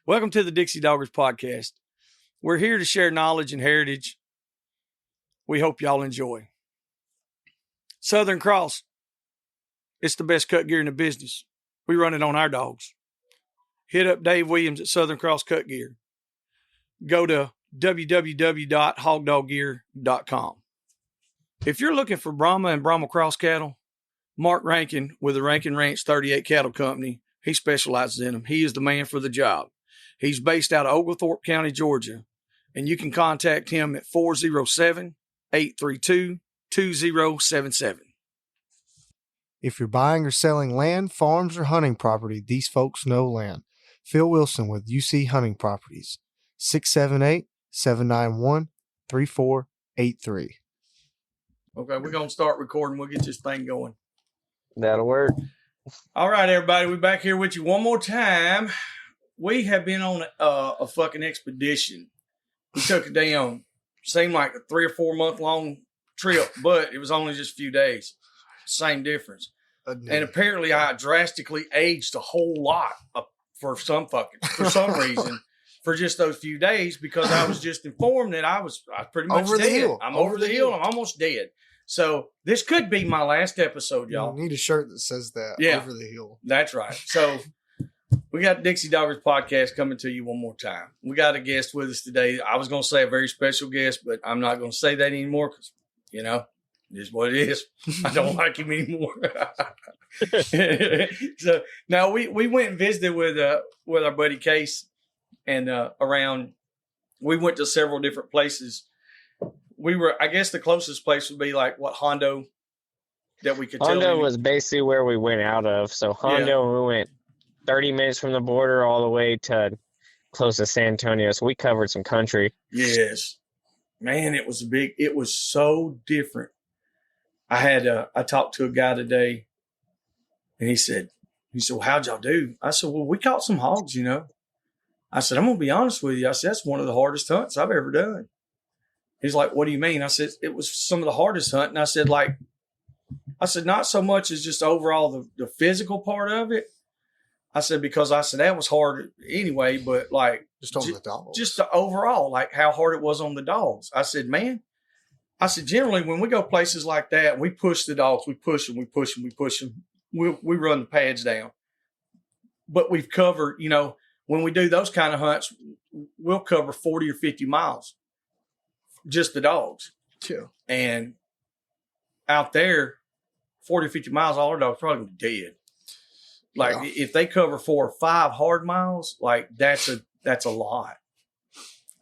Welcome to the Dixie Doggers podcast. We're here to share knowledge and heritage. We hope y'all enjoy. Southern Cross. It's the best cut gear in the business. We run it on our dogs. Hit up Dave Williams at Southern Cross Cut Gear. Go to www.hogdoggear.com. If you're looking for Brahma and Brahma Cross cattle, Marc Rankin with the Rankin Ranch 38 Cattle Company, he specializes in them. He is the man for the job. He's based out of Oglethorpe County, Georgia, and you can contact him at 407-832-2077. If you're buying or selling land, farms, or hunting property, these folks know land. Phil Wilson with UC Hunting Properties, 678-791-3483. Okay, we're going to start recording. We'll get this thing going. That'll work. All right, everybody, we're back here with you one more time. We have been on a fucking expedition. We took a damn, seemed like a 3 or 4 month long trip, but it was only just a few days. Same difference. And apparently I drastically aged a whole lot for some reason for just those few days, because I was just informed that I was pretty much over dead. the hill. I'm over the hill. I'm almost dead. So this could be my last episode, y'all. You need a shirt that says that. Yeah. Over the hill. That's right. So we got Dixie Doggers podcast coming to you one more time. We got a guest with us today. I was going to say a very special guest, but I'm not going to say that anymore because, you know, it is what it is. I don't like him anymore. So now we went and visited with our buddy Case, and we went to several different places. I guess the closest place would be like Hondo that we could tell. Hondo was basically where we went out of. So Hondo, we went 30 minutes from the border all the way to close to San Antonio. So we covered some country. Yes. Man, it was so different. I talked to a guy today, and he said, well, how'd y'all do? I said, well, we caught some hogs, you know. I said, I'm going to be honest with you. I said, that's one of the hardest hunts I've ever done. He's like, what do you mean? I said, it was some of the hardest hunting. I said, not so much as just overall the physical part of it. I said, because I said that was hard anyway, but like just on the dogs. Just the overall, like how hard it was on the dogs. I said, generally when we go places like that, we push the dogs, we push them. We run the pads down. But we've covered, you know, when we do those kind of hunts, we'll cover 40 or 50 miles. Just the dogs. Yeah. And out there, 40 or 50 miles, all our dogs probably gonna be dead. Like if they cover 4 or 5 hard miles, like that's a lot.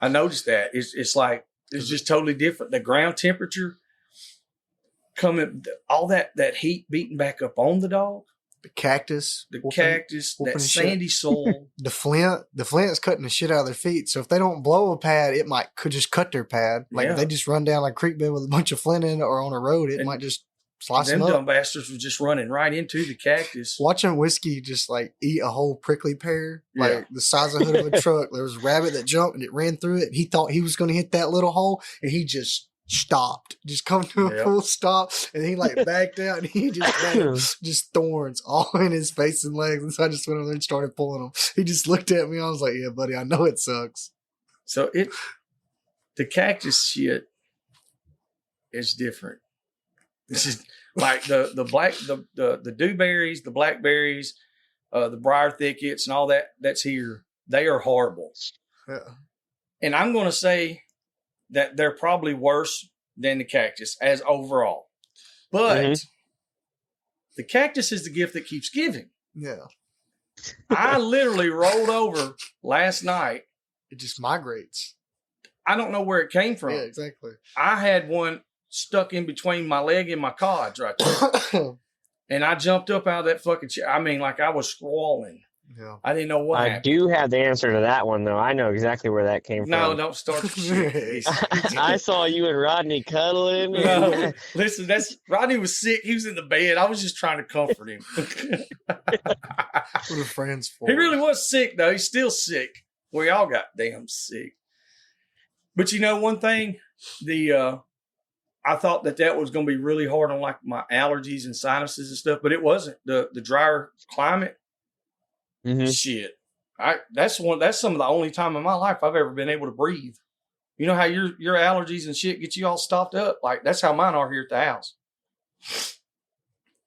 I noticed that. It's like it's just totally different. The ground temperature coming, all that heat beating back up on the dog. The cactus, that sandy soil. The flint is cutting the shit out of their feet. So if they don't blow a pad, it could just cut their pad. Like if they just run down like a creek bed with a bunch of flint in it or on a road, it might just slice them up. Them dumb bastards were just running right into the cactus. Watching Whiskey just like eat a whole prickly pear, like the size of the hood of a truck. There was a rabbit that jumped and it ran through it. And he thought he was going to hit that little hole, and he just stopped, just come to a full stop, and he like backed out, and he just had just thorns all in his face and legs. And so I just went over there and started pulling them. He just looked at me. I was like, "Yeah, buddy, I know it sucks." So the cactus shit is different. This is like the dewberries, the blackberries, the briar thickets, and all that's here. They are horrible. Yeah. And I'm going to say that they're probably worse than the cactus as overall. But the cactus is the gift that keeps giving. Yeah. I literally rolled over last night. It just migrates. I don't know where it came from. Yeah, exactly. I had one stuck in between my leg and my cods right there. And I jumped up out of that fucking chair. I mean, like I was squalling. Yeah. I didn't know what happened. I do have the answer to that one, though. I know exactly where that came from. No, don't start the shit. I saw you and Rodney cuddling. No, listen, Rodney was sick. He was in the bed. I was just trying to comfort him. What are friends for? He really was sick, though. He's still sick. We all got damn sick. But you know, one thing, I thought that was going to be really hard on like my allergies and sinuses and stuff, but it wasn't. The drier climate, shit. That's some of the only time in my life I've ever been able to breathe. You know how your allergies and shit get you all stopped up? Like, that's how mine are here at the house.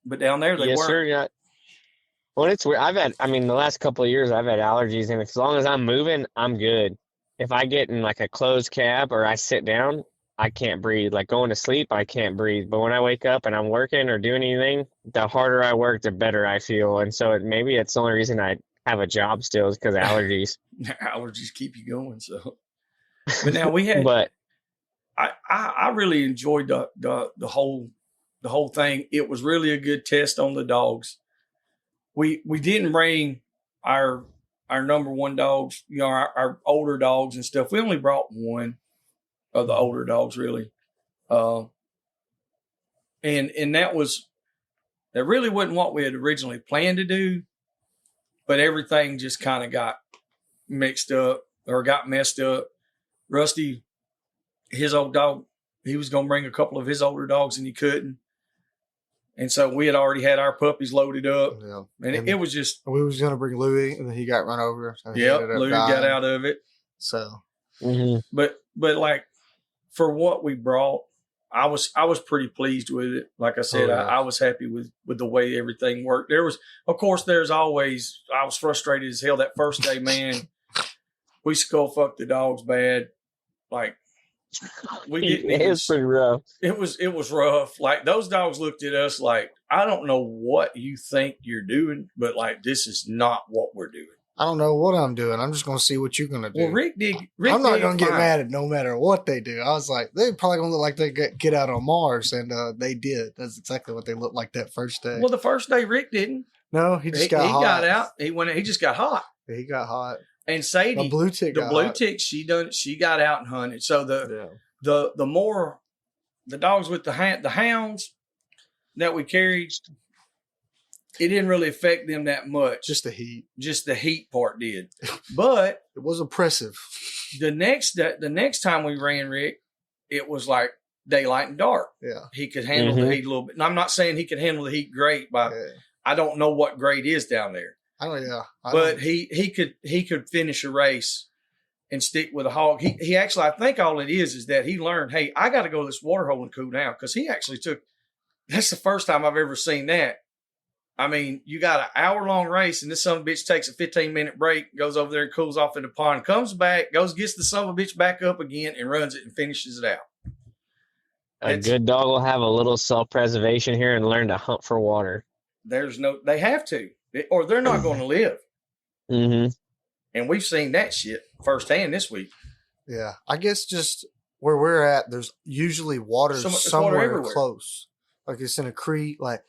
But down there, they Yes, weren't. sir. Yeah. Well, it's weird. The last couple of years, I've had allergies, and as long as I'm moving, I'm good. If I get in like a closed cab or I sit down, I can't breathe. Like going to sleep, I can't breathe. But when I wake up and I'm working or doing anything, the harder I work, the better I feel. And so maybe it's the only reason I have a job still is because of allergies. Allergies keep you going. So, but now we had. But I really enjoyed the whole thing. It was really a good test on the dogs. We didn't bring our number one dogs, our older dogs and stuff. We only brought one of the older dogs, really. And that really wasn't what we had originally planned to do, but everything just kind of got mixed up or got messed up. Rusty, his old dog, he was going to bring a couple of his older dogs and he couldn't. And so we had already had our puppies loaded up. Yeah. And it was just. We was going to bring Louie, and then he got run over. So Louie got out of it. So. Mm-hmm. But like, for what we brought, I was pretty pleased with it. Like I said, I was happy with the way everything worked. I was frustrated as hell that first day, man. We skull fucked the dogs bad. Like, we didn't. It was pretty rough. It was rough. Like, those dogs looked at us like, I don't know what you think you're doing, but like, this is not what we're doing. I don't know what I'm doing. I'm just going to see what you're going to do. Well, Rick I'm not going to get mad at no matter what they do. I was like, they're probably going to look like they get out on Mars, and they did. That's exactly what they looked like that first day. Well, the first day Rick didn't. No, he just got hot. He got out. He just got hot. Yeah, he got hot. And Sadie, the blue tick, she got out and hunted. So the more the dogs with the hounds that we carried, it didn't really affect them that much. Just the heat. Just the heat part did. But it was oppressive. The next time we ran Rick, it was like daylight and dark. Yeah. He could handle the heat a little bit. And I'm not saying he could handle the heat great, but I don't know what grade is down there. But he could finish a race and stick with a hog. He actually, I think all it is that he learned, hey, I got to go to this water hole and cool down, because he actually that's the first time I've ever seen that. I mean, you got an hour-long race, and this son of a bitch takes a 15-minute break, goes over there and cools off in the pond, comes back, gets the son of a bitch back up again and runs it and finishes it out. A good dog will have a little self-preservation here and learn to hunt for water. They have to, or they're not going to live. Mm-hmm. And we've seen that shit firsthand this week. Yeah. I guess just where we're at, there's usually water somewhere close. Like it's in a creek. Like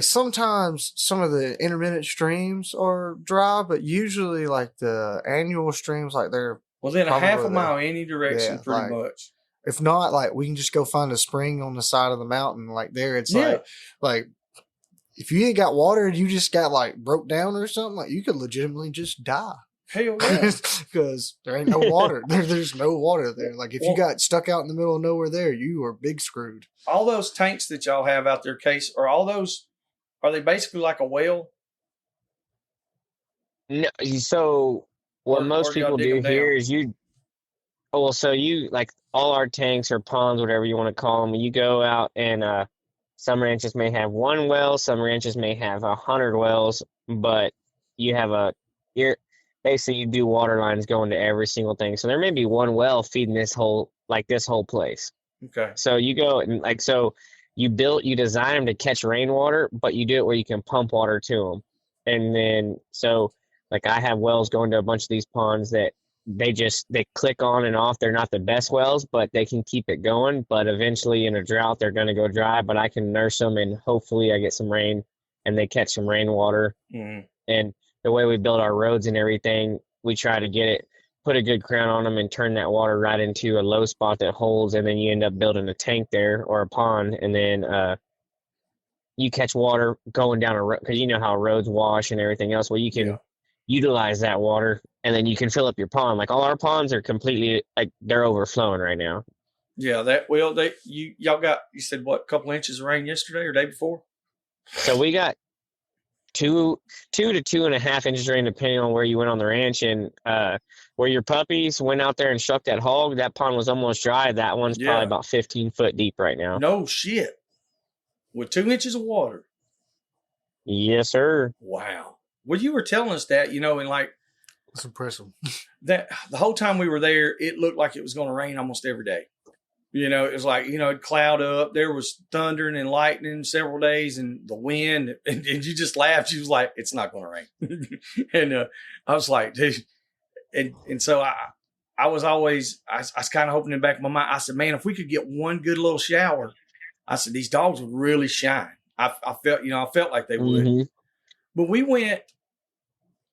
sometimes some of the intermittent streams are dry, but usually like the annual streams, like they're within a half a mile any direction, pretty much. If not, like we can just go find a spring on the side of the mountain. Like there, it's like if you ain't got water and you just got like broke down or something, like you could legitimately just die. Hell yeah. Because there ain't no water. There's no water there. Like if you got stuck out in the middle of nowhere there, you are big screwed. All those tanks that y'all have out there, Case, are they basically like a well? No, so what most people do here is like all our tanks or ponds, whatever you want to call them, you go out and some ranches may have one well, some ranches may have 100 wells, but you have basically you do water lines going to every single thing. So there may be one well feeding this whole place. Okay. So you go and you design them to catch rainwater, but you do it where you can pump water to them. And then, so like I have wells going to a bunch of these ponds that they click on and off. They're not the best wells, but they can keep it going. But eventually in a drought, they're going to go dry, but I can nurse them and hopefully I get some rain and they catch some rainwater. Mm-hmm. And the way we build our roads and everything, we try to put a good crown on them and turn that water right into a low spot that holds. And then you end up building a tank there or a pond. And then, you catch water going down a road, because you know how roads wash and everything else. Well, you can utilize that water, and then you can fill up your pond. Like all our ponds are completely they're overflowing right now. Yeah, y'all got, you said what, a couple inches of rain yesterday or day before? So we got 2 to 2.5 inches rain, depending on where you went on the ranch. And where your puppies went out there and struck that hog, that pond was almost dry. That one's probably about 15 foot deep right now. No shit. With 2 inches of water. Yes, sir. Wow. Well, you were telling us that, and like, it's impressive. That the whole time we were there, it looked like it was going to rain almost every day. It was like, it'd cloud up. There was thundering and lightning several days, and the wind, and you just laughed. She was like, "It's not going to rain." And I was like, dude. And so I was always, I was kind of hoping in the back of my mind. I said, man, if we could get one good little shower, I said, these dogs would really shine. I felt like they would. Mm-hmm. But we went,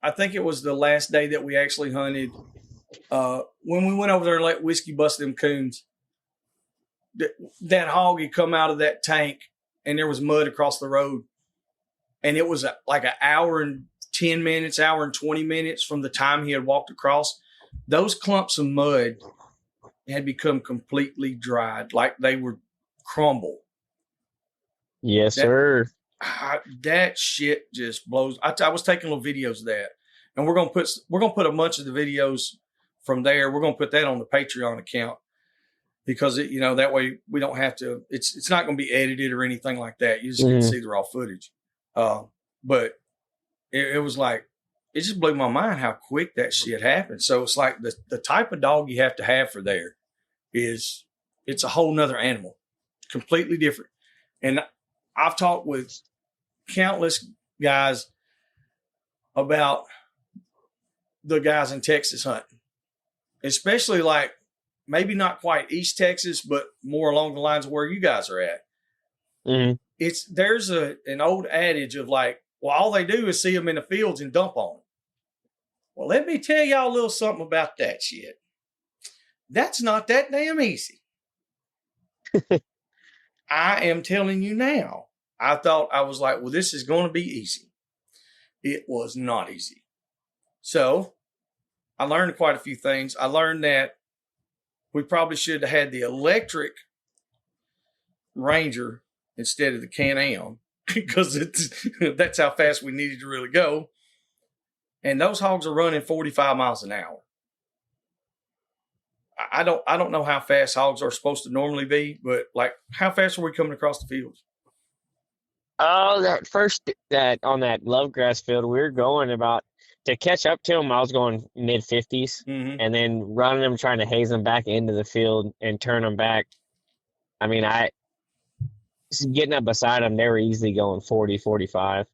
I think it was the last day that we actually hunted. When we went over there and let Whiskey bust them coons, that hog had come out of that tank and there was mud across the road. And it was like an hour and 10 minutes, hour and 20 minutes from the time he had walked across. Those clumps of mud had become completely dried, like they were crumbled. Yes, sir. That shit just blows. I was taking little videos of that, and we're gonna put a bunch of the videos from there. We're gonna put that on the Patreon account because that way we don't have to. It's not gonna be edited or anything like that. You just can see the raw footage. But it was like it just blew my mind how quick that shit happened. So it's like the type of dog you have to have for there it's a whole nother animal, completely different. And I've talked with countless guys about the guys in Texas hunting, especially like maybe not quite East Texas, but more along the lines of where you guys are at. Mm-hmm. There's an old adage of like, well, all they do is see them in the fields and dump on them. Well, let me tell y'all a little something about that shit. That's not that damn easy. I am telling you now. I was like, well, this is going to be easy. It was not easy. So I learned quite a few things. I learned that we probably should have had the electric Ranger instead of the Can-Am because that's how fast we needed to really go. And those hogs are running 45 miles an hour. I don't know how fast hogs are supposed to normally be, but like how fast are we coming across the fields? Oh, that on that love grass field, we were going about to catch up to them. I was going mid 50s and then running them, trying to haze them back into the field and turn them back. I mean, getting up beside them, they were easily going 40, 45.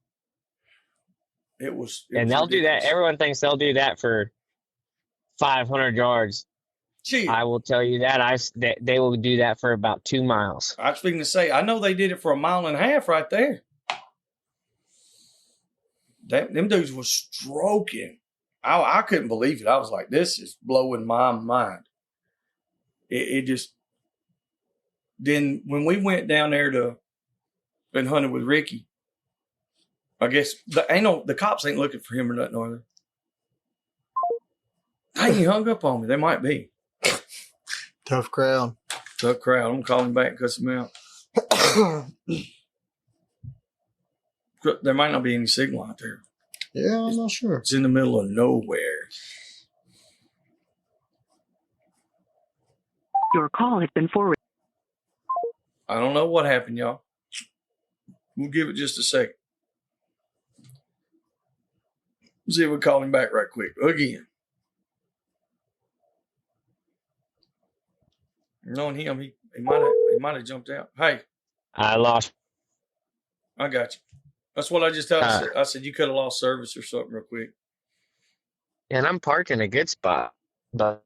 It was they'll do that. Everyone thinks they'll do that for 500 yards. Gee, I will tell you that they will do that for about 2 miles. I was speaking to say, I know they did it for 1.5 miles right there. Them dudes were stroking. I couldn't believe it. I was like, this is blowing my mind. It just. Then when we went down there to been hunting with Ricky, I guess the cops ain't looking for him or nothing, are they? Dang, he hung up on me. They might be. Tough crowd. I'm going to call him back and cuss him out. There might not be any signal out there. Yeah, I'm not sure. It's in the middle of nowhere. Your call has been forwarded. I don't know what happened, y'all. We'll give it just a second. See if we call him back right quick. Again. Knowing him, he might have jumped out. Hey. I lost. I got you. That's what I just told you. I said you could have lost service or something real quick. And I'm parked in a good spot. But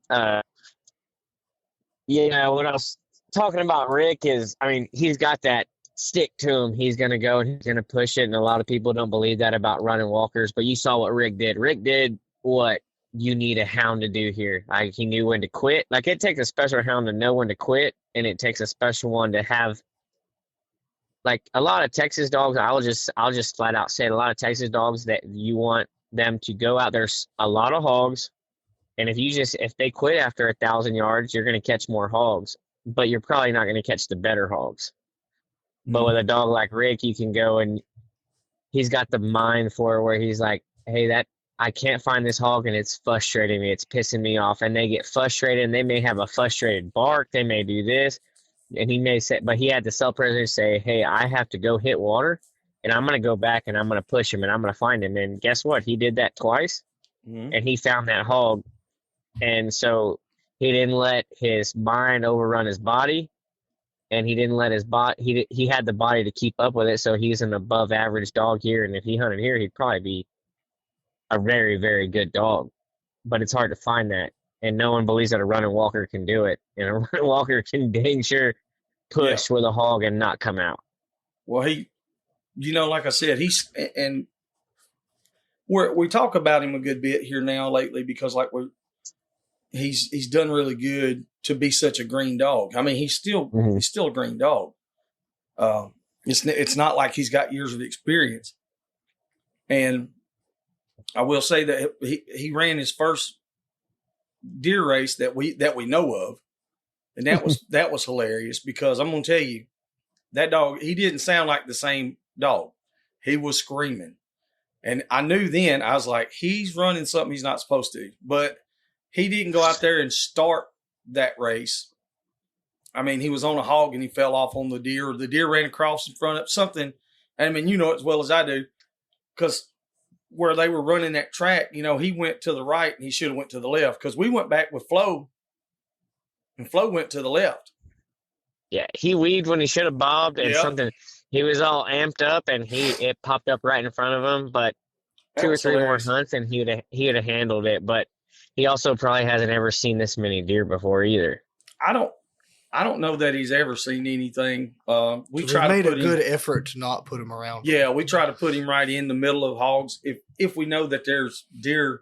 yeah, what I was talking about Rick is, I mean, he's got that stick to him. He's going to go and he's going to push it. And a lot of people don't believe that about running walkers. But you saw what Rick did. Rick did what you need a hound to do here. Like, he knew when to quit. Like, it takes a special hound to know when to quit. And it takes a special one to have, like, a lot of Texas dogs. I'll just flat out say it. A lot of Texas dogs that you want them to go out. There's a lot of hogs. And if they quit after 1,000 yards, you're going to catch more hogs. But you're probably not going to catch the better hogs. But with a dog like Rick, you can go and he's got the mind for it where he's like, hey, that I can't find this hog and it's frustrating me. It's pissing me off. And they get frustrated and they may have a frustrated bark. They may do this. And he may say, but he had the self-preservation say, hey, I have to go hit water and I'm going to go back and I'm going to push him and I'm going to find him. And guess what? He did that twice and he found that hog. And so he didn't let his mind overrun his body. And he didn't let his body, he had the body to keep up with it. So he's an above average dog here. And if he hunted here, he'd probably be a very, very good dog. But it's hard to find that. And no one believes that a running walker can do it. And a running walker can dang sure push with a hog and not come out. Well, like I said, and we talk about him a good bit here now lately because he's done really good to be such a green dog. I mean, he's still a green dog. It's not like he's got years of experience. And I will say that he ran his first deer race that we know of, and that was hilarious because I'm gonna tell you that dog, he didn't sound like the same dog. He was screaming, and I knew then, I was like, he's running something he's not supposed to. But he didn't go out there and start that race. I mean, he was on a hog and he fell off on the deer, or the deer ran across in front of something. I mean, you know it as well as I do, because where they were running that track, he went to the right and he should have went to the left, because we went back with Flo and Flo went to the left. Yeah, he weaved when he should have bobbed, and something, he was all amped up and it popped up right in front of him. But two or three more hunts and he would have handled it. But he also probably hasn't ever seen this many deer before either. I don't know that he's ever seen anything. We made a good effort to not put him around. Yeah, we try to put him right in the middle of hogs. If we know that there's deer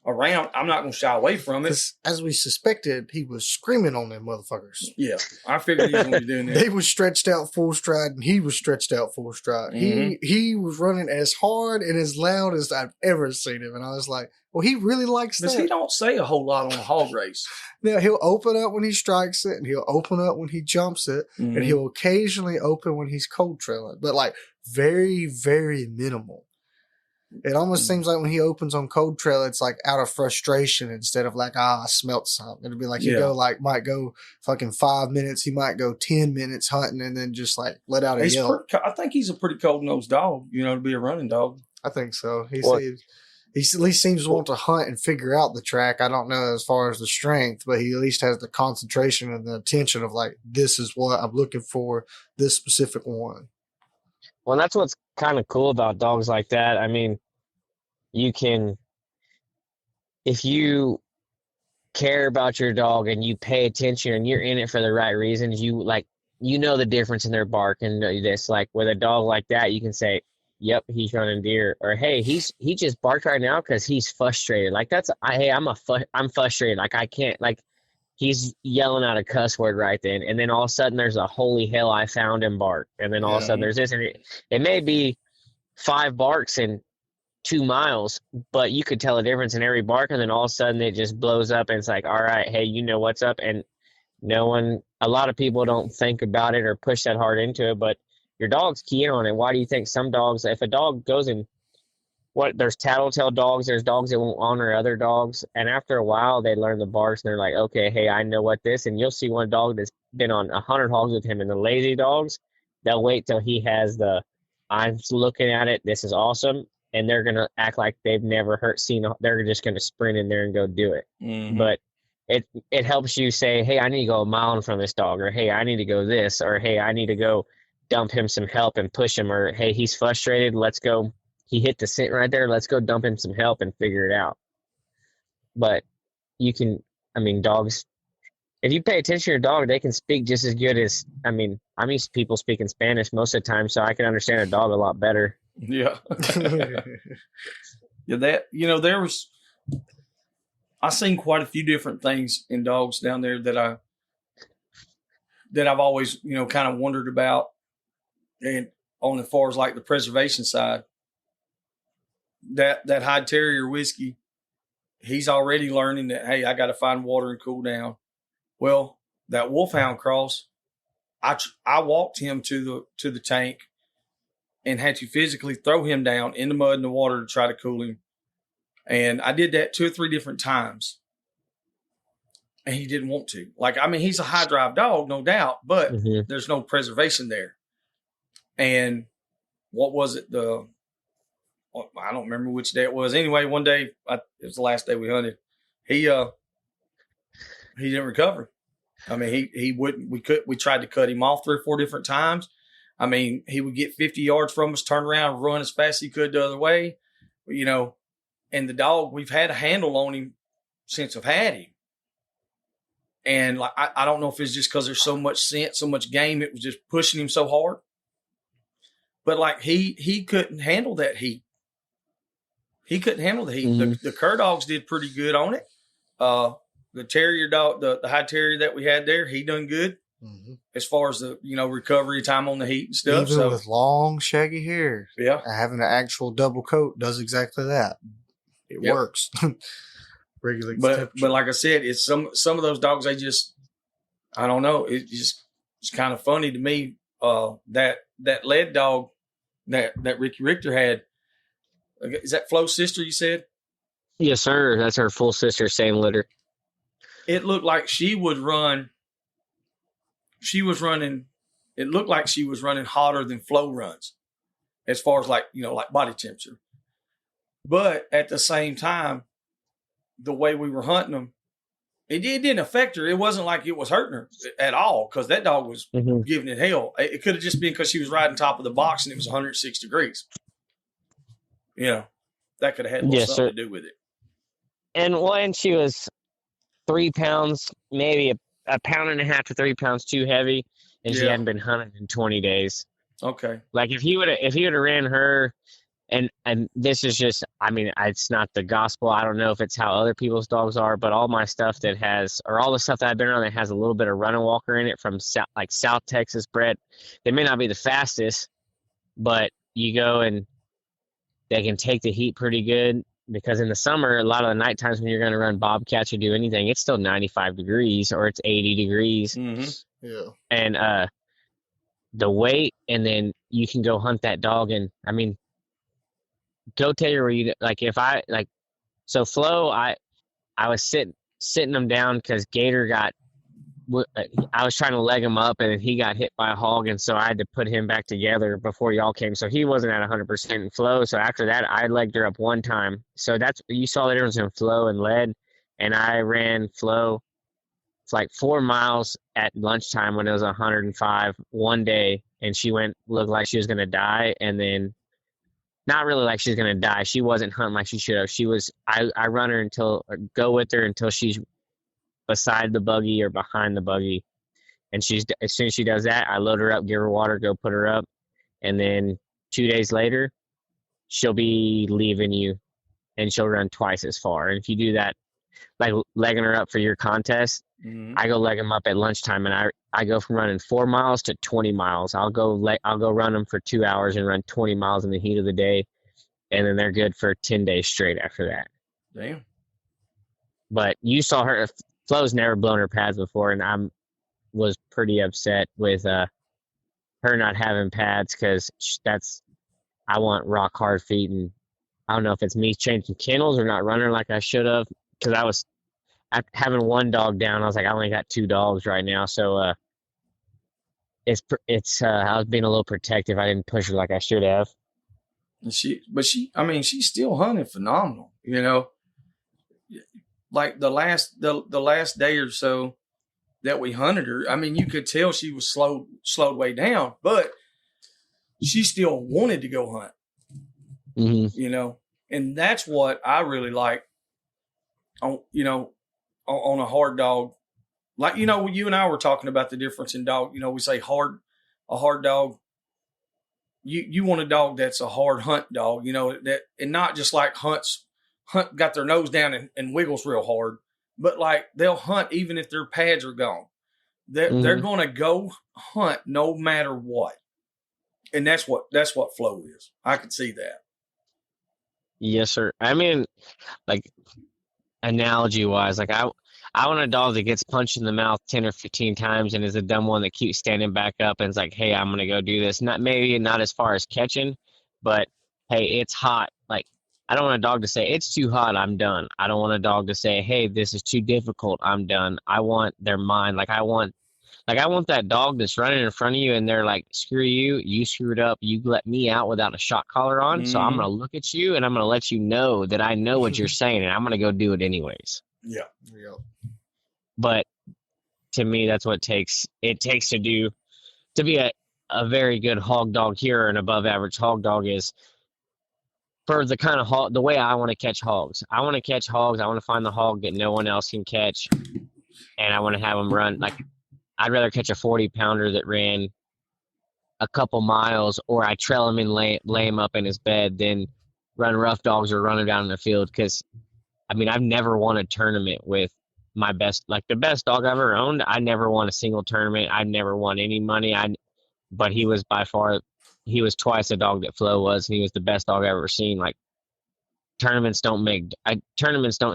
around, I'm not going to shy away from it. As we suspected, he was screaming on them motherfuckers. Yeah, I figured he was going to be doing that. They was stretched out full stride, and he was stretched out full stride. Mm-hmm. He was running as hard and as loud as I've ever seen him, and I was like, well, he really likes that. He don't say a whole lot on a hog race. Now, he'll open up when he strikes it, and he'll open up when he jumps it, and he'll occasionally open when he's cold trailing, but like very, very minimal. It almost seems like when he opens on cold trail, it's like out of frustration instead of like, I smelt something. It'll be like might go fucking 5 minutes. He might go 10 minutes hunting and then just like let out a yell. I think he's a pretty cold-nosed dog, to be a running dog. I think so. He at least seems to want to hunt and figure out the track. I don't know as far as the strength, but he at least has the concentration and the attention of like, this is what I'm looking for, this specific one. Well, that's what's kind of cool about dogs like that. I mean, you can, if you care about your dog and you pay attention and you're in it for the right reasons, you know the difference in their bark and this. Like with a dog like that, you can say, yep, he's running deer, or hey, he just barked right now because he's frustrated. Like I'm frustrated. Like I can't, like he's yelling out a cuss word right then, and then all of a sudden there's a holy hell I found him bark, and then all of a sudden there's this, and it may be 5 barks in 2 miles, but you could tell a difference in every bark, and then all of a sudden it just blows up, and it's like, all right, hey, you know what's up, and a lot of people don't think about it or push that hard into it, but your dog's keying on it. Why do you think some dogs, if a dog goes in, there's tattletale dogs, there's dogs that won't honor other dogs, and after a while they learn the barks and they're like, okay, hey, I know what this, and you'll see one dog that's been on 100 hogs with him, and the lazy dogs, they'll wait till he has I'm looking at it, this is awesome, and they're going to act like they've never they're just going to sprint in there and go do it. Mm-hmm. But it helps you say, hey, I need to go a mile in front of this dog, or hey, I need to go this, or hey, I need to go dump him some help and push him, or hey, he's frustrated, let's go, he hit the scent right there, let's go dump him some help and figure it out. But dogs, if you pay attention to your dog, they can speak just as good as, I'm used to people speaking Spanish most of the time, so I can understand a dog a lot better. Yeah. I've seen quite a few different things in dogs down there that I've always, kind of wondered about. And on as far as like the preservation side, that Hyde Terrier whiskey, he's already learning that, hey, I got to find water and cool down. Well, that Wolfhound cross, I walked him to the tank, and had to physically throw him down in the mud and the water to try to cool him. And I did that 2 or 3 different times. And he didn't want to. Like, I mean, he's a high drive dog, no doubt, but there's no preservation there. And what was it? I don't remember which day it was. Anyway, one day, it was the last day we hunted. He didn't recover. I mean, he wouldn't. We tried to cut him off 3 or 4 different times. I mean, he would get 50 yards from us, turn around, run as fast as he could the other way, you know. And the dog, we've had a handle on him since I've had him. And like, I don't know if it's just because there's so much scent, so much game, it was just pushing him so hard. But like he couldn't handle that heat. He couldn't handle the heat. The cur dogs did pretty good on it. The terrier dog, the high terrier that we had there, he done good as far as the recovery time on the heat and stuff. Even with long shaggy hair, having an actual double coat does exactly that. It works. Regular but like I said, it's some of those dogs. They just, I don't know. It's kind of funny to me. That lead dog that Ricky Richter had. Is that Flo's sister? You said? Yes, sir. That's her full sister, same litter. It looked like she would run. She was running. It looked like she was running hotter than Flo runs, as far as like body temperature. But at the same time, the way we were hunting them, it didn't affect her. It wasn't like it was hurting her at all, because that dog was giving it hell. It could have just been because she was riding top of the box and it was 106 degrees. That could have had something to do with it. And when she was 3 pounds, maybe a pound and a half to 3 pounds too heavy, and she hadn't been hunted in 20 days. Okay. Like if he would have ran her, and this is just, I mean, it's not the gospel. I don't know if it's how other people's dogs are, but all my stuff that has, or all the stuff that I've been around that has a little bit of running walker in it from South Texas bred, they may not be the fastest, but you go and they can take the heat pretty good, because in the summer, a lot of the night times when you're going to run bobcats or do anything, it's still 95 degrees or it's 80 degrees. Yeah. And the weight, and then you can go hunt that dog. And I mean, go tell you where you, like, if I, like, so Flo, I was sitting him down because Gator I was trying to leg him up, and he got hit by a hog, and so I had to put him back together before y'all came. So he wasn't at 100% in Flo. So after that, I legged her up one time. So you saw the difference in Flo and lead, and I ran Flo like 4 miles at lunchtime when it was 105 one day, and she looked like she was going to die, and then not really like she's going to die. She wasn't hunting like she should have. She was, I run her go with her until she's beside the buggy or behind the buggy. And as soon as she does that, I load her up, give her water, go put her up. And then 2 days later, she'll be leaving you, and she'll run twice as far. And if you do that, like legging her up for your contest, I go leg them up at lunchtime, and I go from running 4 miles to 20 miles. I'll go run them for 2 hours and run 20 miles in the heat of the day. And then they're good for 10 days straight after that. Damn. But you saw her. Flo's never blown her pads before, and I was pretty upset with her not having pads, because I want rock hard feet, and I don't know if it's me changing kennels or not running like I should have, because I was having one dog down. I was like, I only got 2 dogs right now, so I was being a little protective. I didn't push her like I should have. And she's still hunting phenomenal, Like the last day or so that we hunted her, I mean, you could tell she was slowed way down, but she still wanted to go hunt. And that's what I really like on a hard dog. Like, you and I were talking about the difference in dog. We say a hard dog. You want a dog that's a hard hunt dog, that, and not just like got their nose down and wiggles real hard, but like they'll hunt even if their pads are gone. They're going to go hunt no matter what. And that's what Flo is. I can see that. Yes, sir. I mean, like, analogy wise, like I want a dog that gets punched in the mouth 10 or 15 times and is a dumb one that keeps standing back up and is like, hey, I'm gonna go do this. Not as far as catching, but hey, it's hot. Like, I don't want a dog to say it's too hot, I'm done. I don't want a dog to say, hey, this is too difficult, I'm done. I want their mind. I want that dog that's running in front of you and they're like, screw you, you screwed up, you let me out without a shock collar on, so I'm gonna look at you and I'm gonna let you know that I know what you're saying and I'm gonna go do it anyways. Yeah. But to me, that's what it takes to be a very good hog dog here, an above average hog dog is for the kind of hog, the way I want to catch hogs. I want to catch hogs. I want to find the hog that no one else can catch, and I want to have them run. Like, I'd rather catch a 40-pounder that ran a couple miles, or I trail him and lay him up in his bed, than run rough dogs or run him down in the field. Because, I mean, I've never won a tournament with my best, like the best dog I've ever owned. I never won a single tournament. I've never won any money. But he was he was twice the dog that Flo was, and he was the best dog I've ever seen. Like, tournaments don't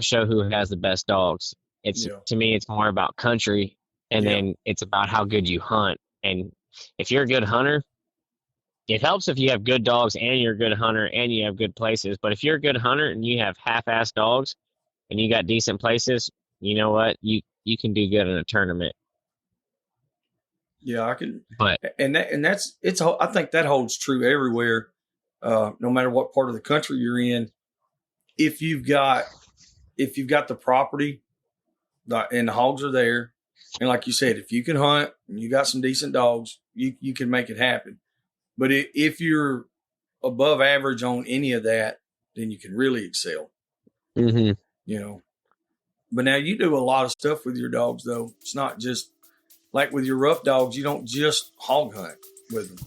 show who has the best dogs. To me, it's more about country, and then it's about how good you hunt. And if you're a good hunter, it helps if you have good dogs and you're a good hunter and you have good places. But if you're a good hunter and you have half-assed dogs and you got decent places, you know what? You can do good in a tournament. Yeah, I can. But I think that holds true everywhere, no matter what part of the country you're in. If you've got the property, and the hogs are there, and like you said, if you can hunt and you got some decent dogs, you can make it happen. But if you're above average on any of that, then you can really excel. Mm-hmm. You know. But now you do a lot of stuff with your dogs, though. It's not just like with your rough dogs. You don't just hog hunt with them.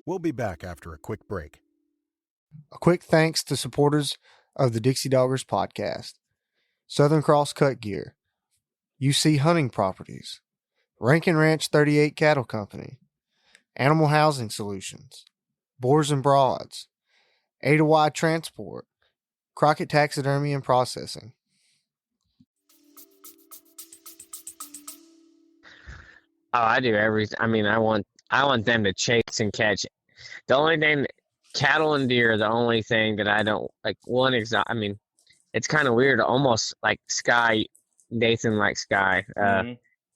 We'll be back after a quick break. A quick thanks to supporters of the Dixie Doggers podcast: Southern Cross Cut Gear, UC Hunting Properties, Rankin Ranch 38 Cattle Company, Animal Housing Solutions, Boars N Broads, Ada Y Transport, Crockett Taxidermy and Processing. Oh, I do everything. I mean, I want them to chase and catch. The only thing, cattle and deer are the only thing that I don't like. I mean, it's kind of weird. Almost like Sky, Nathan likes Sky.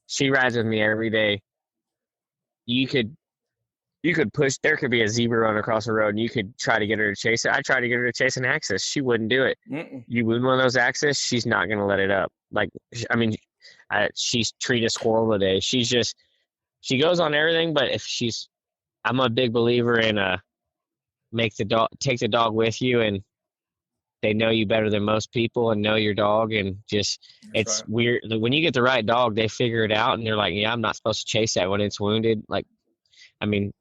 She rides with me every day. You could push. There could be a zebra run across the road, and you could try to get her to chase it. I tried to get her to chase an axis. She wouldn't do it. You wound one of those axes, she's not going to let it up. Like, I mean, she's treat a squirrel a day. She goes on everything. But I'm a big believer in take the dog with you, and they know you better than most people and know your dog, and it's right. Weird when you get the right dog, they figure it out, and they're like, yeah, I'm not supposed to chase that when it's wounded. Like, I mean,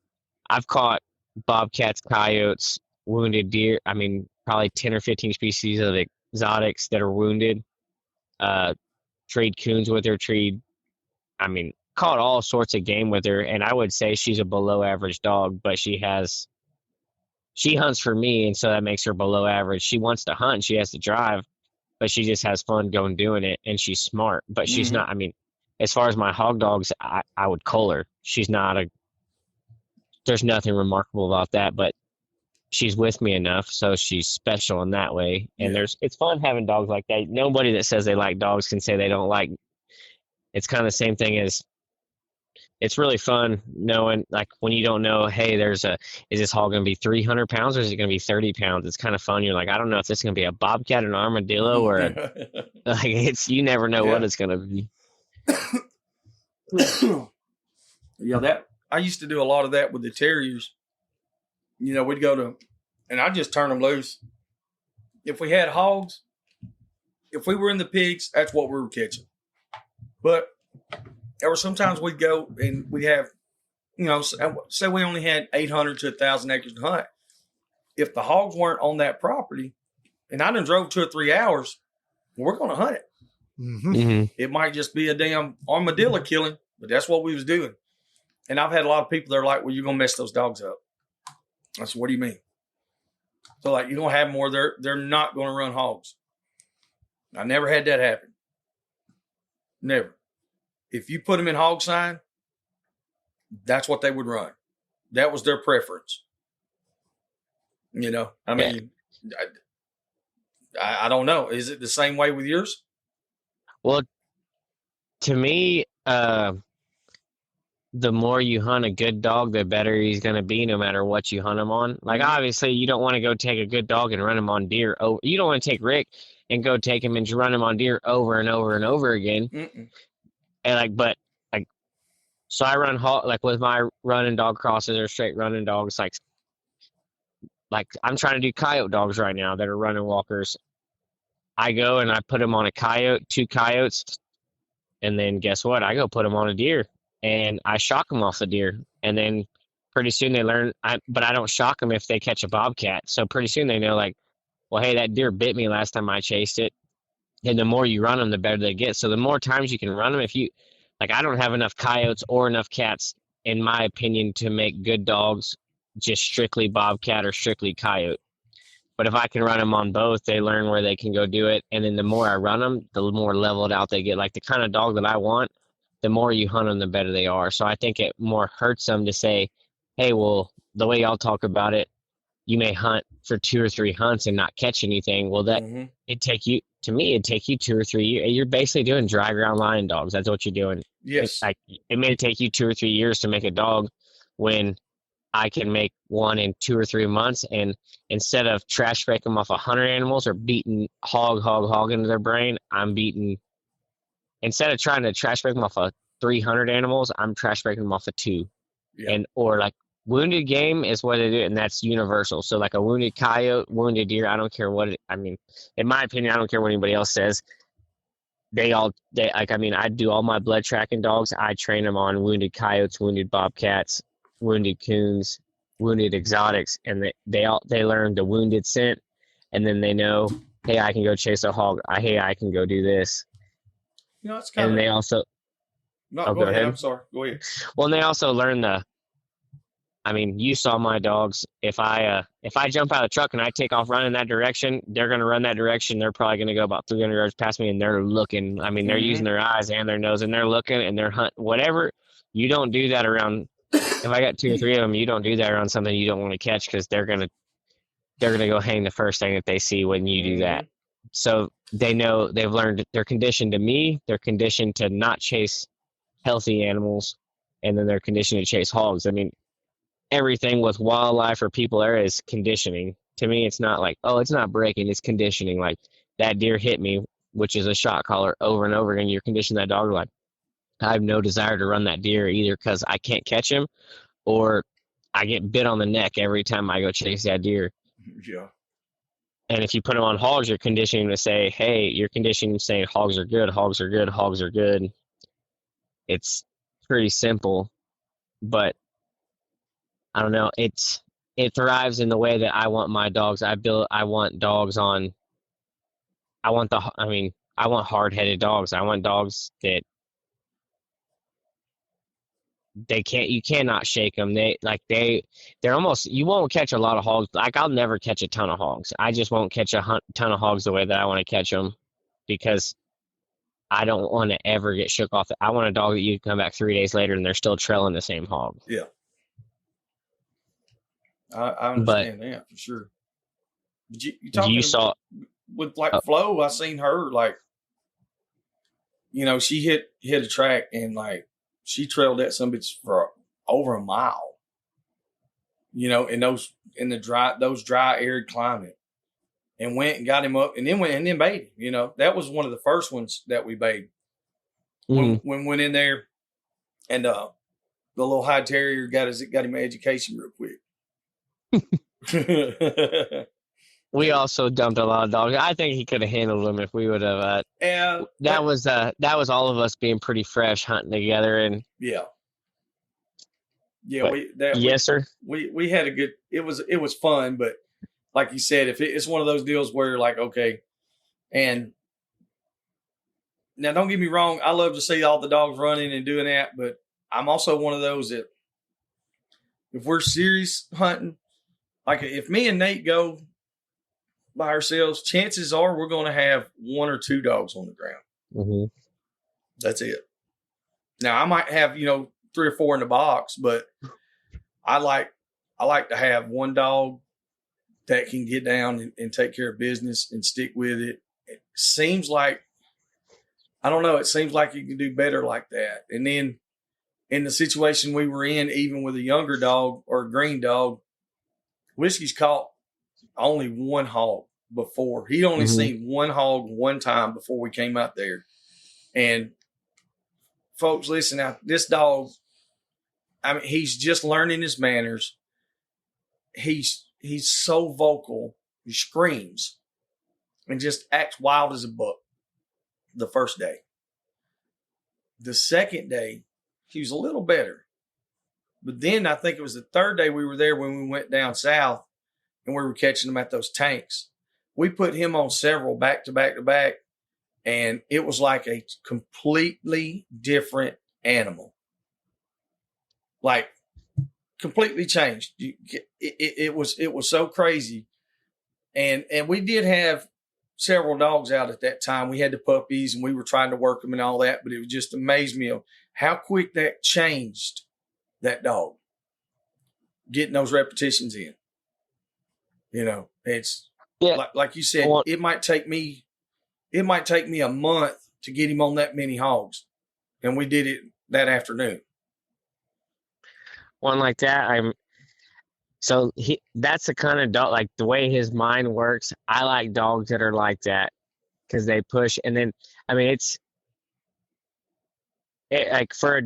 I've caught bobcats, coyotes, wounded deer. I mean, probably 10 or 15 species of exotics that are wounded. Treed coons with her, caught all sorts of game with her. And I would say she's a below average dog, but she hunts for me. And so that makes her below average. She wants to hunt. She has to drive, but she just has fun doing it. And she's smart, but she's not, I mean, as far as my hog dogs, I would cull her. She's not there's nothing remarkable about that, but she's with me enough, so she's special in that way. And it's fun having dogs like that. Nobody that says they like dogs can say they don't like. It's kind of the same thing as, it's really fun knowing, like, when you don't know, hey, is this hog going to be 300 pounds or is it going to be 30 pounds? It's kind of fun. You're like, I don't know if this is going to be a bobcat, an armadillo, or you never know what it's going to be. Yeah, I used to do a lot of that with the terriers. You know, we'd and I'd just turn them loose. If we had hogs, if we were in the pigs, that's what we were catching. But there were sometimes we'd go and we'd have, say we only had 800 to 1,000 acres to hunt. If the hogs weren't on that property, and I done drove 2 or 3 hours, we're going to hunt it. Mm-hmm. It might just be a damn armadillo killing, but that's what we was doing. And I've had a lot of people that are like, well, you're going to mess those dogs up. I said, what do you mean? So like you don't have more, they're not going to run hogs. I never had that happen. Never. If you put them in hog sign, that's what they would run. That was their preference. You know, I mean, I don't know. Is it the same way with yours? Well, to me, the more you hunt a good dog, the better he's going to be no matter what you hunt him on. Like, obviously, you don't want to go take a good dog and run him on deer. You don't want to take Rick and go take him and run him on deer over and over and over again. Mm-mm. And so I run like with my running dog crosses or straight running dogs. Like I'm trying to do coyote dogs right now that are running walkers. I go and I put them on a coyote, 2 coyotes, and then guess what? I go put them on a deer. And I shock them off the deer, and then pretty soon they learn. But I don't shock them if they catch a bobcat. So pretty soon they know, like, well, hey, that deer bit me last time I chased it. And the more you run them, the better they get. So the more times you can run them, I don't have enough coyotes or enough cats, in my opinion, to make good dogs just strictly bobcat or strictly coyote. But if I can run them on both, they learn where they can go do it. And then the more I run them, the more leveled out they get. Like the kind of dog that I want, the more you hunt them, the better they are. So I think it more hurts them to say, hey, well, the way y'all talk about it, you may hunt for 2 or 3 hunts and not catch anything. Well, it'd take you 2 or 3 years. You're basically doing dry ground lion dogs. That's what you're doing. Yes. It may take you 2 or 3 years to make a dog when I can make one in 2 or 3 months. And instead of trash break them off 100 animals or beating hog into their brain, instead of trying to trash break them off of 300 animals, I'm trash breaking them off of 2. Yeah. Or like wounded game is what they do, and that's universal. So like a wounded coyote, wounded deer, I don't care in my opinion, I don't care what anybody else says. I do all my blood tracking dogs. I train them on wounded coyotes, wounded bobcats, wounded coons, wounded exotics, and they learn the wounded scent, and then they know, hey, I can go chase a hog. Hey, I can go do this. You know, it's kind and they also. No, go ahead. I'm sorry. Go ahead. Well, and they also learn you saw my dogs. If I jump out of the truck and I take off running that direction, they're going to run that direction. They're probably going to go about 300 yards past me, and they're looking. They're using their eyes and their nose, and they're looking, and they're hunting. Whatever. You don't do that around. If I got 2 or 3 of them, you don't do that around something you don't want to catch, because they're gonna go hang the first thing that they see when you do that. So they know, they've learned, they're conditioned to me. They're conditioned to not chase healthy animals, and then they're conditioned to chase hogs. Everything with wildlife or people there is conditioning. To me, it's not like, oh, it's not breaking, it's conditioning. Like that deer hit me, which is a shot collar, over and over again. You're conditioning that dog like, I have no desire to run that deer either because I can't catch him, or I get bit on the neck every time I go chase that deer. Yeah. And if you put them on hogs, you're conditioning to say, hey, you're conditioning to say hogs are good, hogs are good, hogs are good. It's pretty simple, but I don't know. It thrives in the way that I want my dogs. I want dogs on. I want hard-headed dogs. I want dogs that you cannot shake them. They're almost, you won't catch a lot of hogs. Like I'll never catch a ton of hogs. I just won't catch a ton of hogs the way that I want to catch them, because I don't want to ever get shook off. I want a dog that you can come back 3 days later and they're still trailing the same hog. Yeah. I understand that for sure. But you talking saw with Flo, I seen her she hit a track and she trailed that some bitch for over a mile. In those dry arid climate, and went and got him up, and then went and then baited him. That was one of the first ones that we baited. When went in there, and the little high terrier got him an education real quick. We also dumped a lot of dogs. I think he could have handled them if we would have. That was all of us being pretty fresh hunting together, and yes, sir. We had a good. It was fun, but like you said, if it's one of those deals where okay, and now don't get me wrong, I love to see all the dogs running and doing that, but I'm also one of those that if we're serious hunting, like if me and Nate go by ourselves, chances are we're going to have 1 or 2 dogs on the ground. Mm-hmm. That's it. Now, I might have, 3 or 4 in the box, but I like to have one dog that can get down and take care of business and stick with it. It seems like, I don't know, it seems like you can do better like that. And then in the situation we were in, even with a younger dog or a green dog, Whiskey's caught only one hog before. He'd only seen one hog one time before we came out there. And folks, listen out, this dog, I mean, he's just learning his manners. He's so vocal. He screams and just acts wild as a buck the first day. The second day, he was a little better. But then I think it was the third day we were there when we went down south and we were catching them at those tanks. We put him on several back to back to back, and it was like a completely different animal. Like, completely changed. It was so crazy. And we did have several dogs out at that time. We had the puppies and we were trying to work them and all that, but it just amazed me of how quick that changed that dog, getting those repetitions in. It's like you said, it might take me a month to get him on that many hogs. And we did it that afternoon. One like that, that's the kind of dog, like the way his mind works. I like dogs that are like that because they push. And then, I mean, like for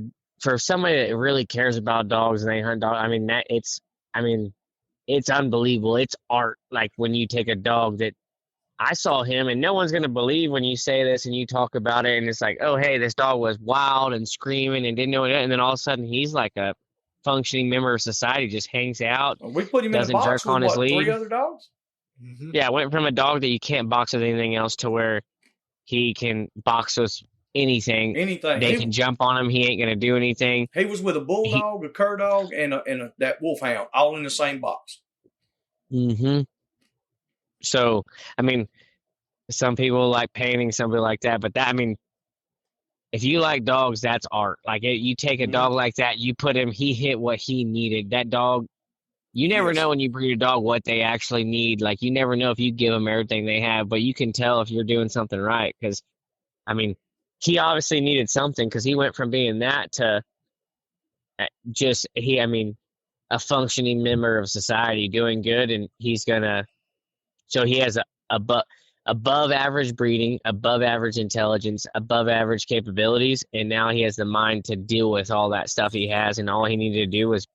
somebody that really cares about dogs and they hunt dogs, it's unbelievable. It's art. Like when you take a dog that I saw him, and no one's going to believe when you say this and you talk about it. And it's like, oh, hey, this dog was wild and screaming and didn't know it. And then all of a sudden he's like a functioning member of society, just hangs out. We put him in the box with what, 3 other dogs? Mm-hmm. Yeah, went from a dog that you can't box with anything else to where he can box with anything. They can jump on him. He ain't going to do anything. He was with a bulldog, a cur dog, and that wolfhound, all in the same box. Mm-hmm. So, I mean, some people like painting, somebody like that, but if you like dogs, that's art. Like you take a dog like that, you put him, he hit what he needed. That dog, you never know when you breed a dog what they actually need. Like you never know if you give them everything they have, but you can tell if you're doing something right. Because, he obviously needed something because he went from being that to a functioning member of society doing good. And so he has above average breeding, above average intelligence, above average capabilities, and now he has the mind to deal with all that stuff he has. And all he needed to do was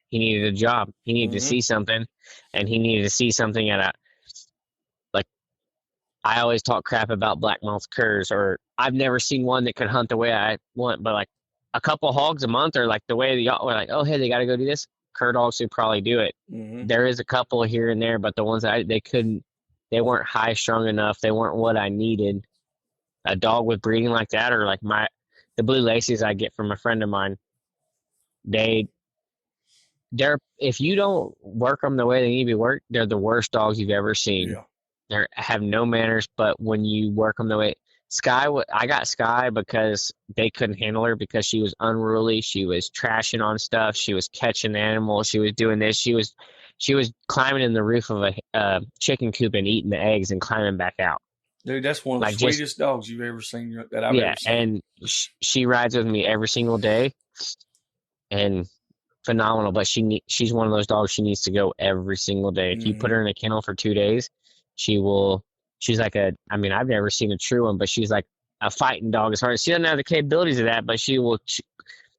he needed a job. He needed to see something, and he needed to see something I always talk crap about black-mouthed curs, or I've never seen one that could hunt the way I want, but like a couple hogs a month, or like the way we're like, oh, hey, they got to go do this. Cur dogs would probably do it. Mm-hmm. There is a couple here and there, but the ones that they couldn't. They weren't high strung enough. They weren't what I needed. A dog with breeding like that, or like the blue laces I get from a friend of mine, they're if you don't work them the way they need to be worked, they're the worst dogs you've ever seen. Yeah. They have no manners, but when you work them the way I got Sky because they couldn't handle her because she was unruly. She was trashing on stuff. She was catching animals. She was doing this. She was climbing in the roof of a chicken coop and eating the eggs and climbing back out. Dude, that's one of the sweetest dogs you've ever seen that I've ever seen. And she rides with me every single day, and phenomenal. But she's one of those dogs. She needs to go every single day. If you put her in a kennel for 2 days, she's like I've never seen a true one, but she's like a fighting dog as hard as she doesn't have the capabilities of that, but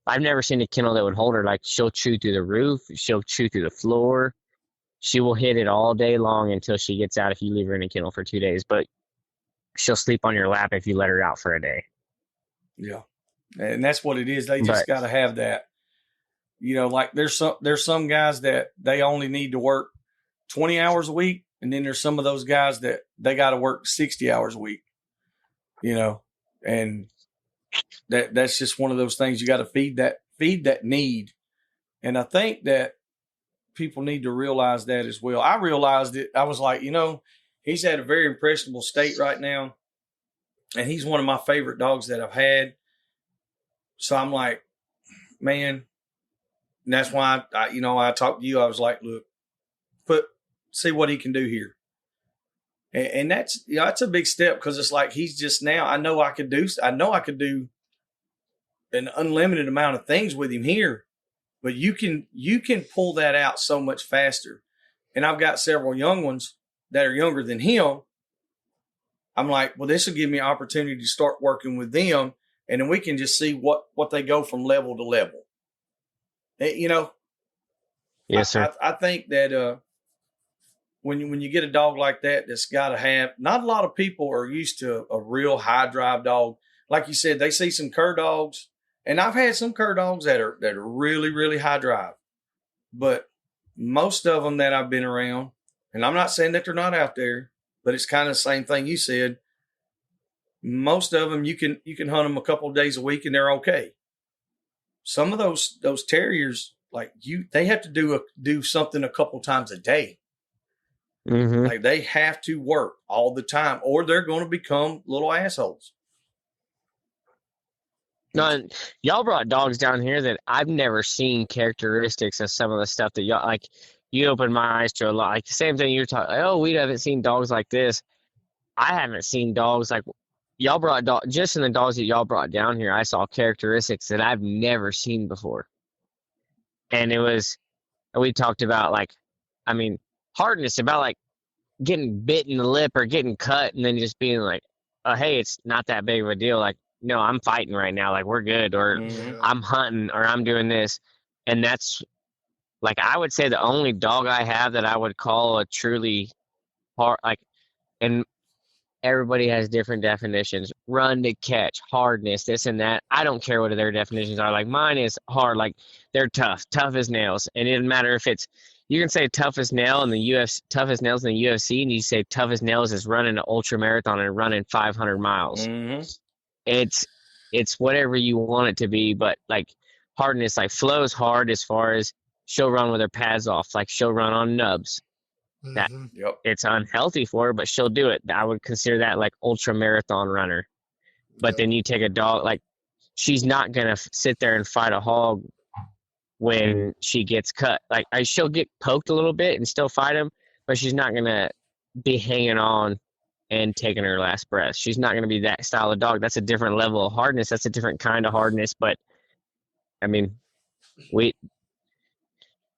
I've never seen a kennel that would hold her. Like she'll chew through the roof. She'll chew through the floor. She will hit it all day long until she gets out if you leave her in a kennel for 2 days, but she'll sleep on your lap if you let her out for a day. Yeah. And that's what it is. They just got to have that, like there's some guys that they only need to work 20 hours a week. And then there's some of those guys that they got to work 60 hours a week, and that's just one of those things you got to feed that need. And I think that people need to realize that as well. I realized it. I was like, He's at a very impressionable state right now. And he's one of my favorite dogs that I've had. So I'm like, man, and that's why I talked to you. I was like, look, see what he can do here. And that's, that's a big step, because it's like, he's just now, I know I could do an unlimited amount of things with him here, but you can pull that out so much faster. And I've got several young ones that are younger than him. I'm like, well, this will give me an opportunity to start working with them, and then we can just see what they go from level to level. Yes, sir. I think that when you get a dog like that, that's got to have, not a lot of people are used to a real high drive dog. Like you said, they see some cur dogs, and I've had some cur dogs that are really, really high drive, but most of them that I've been around, and I'm not saying that they're not out there, but it's kind of the same thing you said. Most of them, you can hunt them a couple of days a week and they're okay. Some of those terriers, like they have to do something a couple times a day. Mm-hmm. Like they have to work all the time, or they're going to become little assholes. No, and y'all brought dogs down here that I've never seen characteristics of some of the stuff that y'all, like, you opened my eyes to a lot. Like the same thing you're talking, oh, we haven't seen dogs like this. I haven't seen dogs like y'all brought just in the dogs that y'all brought down here. I saw characteristics that I've never seen before. And we talked about hardness, about like getting bit in the lip or getting cut and then just being like, oh, hey, it's not that big of a deal. Like, no, I'm fighting right now. Like, we're good. Or I'm hunting, or I'm doing this. And that's, like, I would say the only dog I have that I would call a truly hard, like, and everybody has different definitions. Run to catch, hardness, this and that. I don't care what their definitions are. Like, mine is hard. Like, they're tough as nails. And it doesn't matter if it's, you can say tough as nails in the UFC, and you say tough as nails is running an ultra marathon and running 500 miles. Mm-hmm. It's whatever you want it to be, but like hardness, like Flo's hard as far as she'll run with her pads off, like she'll run on nubs. That it's unhealthy for her, but she'll do it. I would consider that like ultra marathon runner. But then you take a dog, like she's not gonna sit there and fight a hog when she gets cut. Like she'll get poked a little bit and still fight him, but she's not gonna be hanging on and taking her last breath. She's not gonna be that style of dog. That's a different level of hardness. That's a different kind of hardness. But I mean,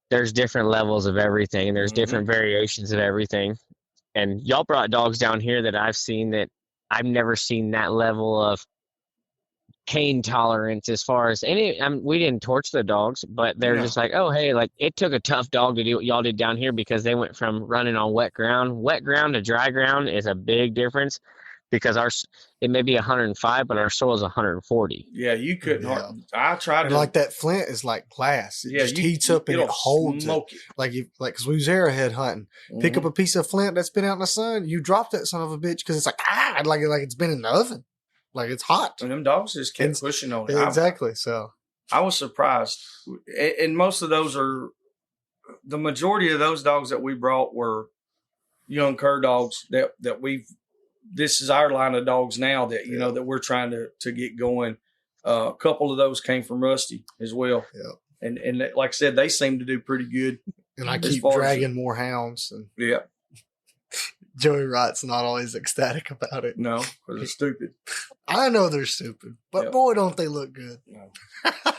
there's different levels of everything, and there's different variations of everything. And y'all brought dogs down here that I've seen that I've never seen that level of pain tolerance as far as any. We didn't torch the dogs, but they're just like, oh, hey, like it took a tough dog to do what y'all did down here, because they went from running on wet ground. Wet ground to dry ground is a big difference, because it may be 105, but our soil is 140. Yeah, you couldn't. I tried to. Like that flint is like glass. It just heats up and it holds it. Like because we was arrowhead hunting. Pick up a piece of flint that's been out in the sun. You drop that son of a bitch because it's like like it's been in the oven. Like it's hot. And them dogs just kept pushing on it. Exactly. So I was surprised. And most of those the majority of those dogs that we brought were young cur dogs that this is our line of dogs now that, that we're trying to get going. A couple of those came from Rusty as well. Yeah. And like I said, they seem to do pretty good. And I keep dragging more hounds. And Joey Wright's not always ecstatic about it. No, because they're stupid. I know they're stupid, but boy, don't they look good. No,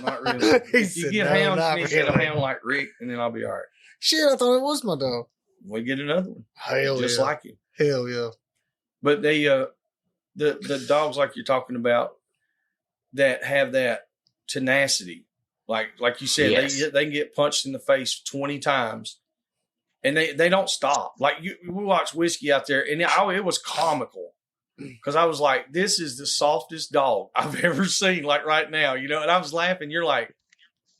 not really. You get a hound like Rick, and then I'll be all right. Shit, I thought it was my dog. We get another one. Hell just like him. Hell yeah. But they, the dogs like you're talking about that have that tenacity, like you said, they can get punched in the face 20 times, and they don't stop. Like we watched Whiskey out there, and it was comical because I was like, this is the softest dog I've ever seen. Like right now, and I was laughing. You're like,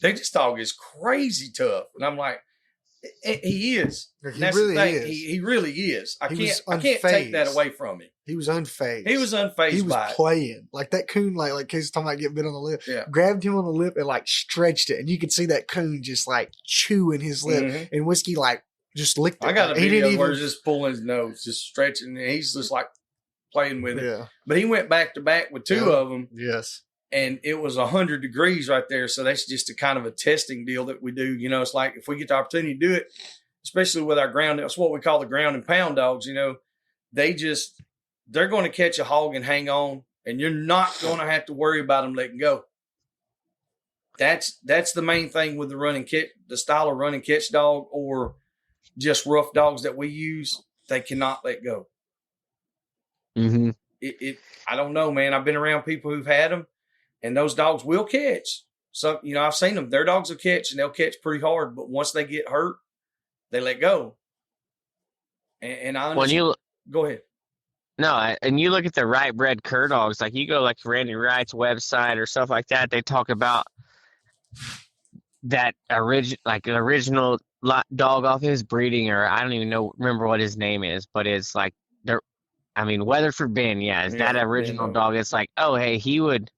this dog is crazy tough, and I'm like, he is. He really is. He really is. I can't take that away from him. He was unfazed. He was unfazed. He was playing like that coon, like Case talking about getting bit on the lip. Yeah. Grabbed him on the lip and like stretched it, and you could see that coon just like chewing his lip, and Whiskey like just licked it. I got a He didn't video where even. he's just pulling his nose, just stretching, and he's just like playing with it. Yeah. But he went back to back with two of them. Yes. And it was 100 degrees right there. So that's just a kind of a testing deal that we do. You know, it's like if we get the opportunity to do it, especially with our ground, that's what we call the ground and pound dogs. You know, they're going to catch a hog and hang on, and you're not going to have to worry about them letting go. That's the main thing with the running catch, the style of running catch dog, or just rough dogs that we use. They cannot let go. Mm-hmm. I don't know, man. I've been around people who've had them. And those dogs will catch. So, you know, I've seen them. Their dogs will catch, and they'll catch pretty hard. But once they get hurt, they let go. And I understand. Go ahead. No, and you look at the right bred cur dogs, like you go like Randy Wright's website or stuff like that. They talk about that original dog off his breeding, or I don't even remember what his name is, but it's like Weatherford Ben, is that original dog? It's like, oh hey, he would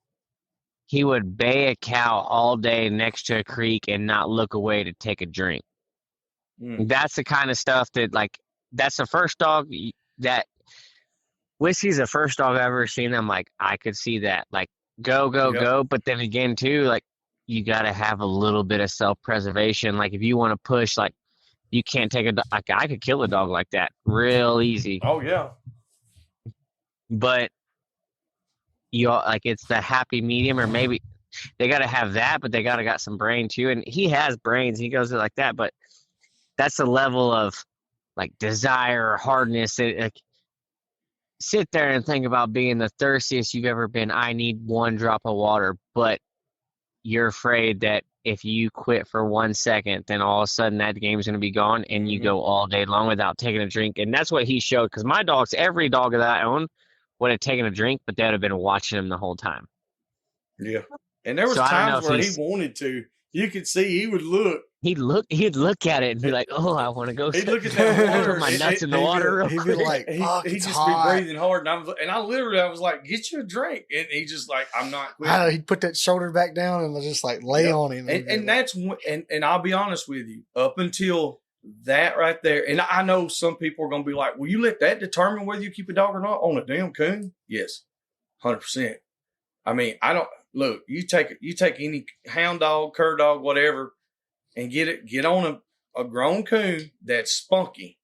bay a cow all day next to a creek and not look away to take a drink. That's the kind of stuff that, like, that's the first dog that Whiskey's the first dog I've ever seen. I'm like, I could see that. Like, go. But then again, too, like, you got to have a little bit of self-preservation. Like, if you want to push, like, you can't take I could kill a dog like that real easy. Oh, yeah. But it's the happy medium, or maybe they got to have that, but they got some brain too. And he has brains. He goes like that, but that's the level of like desire or hardness. Like, sit there and think about being the thirstiest you've ever been. I need one drop of water, but you're afraid that if you quit for 1 second, then all of a sudden that game's going to be gone, and you go all day long without taking a drink. And that's what he showed, because my dogs, every dog that I own, would have taken a drink, but they would have been watching him the whole time. Yeah. And there was times where he wanted to. You could see he would look. He'd look at it and be like, "Oh, I want to go." He'd look at that water. Put my nuts in the water. He'd be like, he'd just be breathing hard, and I was like, "Get you a drink," and he just like, "I'm not quitting." He'd put that shoulder back down and just like lay on him. And that's and I'll be honest with you, up until that right there, and I know some people are going to be like, "Will you let that determine whether you keep a dog or not on a damn coon?" Yes, 100%. I mean, I don't look. You take any hound dog, cur dog, whatever, and get on a grown coon that's spunky,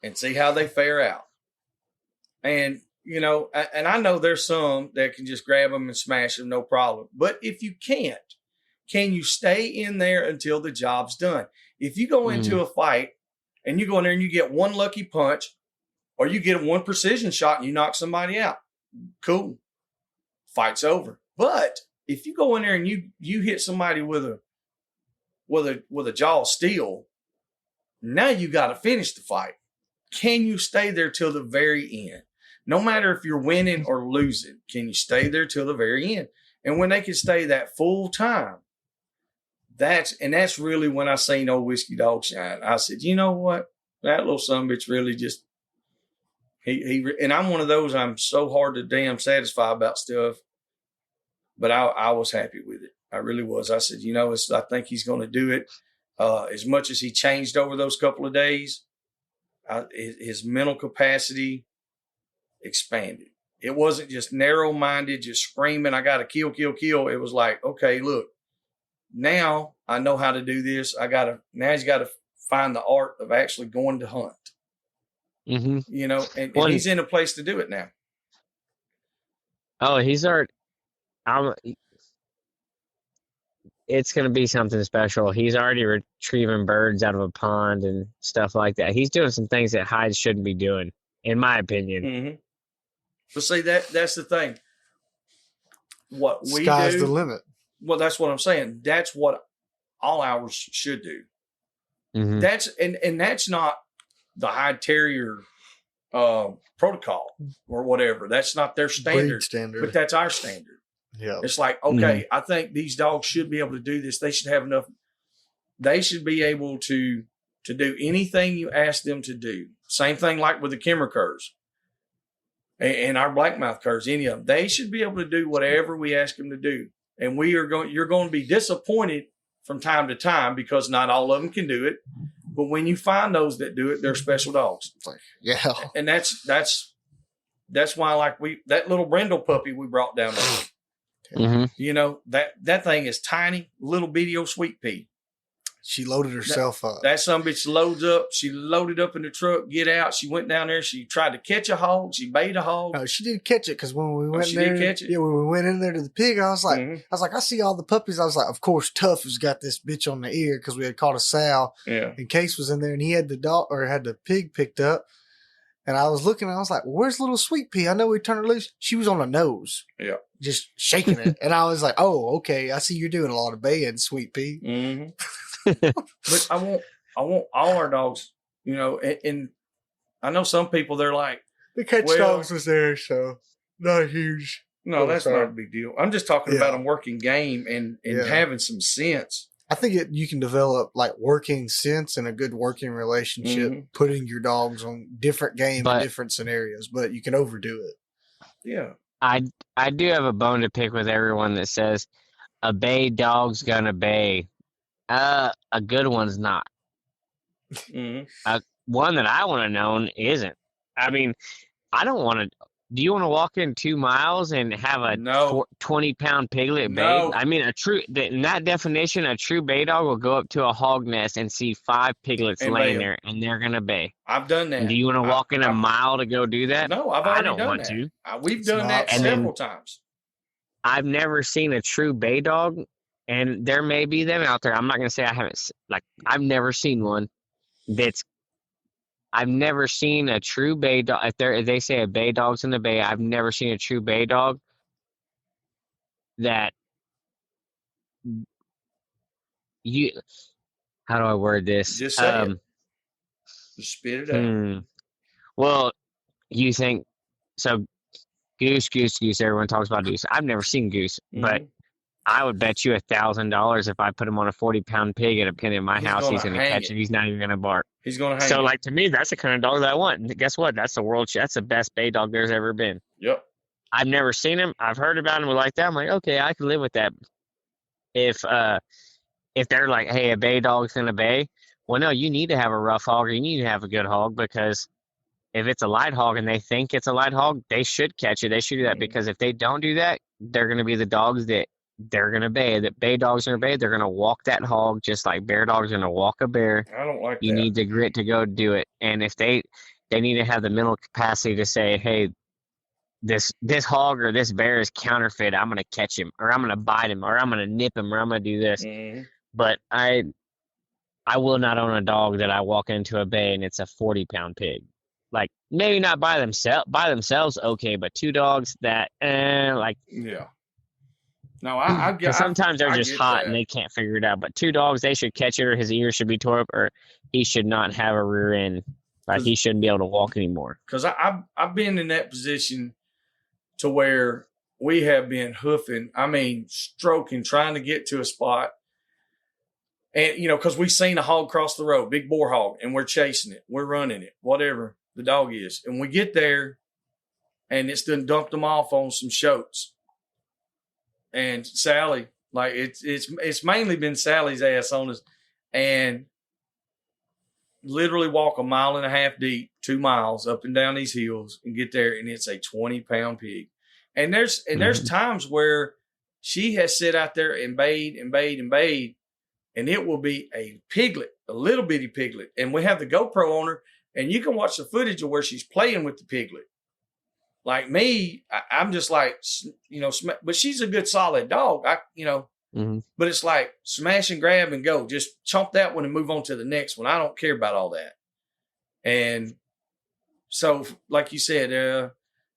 and see how they fare out. And you know, and I know there's some that can just grab them and smash them, no problem. But if you can't, can you stay in there until the job's done? If you go into a fight and you go in there and you get one lucky punch, or you get one precision shot and you knock somebody out, cool, fight's over. But if you go in there and you hit somebody with a jaw of steel, now you got to finish the fight. Can you stay there till the very end? No matter if you're winning or losing, can you stay there till the very end? And when they can stay that full time, that's really when I seen old Whiskey Dog shine. I said, you know what? That little son of a bitch really just, and I'm one of those, I'm so hard to damn satisfy about stuff, but I was happy with it. I really was. I said, you know, I think he's going to do it. As much as he changed over those couple of days, his mental capacity expanded. It wasn't just narrow-minded, just screaming, I got to kill, kill, kill. It was like, okay, look, now I know how to do this. Now he's got to find the art of actually going to hunt. Mm-hmm. You know, and he's in a place to do it now. Oh, he's already. It's going to be something special. He's already retrieving birds out of a pond and stuff like that. He's doing some things that hides shouldn't be doing, in my opinion. Mm-hmm. But see, that's the thing. What we Sky's do, the limit. Well, that's what I'm saying. That's what all ours should do. Mm-hmm. That's not the hide terrier protocol or whatever. That's not their standard, but that's our standard. Yeah, it's like, okay, I think these dogs should be able to do this. They should have enough. They should be able to do anything you ask them to do. Same thing like with the Kimmer curs and our blackmouth curs. Any of them, they should be able to do whatever we ask them to do. And you're going to be disappointed from time to time because not all of them can do it. But when you find those that do it, they're special dogs. It's like, yeah. And that's why, like, that little brindle puppy we brought down there. Mm-hmm. You know, that thing is tiny, little bitty old sweet pea. She loaded herself up. That sumbitch loads up. She loaded up in the truck, get out. She went down there. She tried to catch a hog. She bait a hog. No, she did catch it because when we went she there, did catch it? yeah, when we went in there to the pig, I was like, I see all the puppies. I was like, of course, Tough has got this bitch on the ear because we had caught a sow. Yeah. And Case was in there and he had had the pig picked up. And I was looking, I was like, where's little Sweet Pea? I know we turned her loose. She was on the nose. Yeah. Just shaking it. And I was like, oh, okay. I see you're doing a lot of baying, Sweet Pea. Mm-hmm. But I want all our dogs, you know, and I know some people, they're like, the catch dogs was there, so not huge. No, that's not a big deal. I'm just talking about them working game and having some sense. I think you can develop like working sense and a good working relationship, putting your dogs on different game in different scenarios, but you can overdo it. Yeah. I do have a bone to pick with everyone that says a bay dog's gonna bay. A good one's not. One that I want to know isn't. I mean, I don't want to. Do you want to walk in 2 miles and have a 20-pound piglet bay? No. I mean, in that definition, a true bay dog will go up to a hog nest and see 5 piglets laying there, and they're gonna bay. I've done that. And do you want to walk in a mile to go do that? No, I've already done that. I don't want to. We've done that several times. I've never seen a true bay dog, and there may be them out there. I'm not gonna say I haven't. Like, I've never seen one I've never seen a true bay dog. If they say a bay dog's in the bay, I've never seen a true bay dog that how do I word this? Just say it. Just spit it out. Well, you think, so goose, everyone talks about goose. I've never seen goose, but I would bet you $1,000 if I put him on a 40-pound pig at a pen in my house, he's going to catch it. He's not even going to bark. He's going to hang So, like, to me, that's the kind of dog that I want. And guess what? That's the best bay dog there's ever been. Yep. I've never seen him. I've heard about him like that. I'm like, okay, I can live with that. If they're like, hey, a bay dog's going to bay, well, no, you need to have a rough hog or you need to have a good hog, because if it's a light hog and they think it's a light hog, they should catch it. They should do that, because if they don't do that, they're going to be the dogs that they're going to bay. That bay dogs are going to bay. They're going to walk that hog just like bear dogs are going to walk a bear. I don't like that. You need the grit to go do it. And if they need to have the mental capacity to say, hey, this hog or this bear is counterfeit. I'm going to catch him, or I'm going to bite him, or I'm going to nip him, or I'm going to do this. But I will not own a dog that I walk into a bay and it's a 40-pound pig. Like, maybe not by themselves, okay, but 2 dogs that, yeah. No, I get. Sometimes they're just hot and they can't figure it out. But 2 dogs, they should catch it, or his ears should be tore up, or he should not have a rear end. Like, he shouldn't be able to walk anymore. Because I've been in that position to where we have been hoofing. I mean, stroking, trying to get to a spot, and because we seen a hog cross the road, big boar hog, and we're chasing it, we're running it, whatever the dog is, and we get there, and it's done dumped them off on some shoats. And Sally, like, it's mainly been Sally's ass on us, and literally walk 1.5 miles deep, 2 miles up and down these hills, and get there, and it's a 20-pound pig. And there's times where she has sit out there and bayed, and it will be a piglet, a little bitty piglet, and we have the GoPro on her, and you can watch the footage of where she's playing with the piglet. Like me, I'm just like, but she's a good solid dog. But it's like smash and grab and go. Just chomp that one and move on to the next one. I don't care about all that. And so, like you said,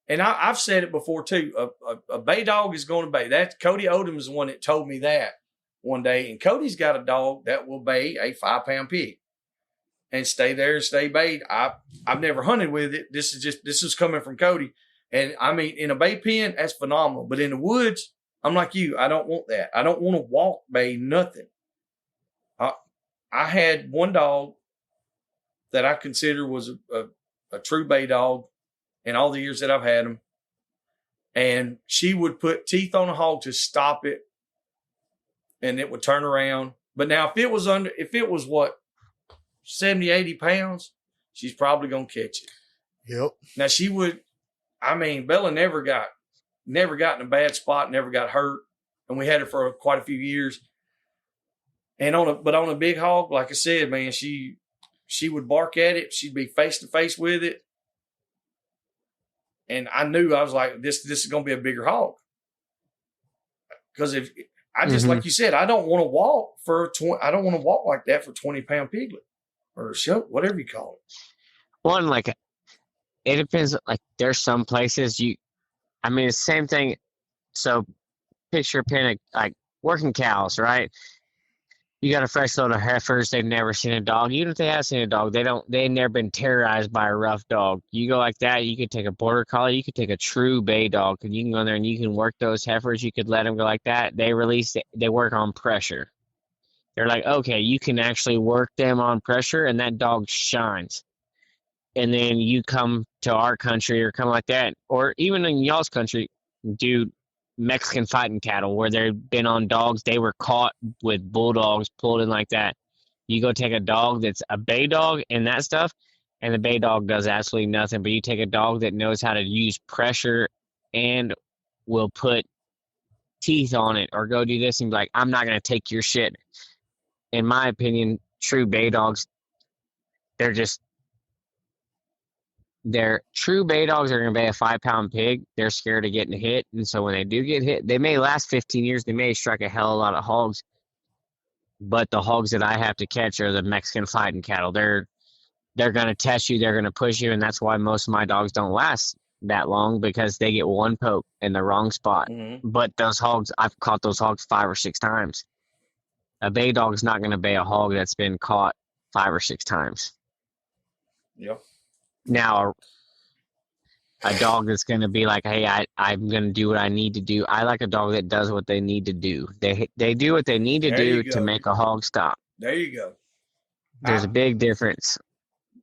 and I've said it before too, a bay dog is going to bay. That's Cody Odom is the one that told me that one day. And Cody's got a dog that will bay a 5-pound pig and stay there and stay bayed. I've never hunted with it. This is coming from Cody. And I mean, in a bay pen, that's phenomenal. But in the woods, I'm like you. I don't want that. I don't want to walk bay nothing. I had one dog that I consider was a true bay dog in all the years that I've had him. And she would put teeth on a hog to stop it, and it would turn around. But now if it was 70, 80 pounds, she's probably going to catch it. Yep. Now Bella never got in a bad spot, never got hurt. And we had her for quite a few years. And on a big hog, like I said, man, she would bark at it. She'd be face to face with it. And I knew, I was like, this is going to be a bigger hog. Because like you said, I don't want to walk like that for 20-pound piglet or show, whatever you call it. One, like, it depends. Like, there's some places it's the same thing. So picture a pen of, like, working cows, right? You got a fresh load of heifers. They've never seen a dog. Even if they have seen a dog, they've never been terrorized by a rough dog. You go like that, you could take a border collie, you could take a true bay dog, and you can go in there and you can work those heifers. You could let them go like that. They work on pressure. They're like, okay, you can actually work them on pressure, and that dog shines. And then you come to our country or come like that, or even in y'all's country, dude, Mexican fighting cattle where they've been on dogs. They were caught with bulldogs pulled in like that. You go take a dog that's a bay dog and that stuff, and the bay dog does absolutely nothing. But you take a dog that knows how to use pressure and will put teeth on it or go do this and be like, I'm not going to take your shit. In my opinion, true bay dogs, true bay dogs are going to bay a 5-pound pig. They're scared of getting hit. And so when they do get hit, they may last 15 years. They may strike a hell of a lot of hogs. But the hogs that I have to catch are the Mexican fighting cattle. They're going to test you. They're going to push you. And that's why most of my dogs don't last that long, because they get one poke in the wrong spot. Mm-hmm. But those hogs, I've caught those hogs 5 or 6 times. A bay dog's not going to bay a hog that's been caught 5 or 6 times. Yep. Now, a dog that's going to be like, hey, I'm going to do what I need to do. I like a dog that does what they need to do. They do what they need to do to make a hog stop. There you go. There's a big difference.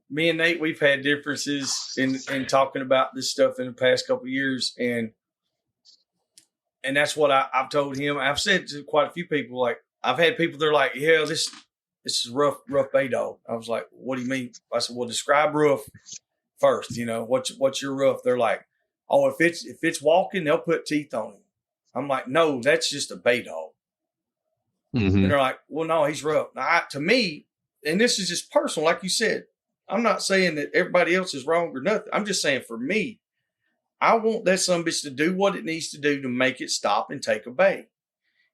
Me and Nate, we've had differences in talking about this stuff in the past couple of years. And that's what I've told him. I've said to quite a few people, like, I've had people, they're like, yeah, this is rough bay dog. I was like, what do you mean? I said, well, describe rough first. What's your rough? They're like, oh, if it's walking, they'll put teeth on him. I'm like, no, that's just a bay dog. Mm-hmm. And they're like, well, no, he's rough. Now, to me, and this is just personal, like you said, I'm not saying that everybody else is wrong or nothing. I'm just saying for me, I want that sumbitch to do what it needs to do to make it stop and take a bay.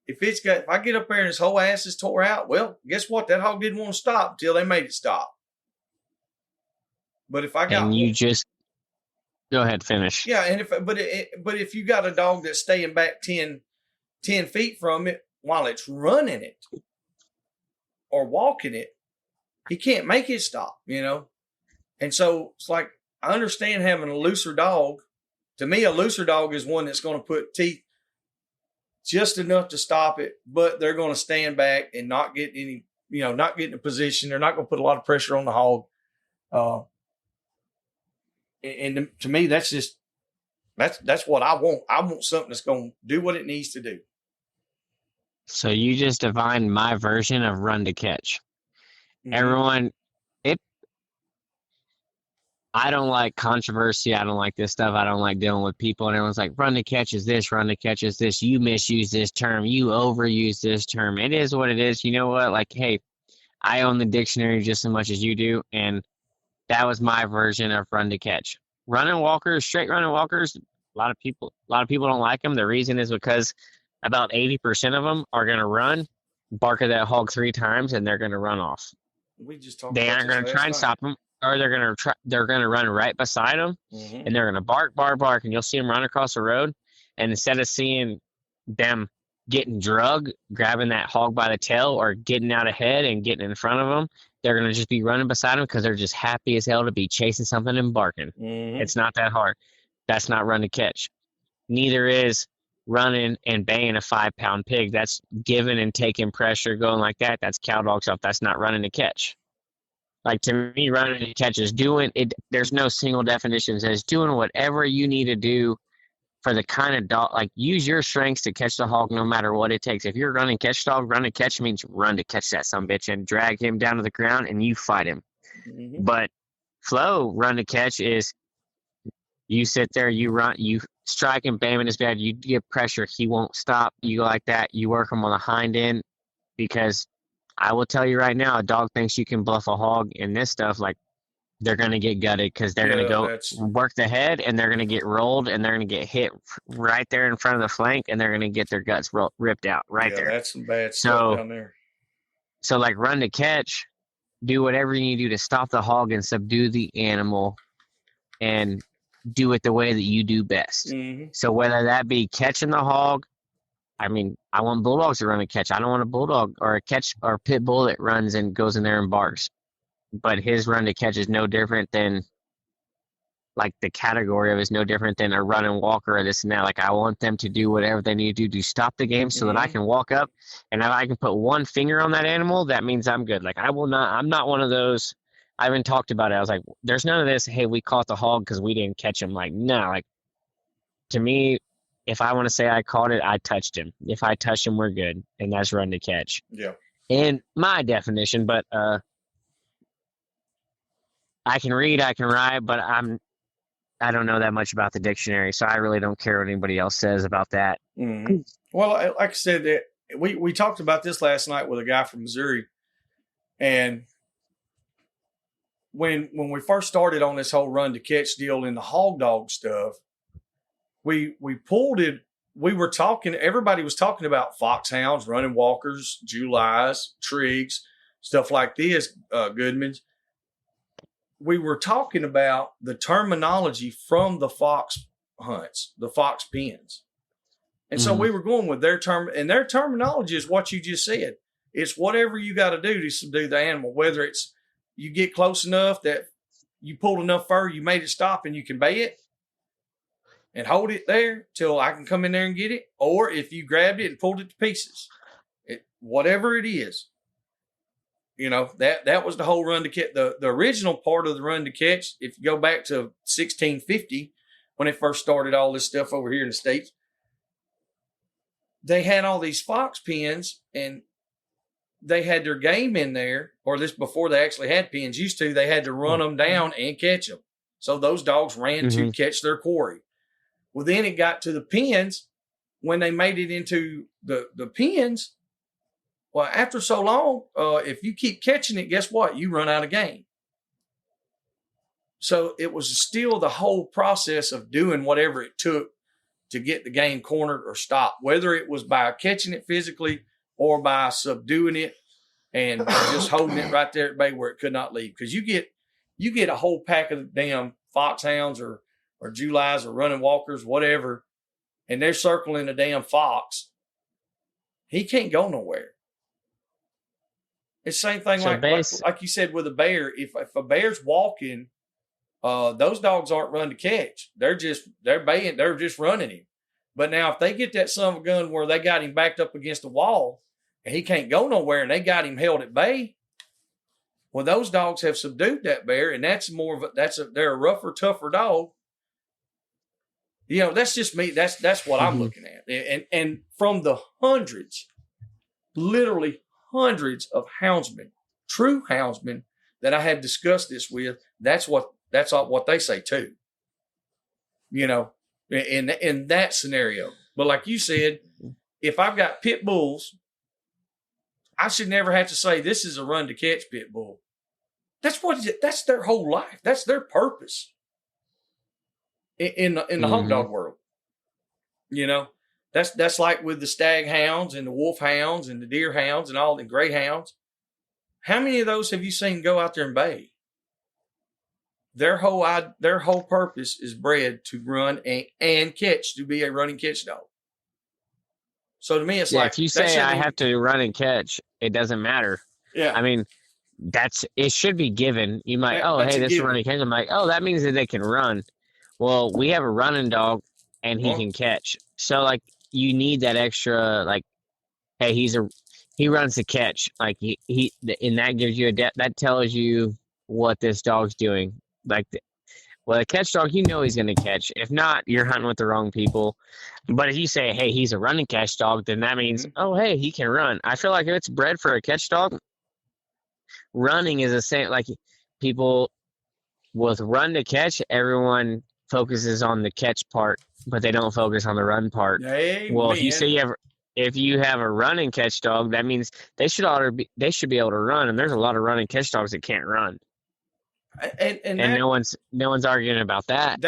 If I get up there and his whole ass is tore out, well, guess what? That hog didn't want to stop until they made it stop. But if I got, and you just go ahead, finish. Yeah, and if you got a dog that's staying back 10 feet from it while it's running it or walking it, he can't make it stop, And so it's like, I understand having a looser dog. To me, a looser dog is one that's going to put teeth just enough to stop it, but they're going to stand back and not get any, not get in a position. They're not going to put a lot of pressure on the hog. And to me, that's what I want. I want something that's going to do what it needs to do. So you just defined my version of run to catch. Mm-hmm. Everyone, I don't like controversy. I don't like this stuff. I don't like dealing with people. And everyone's like, run to catch is this, run to catch is this. You misuse this term. You overuse this term. It is what it is. You know what? Like, hey, I own the dictionary just as much as you do. And that was my version of run to catch. Running walkers, straight running walkers, a lot of people don't like them. The reason is because about 80% of them are going to run, bark at that hog 3 times, and they're going to run off. They aren't going to try and stop them. Or they're gonna run right beside them, mm-hmm. and they're gonna bark, and you'll see them run across the road. And instead of seeing them getting drugged, grabbing that hog by the tail, or getting out ahead and getting in front of them, they're gonna just be running beside them because they're just happy as hell to be chasing something and barking. Mm-hmm. It's not that hard. That's not run to catch. Neither is running and baying a 5-pound pig. That's giving and taking pressure, going like that. That's cow dog stuff. That's not running to catch. Like, to me, running to catch is doing it. There's no single definition. It says doing whatever you need to do for the kind of dog, like use your strengths to catch the hog no matter what it takes. If you're a run and catch dog, run and catch means run to catch that sumbitch and drag him down to the ground and you fight him. Mm-hmm. But flow run to catch is you sit there, you run, you strike him, bam in his bed, you give pressure, he won't stop. You go like that, you work him on the hind end, because I will tell you right now, a dog thinks you can bluff a hog in this stuff, like they're going to get gutted because they're going to go work the head and they're going to get rolled and they're going to get hit right there in front of the flank and they're going to get their guts ripped out right there. That's some bad stuff down there. So like run to catch, do whatever you need to do to stop the hog and subdue the animal and do it the way that you do best. Mm-hmm. So whether that be catching the hog, I mean, I want bulldogs to run and catch. I don't want a bulldog or a catch or a pit bull that runs and goes in there and barks. But his run to catch is no different than, like, the category of it is no different than a run and walker or this and that. Like, I want them to do whatever they need to do to stop the game so that I can walk up, and if I can put one finger on that animal, that means I'm good. Like, I'm not one of those. I even talked about it. I was like, there's none of this, hey, we caught the hog because we didn't catch him. Like, no. Like, to me, if I want to say I caught it, I touched him. If I touched him, we're good, and that's run to catch. Yeah. In my definition, but I can read, I can write, but I don't know that much about the dictionary, so I really don't care what anybody else says about that. Mm-hmm. Well, like I said, we talked about this last night with a guy from Missouri, and when we first started on this whole run to catch deal in the hog dog stuff, we pulled it. We were talking. Everybody was talking about foxhounds, running walkers, Julys, Triggs, stuff like this, Goodmans. We were talking about the terminology from the fox hunts, the fox pens. And so we were going with their term, and their terminology is what you just said. It's whatever you got to do to subdue the animal, whether it's you get close enough that you pulled enough fur, you made it stop and you can bay it and hold it there till I can come in there and get it. Or if you grabbed it and pulled it to pieces, whatever it is. You know, that was the whole run to catch. The original part of the run to catch, if you go back to 1650, when they first started all this stuff over here in the States, they had all these fox pens and they had their game in there, or this before they actually had pens. Used to, they had to run them down and catch them. So those dogs ran to catch their quarry. Well, then it got to the pens. When they made it into the pens, well, after so long, if you keep catching it, guess what? You run out of game. So it was still the whole process of doing whatever it took to get the game cornered or stopped, whether it was by catching it physically or by subduing it and just holding it right there at bay where it could not leave. Because you get a whole pack of damn foxhounds or Julys or running walkers, whatever, and they're circling a damn fox. He can't go nowhere. It's the same thing like you said with a bear. If a bear's walking, those dogs aren't run to catch. They're baying. They're just running him. But now if they get that son of a gun where they got him backed up against the wall and he can't go nowhere and they got him held at bay, well, those dogs have subdued that bear, and that's they're a rougher, tougher dog. You know, that's just me. That's what I'm looking at. And from the hundreds, literally hundreds of houndsmen, true houndsmen that I have discussed this with, that's what they say too. You know, in that scenario. But like you said, if I've got pit bulls, I should never have to say this is a run to catch pit bull. That's their whole life. That's their purpose in the hog dog world. You know, that's like with the stag hounds and the wolf hounds and the deer hounds and all the greyhounds. How many of those have you seen go out there and bay? Their whole purpose is bred to run and catch, to be a running catch dog. So to me, it's like, if you say I have to run and catch, it doesn't matter. Yeah. I mean, it should be given. You might, hey, this is running catch. I'm like, that means that they can run. Well, we have a running dog and he can catch. So like, you need that extra, like, hey, he runs the catch. Like and that gives you that tells you what this dog's doing. Like Well, a catch dog, you know he's going to catch. If not, you're hunting with the wrong people. But if you say, hey, he's a running catch dog, then that means, oh, hey, he can run. I feel like if it's bred for a catch dog, running is the same. Like people with run to catch, everyone focuses on the catch part, but they don't focus on the run part. Amen. Well, if you have a running catch dog, that means they should be able to run, and there's a lot of running catch dogs that can't run. And no one's arguing about that.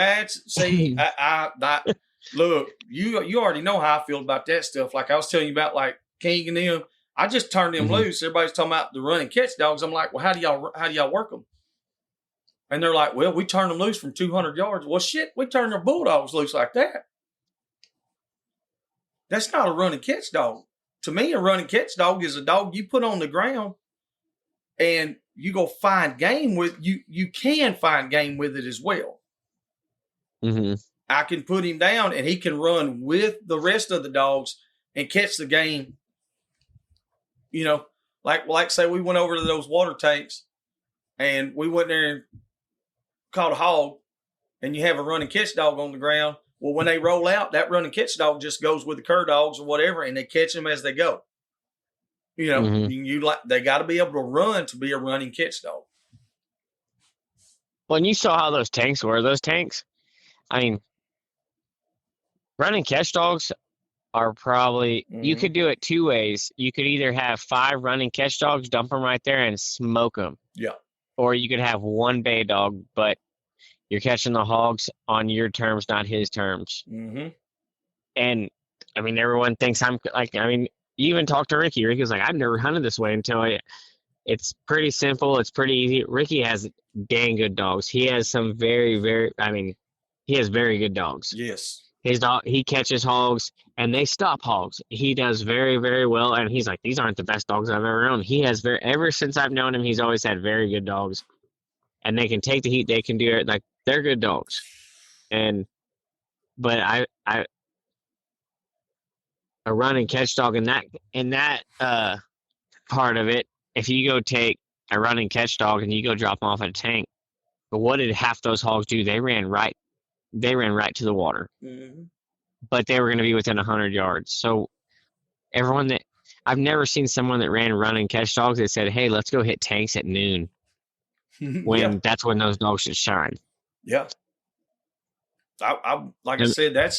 Look, you already know how I feel about that stuff. Like I was telling you about, like King and them. I just turned them loose. Everybody's talking about the running catch dogs. I'm like, well, how do y'all work them? And they're like, well, we turn them loose from 200 yards. Well, shit, we turn their bulldogs loose like that. That's not a running catch dog. To me, a running catch dog is a dog you put on the ground and you go find game with. You can find game with it as well. Mm-hmm. I can put him down and he can run with the rest of the dogs and catch the game. You know, like say we went over to those water tanks and we went there and caught a hog, and you have a running catch dog on the ground. Well, when they roll out, that running catch dog just goes with the cur dogs or whatever, and they catch them as they go. You know, they got to be able to run to be a running catch dog. Well, and you saw how those tanks were. Those tanks, I mean, running catch dogs are probably, you could do it two ways. You could either have 5 running catch dogs, dump them right there and smoke them. Yeah. Or you could have 1 bay dog, but you're catching the hogs on your terms, not his terms. Mm-hmm. And, I mean, everyone thinks I'm like, I mean, you even talk to Ricky. Ricky's like, I've never hunted this way it's pretty simple. It's pretty easy. Ricky has dang good dogs. He has some he has very good dogs. Yes. His dog, he catches hogs and they stop hogs. He does very, very well. And he's like, these aren't the best dogs I've ever owned. He has ever since I've known him, he's always had very good dogs. And they can take the heat. They can do it. Like, they're good dogs. But a run and catch dog in that part of it, if you go take a run and catch dog and you go drop them off at a tank, but what did half those hogs do? They ran right to the water. Mm-hmm. But they were going to be within 100 yards. So I've never seen someone that ran run and catch dogs that said, hey, let's go hit tanks at noon. When that's when those dogs should shine. Yeah. I said,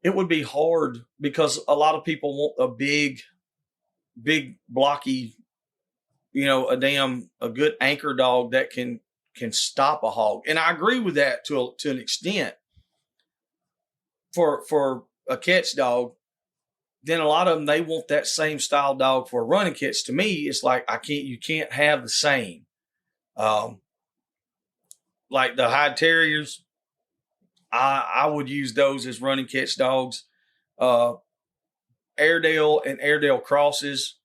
it would be hard because a lot of people want a big blocky, a good anchor dog that can stop a hog. And I agree with that to an extent for a catch dog. Then a lot of them, they want that same style dog for a running catch. To me, it's like, you can't have the same. Like the hide terriers, I would use those as running catch dogs. Airedale and Airedale crosses,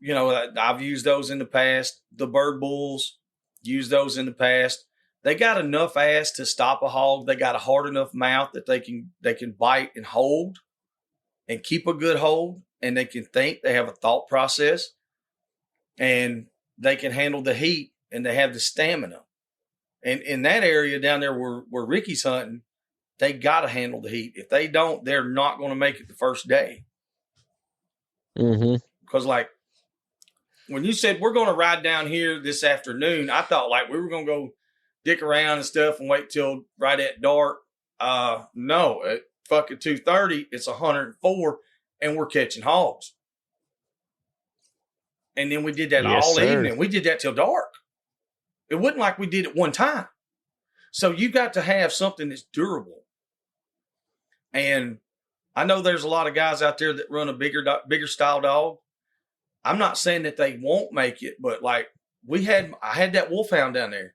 I've used those in the past. The bird bulls, used those in the past. They got enough ass to stop a hog. They got a hard enough mouth that they can bite and hold and keep a good hold, and they can think. They have a thought process, and they can handle the heat, and they have the stamina. And in that area down there where Ricky's hunting, they got to handle the heat. If they don't, they're not going to make it the first day. Mm-hmm. Because, like, when you said we're going to ride down here this afternoon, I thought, like, we were going to go dick around and stuff and wait till right at dark. No, at fucking 2:30, it's 104, and we're catching hogs. And then we did that all evening. We did that till dark. It wasn't like we did it one time. So you got to have something that's durable. And I know there's a lot of guys out there that run a bigger style dog. I'm not saying that they won't make it, but like I had that wolfhound down there.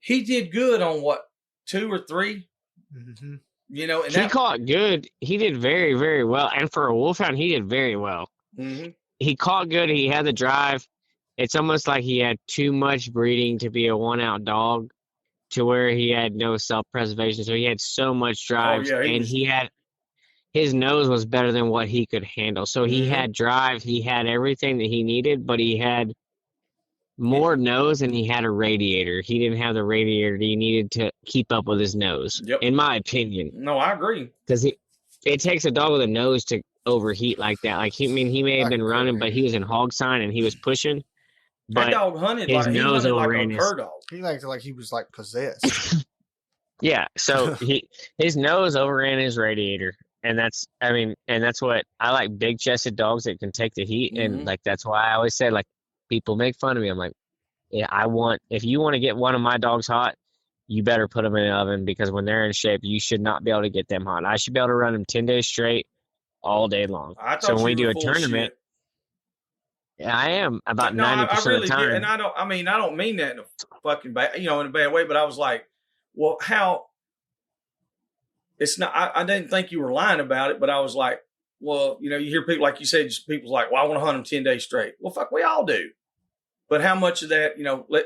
He did good on 2 or 3. Mm-hmm. And he caught good. He did very, very well. And for a wolfhound, he did very well. Mm-hmm. He caught good. He had the drive. It's almost like he had too much breeding to be a one-out dog, to where he had no self-preservation. So he had so much drive, his nose was better than what he could handle. So he had drive. He had everything that he needed, but he had more nose, and he had a radiator. He didn't have the radiator he needed to keep up with his nose, in my opinion. No, I agree. Because it takes a dog with a nose to overheat like that. Like, he may have been running, but he was in hog sign and he was pushing. But that dog hunted his like nose overran a cur dog. He acted like he was like possessed. Yeah, so his nose overran his radiator. And that's what I like, big chested dogs that can take the heat. Mm-hmm. And like, that's why I always say, like, people make fun of me. I'm like, yeah, if you want to get one of my dogs hot, you better put them in an oven, because when they're in shape, you should not be able to get them hot. I should be able to run them 10 days straight all day long. So when we do a tournament, yeah, I am about 90% of the time. Did, and I don't mean that in a fucking bad, in a bad way, but I was like, well, how? It's not. I didn't think you were lying about it, but I was like, well, you hear people, like you said, just people's like, well, I want to hunt them 10 days straight. Well, fuck, we all do. But how much of that,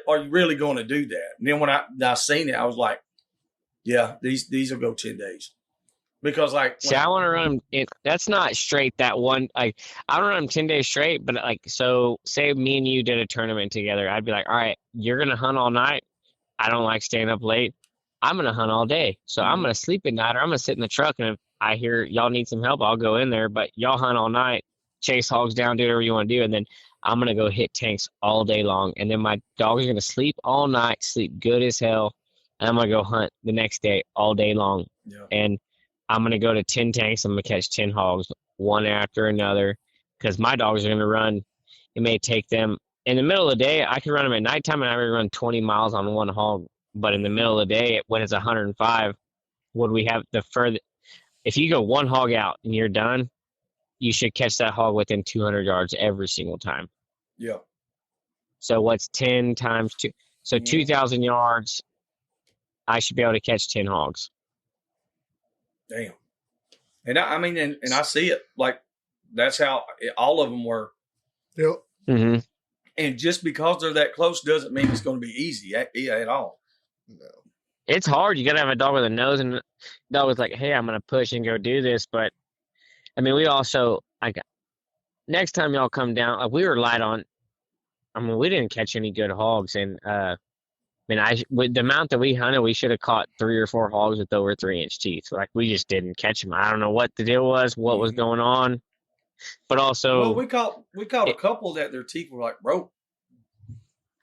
are you really going to do that? And then when I seen it, I was like, yeah, these will go 10 days. Because I want to run them. That's not straight. That one, like, I don't run them 10 days straight, but like, so say me and you did a tournament together. I'd be like, all right, you're going to hunt all night. I don't like staying up late. I'm going to hunt all day. So I'm going to sleep at night, or I'm going to sit in the truck. And if I hear y'all need some help, I'll go in there, but y'all hunt all night, chase hogs down, do whatever you want to do. And then I'm going to go hit tanks all day long. And then my dogs are going to sleep all night, sleep good as hell. And I'm going to go hunt the next day all day long. Yeah. And I'm going to go to 10 tanks. I'm going to catch 10 hogs, one after another, because my dogs are going to run. It may take them in the middle of the day. I can run them at nighttime, and I would run 20 miles on one hog. But in the middle of the day, when it's 105, would we have the further? If you go one hog out and you're done, you should catch that hog within 200 yards every single time. Yeah. So what's 10 times 2? So 2,000 yards, I should be able to catch 10 hogs. Damn. And I see it, like, that's how all of them were. Yep. Mm-hmm. And just because they're that close doesn't mean it's going to be easy at all. No. It's hard. You got to have a dog with a nose, and the dog was like, hey, I'm going to push and go do this. But, we also, next time y'all come down, we were light on. We didn't catch any good hogs. And, with the amount that we hunted, we should have caught 3 or 4 hogs with over 3-inch teeth. Like, we just didn't catch them. I don't know what the deal was, what was going on. But also, we caught a couple that their teeth were like broke.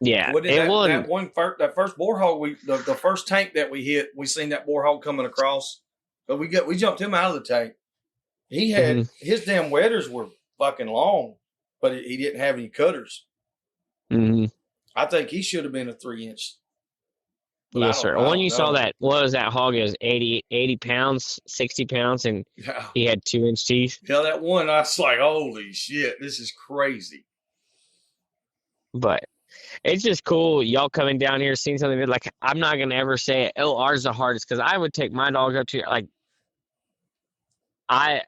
Yeah, that first boar hog, the first tank that we hit, we seen that boar hog coming across, but we jumped him out of the tank. He had his damn wetters were fucking long, but he didn't have any cutters. Mm-hmm. I think he should have been a 3-inch. Yes, sir. When you saw that, what was that hog? It was 80 pounds, 60 pounds, and he had 2-inch teeth. Yeah, that one, I was like, holy shit, this is crazy. But it's just cool, y'all coming down here, seeing something like, I'm not going to ever say, oh, ours is the hardest, because I would take my dogs up to, like, I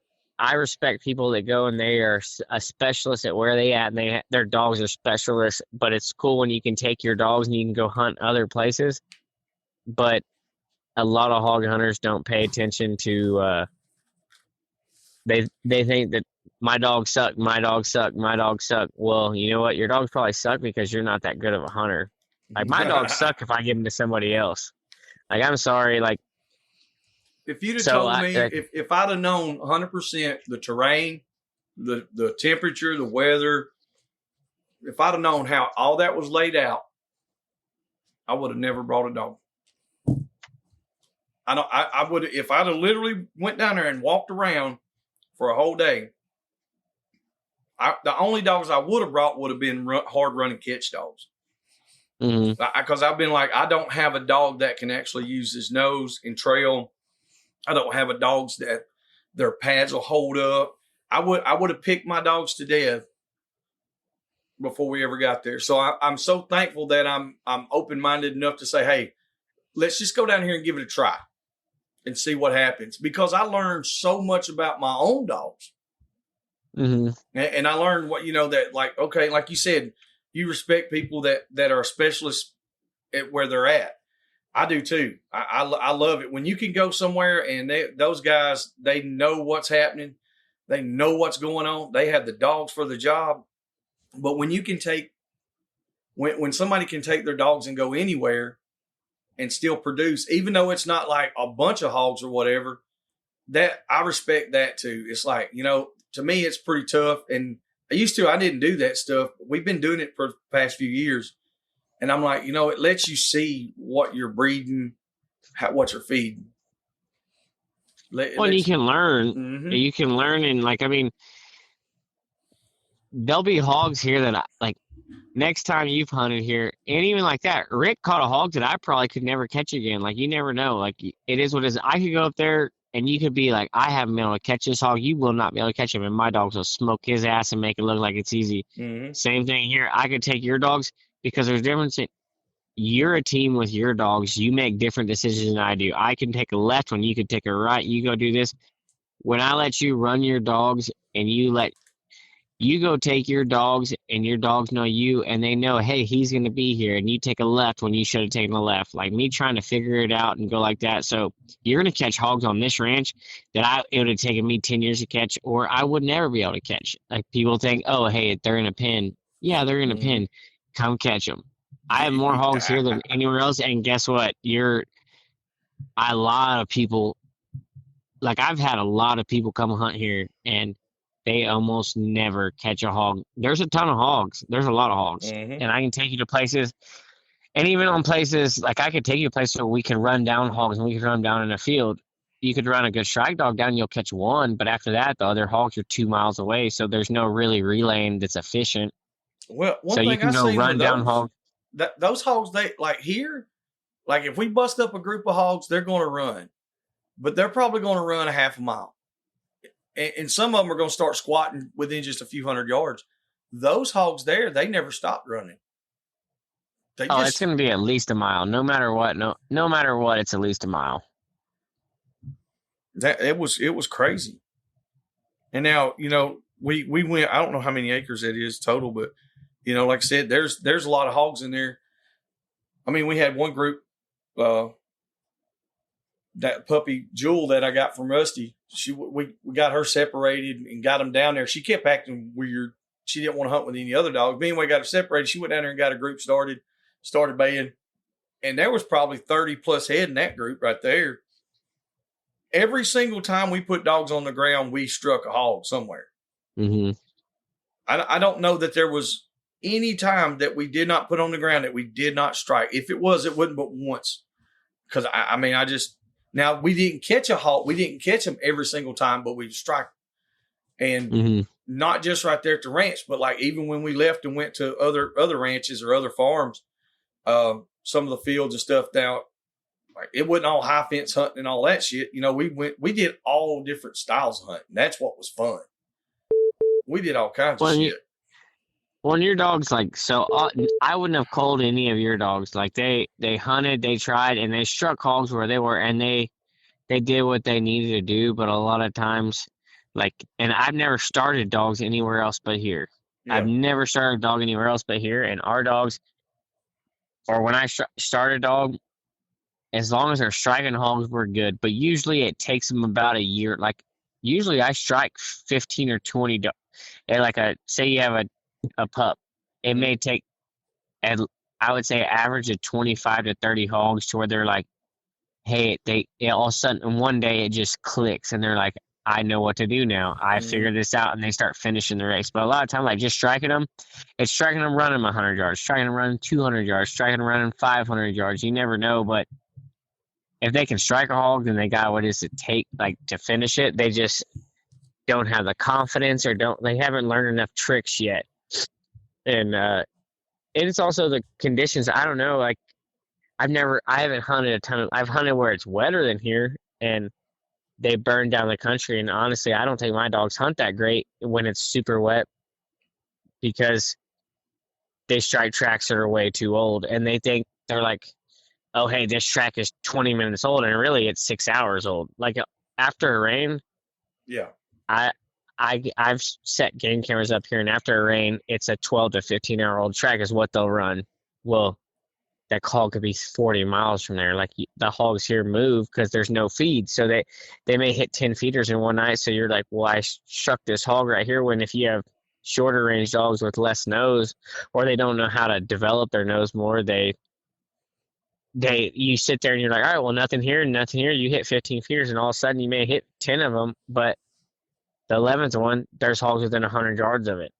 respect people that go and they are a specialist at where they at, and their dogs are specialists, but it's cool when you can take your dogs and you can go hunt other places. But a lot of hog hunters don't pay attention to, they think that my dogs suck, my dogs suck, my dogs suck. Well, you know what? Your dogs probably suck because you're not that good of a hunter. Like, my dogs suck if I give them to somebody else. Like, I'm sorry. Like, if you'd have told me, if I'd have known 100% the terrain, the temperature, the weather, if I'd have known how all that was laid out, I would have never brought a dog. I would, if I'd have literally went down there and walked around for a whole day, the only dogs I would have brought would have been hard running catch dogs. Because I've been like, I don't have a dog that can actually use his nose and trail. I don't have a dogs that their pads will hold up. I would have picked my dogs to death before we ever got there. So I'm so thankful that I'm open-minded enough to say, hey, let's just go down here and give it a try and see what happens. Because I learned so much about my own dogs. Mm-hmm. And I learned what, that, like, okay, like you said, you respect people that are specialists at where they're at. I do too. I love it when you can go somewhere and those guys, they know what's happening. They know what's going on. They have the dogs for the job. But when you can take when somebody can take their dogs and go anywhere and still produce, even though it's not like a bunch of hogs or whatever, that I respect that too. It's like, to me, it's pretty tough. And I didn't do that stuff. We've been doing it for the past few years. And I'm like, it lets you see what you're breeding, what you're feeding. You can learn. Mm-hmm. You can learn. And there'll be hogs here that next time you've hunted here, and even like that, Rick caught a hog that I probably could never catch again. Like, you never know. Like, it is what it is. I could go up there and you could be like, I haven't been able to catch this hog. You will not be able to catch him. And my dogs will smoke his ass and make it look like it's easy. Mm-hmm. Same thing here. I could take your dogs because there's a difference. You're a team with your dogs. You make different decisions than I do. I can take a left when you could take a right. You go do this. When I let you run your dogs and you go take your dogs and your dogs know you and they know, hey, he's going to be here, and you take a left when you should have taken a left. Like me trying to figure it out and go like that. So you're going to catch hogs on this ranch that it would have taken me 10 years to catch, or I would never be able to catch. Like, people think, oh, hey, they're in a pen. Yeah, they're in a pen. Come catch them. I have more hogs here than anywhere else. And guess what? A lot of people, I've had a lot of people come hunt here and they almost never catch a hog. There's a ton of hogs. There's a lot of hogs. Mm-hmm. And I can take you to places, and even on places, I could take you to places where we can run down hogs and we can run them down in a field. You could run a good strike dog down and you'll catch one, but after that, the other hogs are 2 miles away, so there's no really relaying that's efficient. Well, so you can go run down hogs. Those hogs, they here, if we bust up a group of hogs, they're going to run, but they're probably going to run a half a mile. And some of them are going to start squatting within just a few hundred yards. Those hogs there, they never stopped running. It's going to be at least a mile, no matter what. No matter what, it's at least a mile. It was crazy. And now, we went. I don't know how many acres it is total, but like I said, there's a lot of hogs in there. I mean, we had one group. That puppy Jewel that I got from Rusty, we got her separated and got them down there. She kept acting weird. She didn't want to hunt with any other dogs. Me and we got her separated. She went down there and got a group started baying. And there was probably 30 plus head in that group right there. Every single time we put dogs on the ground, we struck a hog somewhere. Mm-hmm. I don't know that there was any time that we did not put on the ground that we did not strike. If it was, it wouldn't but once. Because now, we didn't catch a hog. We didn't catch them every single time, but we strike them. And not just right there at the ranch, but even when we left and went to other ranches or other farms, some of the fields and stuff down, it wasn't all high fence hunting and all that shit. We did all different styles of hunting. That's what was fun. We did all kinds of shit. When your dogs I wouldn't have called any of your dogs. They hunted, they tried, and they struck hogs where they were, and they did what they needed to do. But a lot of times, and I've never started dogs anywhere else but here. Yeah. I've never started a dog anywhere else but here. And our dogs, or when I start a dog, as long as they're striking hogs, we're good. But usually it takes them about a year. Usually I strike 15 or 20 dogs. And say you have a pup, it may take, I would say, average of 25 to 30 hogs to where they're hey, all of a sudden one day it just clicks and they're like, I know what to do now. I figured this out, and they start finishing the race. But a lot of time, just striking them, it's striking them running 100 yards, striking them running 200 yards, striking them running 500 yards. You never know, but if they can strike a hog, then they got what it is to take, to finish it. They just don't have the confidence, or they haven't learned enough tricks yet. And it's also the conditions. I don't know. I haven't hunted a ton I've hunted where it's wetter than here, and they burn down the country. And honestly, I don't think my dogs hunt that great when it's super wet, because they strike tracks that are way too old, and they think they're oh, hey, this track is 20 minutes old, and really it's 6 hours old. After a rain, yeah, I've set game cameras up here, and after a rain, it's a 12 to 15-hour-old track is what they'll run. Well, that hog could be 40 miles from there. The hogs here move because there's no feed, so they may hit 10 feeders in one night. So you're well, I struck this hog right here, when if you have shorter range dogs with less nose, or they don't know how to develop their nose more. You sit there and you're like, all right, well, nothing here, nothing here. You hit 15 feeders, and all of a sudden you may hit 10 of them, but the 11th one, there's hogs within 100 yards of it.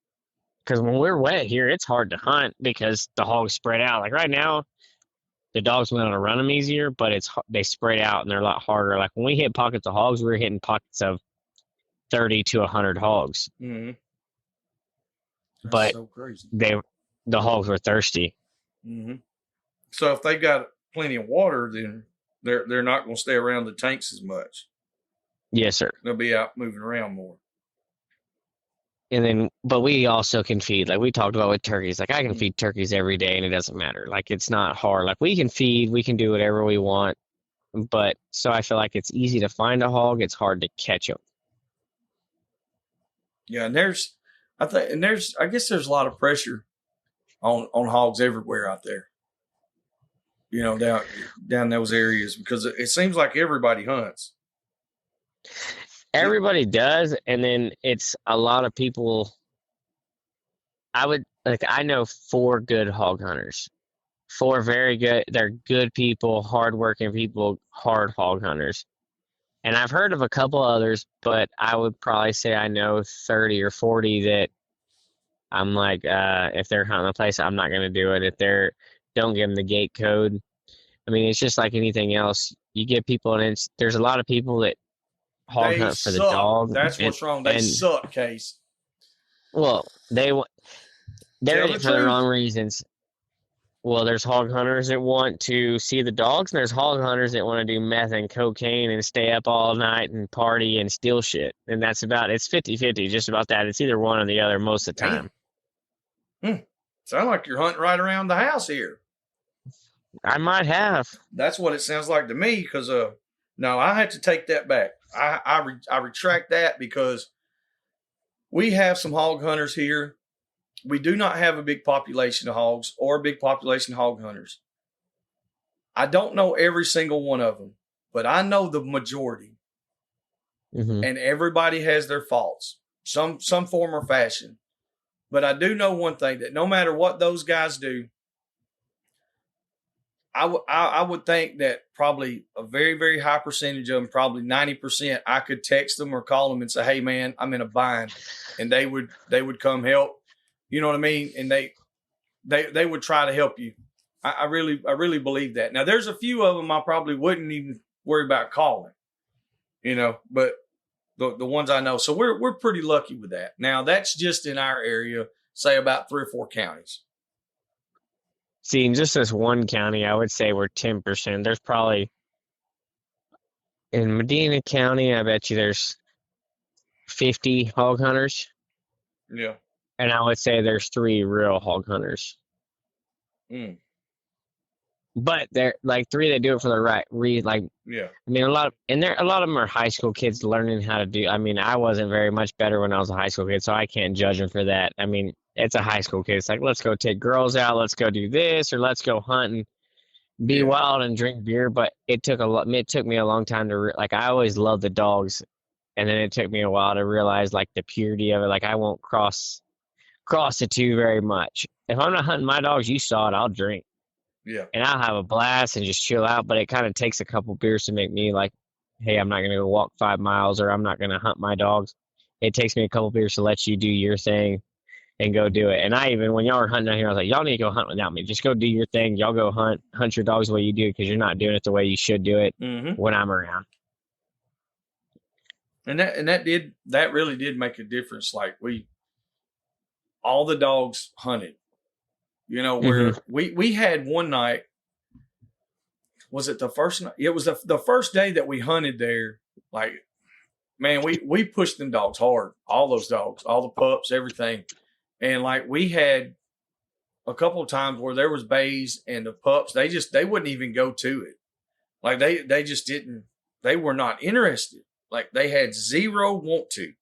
Because when we're wet here, it's hard to hunt because the hogs spread out. Like right now, the dogs went on to run them easier, but they spread out and they're a lot harder. Like when we hit pockets of hogs, we were hitting pockets of 30 to 100 hogs. Mm-hmm. But so crazy. The hogs were thirsty. Mm-hmm. So if they got plenty of water, then they're not going to stay around the tanks as much. Yes, sir. They'll be out moving around more. And then, but we also can feed, like we talked about with turkeys. Like I can feed turkeys every day, and it doesn't matter. Like it's not hard. Like we can feed, we can do whatever we want. But so I feel like it's easy to find a hog. It's hard to catch them. Yeah, and I guess there's a lot of pressure on hogs everywhere out there. You know, down those areas, because it seems like everybody hunts. Everybody does, and then it's a lot of people. I know 4 good hog hunters. 4 very good. They're good people, hardworking people, hard hog hunters. And I've heard of a couple others, but I would probably say I know 30 or 40 that I'm like, if they're hunting a place, I'm not going to do it. If don't give them the gate code. I mean, it's just like anything else. You get people, and there's a lot of people that hog hunt for the dog. That's what's wrong. They suck, Case. Well, they're in it for the wrong reasons. Well, there's hog hunters that want to see the dogs, and there's hog hunters that want to do meth and cocaine and stay up all night and party and steal shit. And it's 50-50, just about that. It's either one or the other most of the time. Sound like you're hunting right around the house here. I might have. That's what it sounds like to me, because no, I had to take that back. I retract that, because we have some hog hunters here. We do not have a big population of hogs or a big population of hog hunters. I don't know every single one of them, but I know the majority. Mm-hmm. And everybody has their faults, some form or fashion. But I do know one thing, that no matter what those guys do, I would think that probably a very, very high percentage of them, probably 90%, I could text them or call them and say, hey, man, I'm in a bind. And they would come help. You know what I mean? And they would try to help you. I really believe that. Now, there's a few of them I probably wouldn't even worry about calling, but the ones I know. So we're pretty lucky with that. Now, that's just in our area, say about 3 or 4 counties. See, in just this one county, I would say we're 10%. There's probably, in Medina County, I bet you there's 50 hog hunters. Yeah. And I would say there's 3 real hog hunters. But they're like 3 that do it for the right reason. Yeah. I mean, a lot of them are high school kids learning how to do. I mean, I wasn't very much better when I was a high school kid, so I can't judge them for that. I mean, it's a high school kid. It's like, let's go take girls out, let's go do this, or let's go hunt and be wild and drink beer. But it took me a long time to I always loved the dogs, and then it took me a while to realize the purity of it. Like I won't cross the two very much. If I'm not hunting my dogs, you saw it, I'll drink. Yeah. And I'll have a blast and just chill out, but it kind of takes a couple beers to make me like, hey, I'm not going to go walk 5 miles, or I'm not going to hunt my dogs. It takes me a couple beers to let you do your thing and go do it. And when y'all were hunting out here, I was like, y'all need to go hunt without me. Just go do your thing. Y'all go hunt your dogs the way you do, because you're not doing it the way you should do it when I'm around. And that really did make a difference. Like all the dogs hunted. Where we had one night, was it the first night? It was the first day that we hunted there. Like, man, we pushed them dogs hard. All those dogs, all the pups, everything. And we had a couple of times where there was bays and the pups, they wouldn't even go to it. Like they just didn't, they were not interested. Like they had zero want to.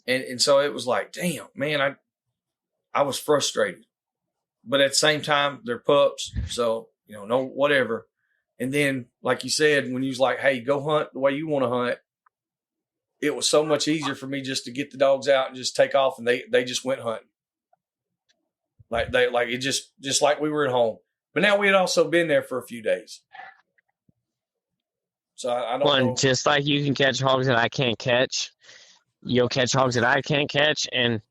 And so it was like, damn, man, I was frustrated. But at the same time, they're pups. So, no, whatever. And then, like you said, when you was like, hey, go hunt the way you want to hunt, it was so much easier for me just to get the dogs out and just take off, and they just went hunting. Like it just like we were at home. But now we had also been there for a few days. So I don't know. Just like you can catch hogs that I can't catch, you'll catch hogs that I can't catch, and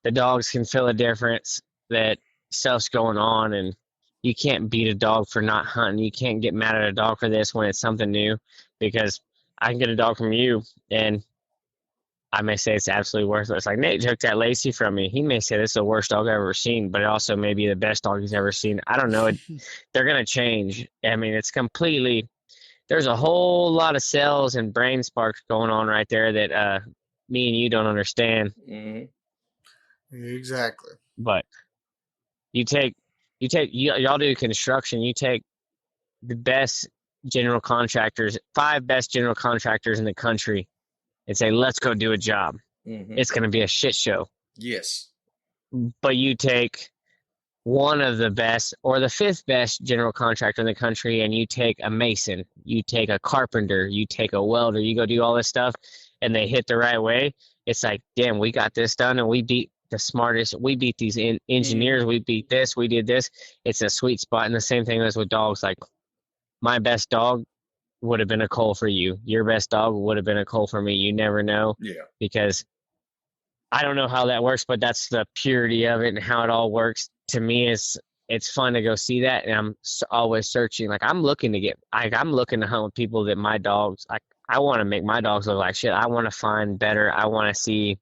the dogs can feel a difference that stuff's going on, and you can't beat a dog for not hunting. You can't get mad at a dog for this when it's something new, because I can get a dog from you, and I may say it's absolutely worthless. Like Nate took that Lacey from me. He may say this is the worst dog I've ever seen, but it also may be the best dog he's ever seen. I don't know. They're going to change. I mean, it's completely – there's a whole lot of cells and brain sparks going on right there that me and you don't understand. Mm-hmm. Exactly. But y'all do construction. You take the best general contractors, 5 best general contractors in the country, and say, let's go do a job. Mm-hmm. It's going to be a shit show. Yes. But you take one of the best or the 5th best general contractor in the country, and you take a mason, you take a carpenter, you take a welder, you go do all this stuff, and they hit the right way. It's like, damn, we got this done, and we beat the smartest. We beat these engineers. Mm-hmm. We beat this. We did this. It's a sweet spot. And the same thing is with dogs. Like, my best dog would have been a coal for you. Your best dog would have been a coal for me. You never know. Yeah. Because I don't know how that works, but that's the purity of it and how it all works. To me, it's fun to go see that, and I'm always searching. Like, I'm looking to hunt with people that my dogs. I want to make my dogs look like shit. I want to find better. I want to see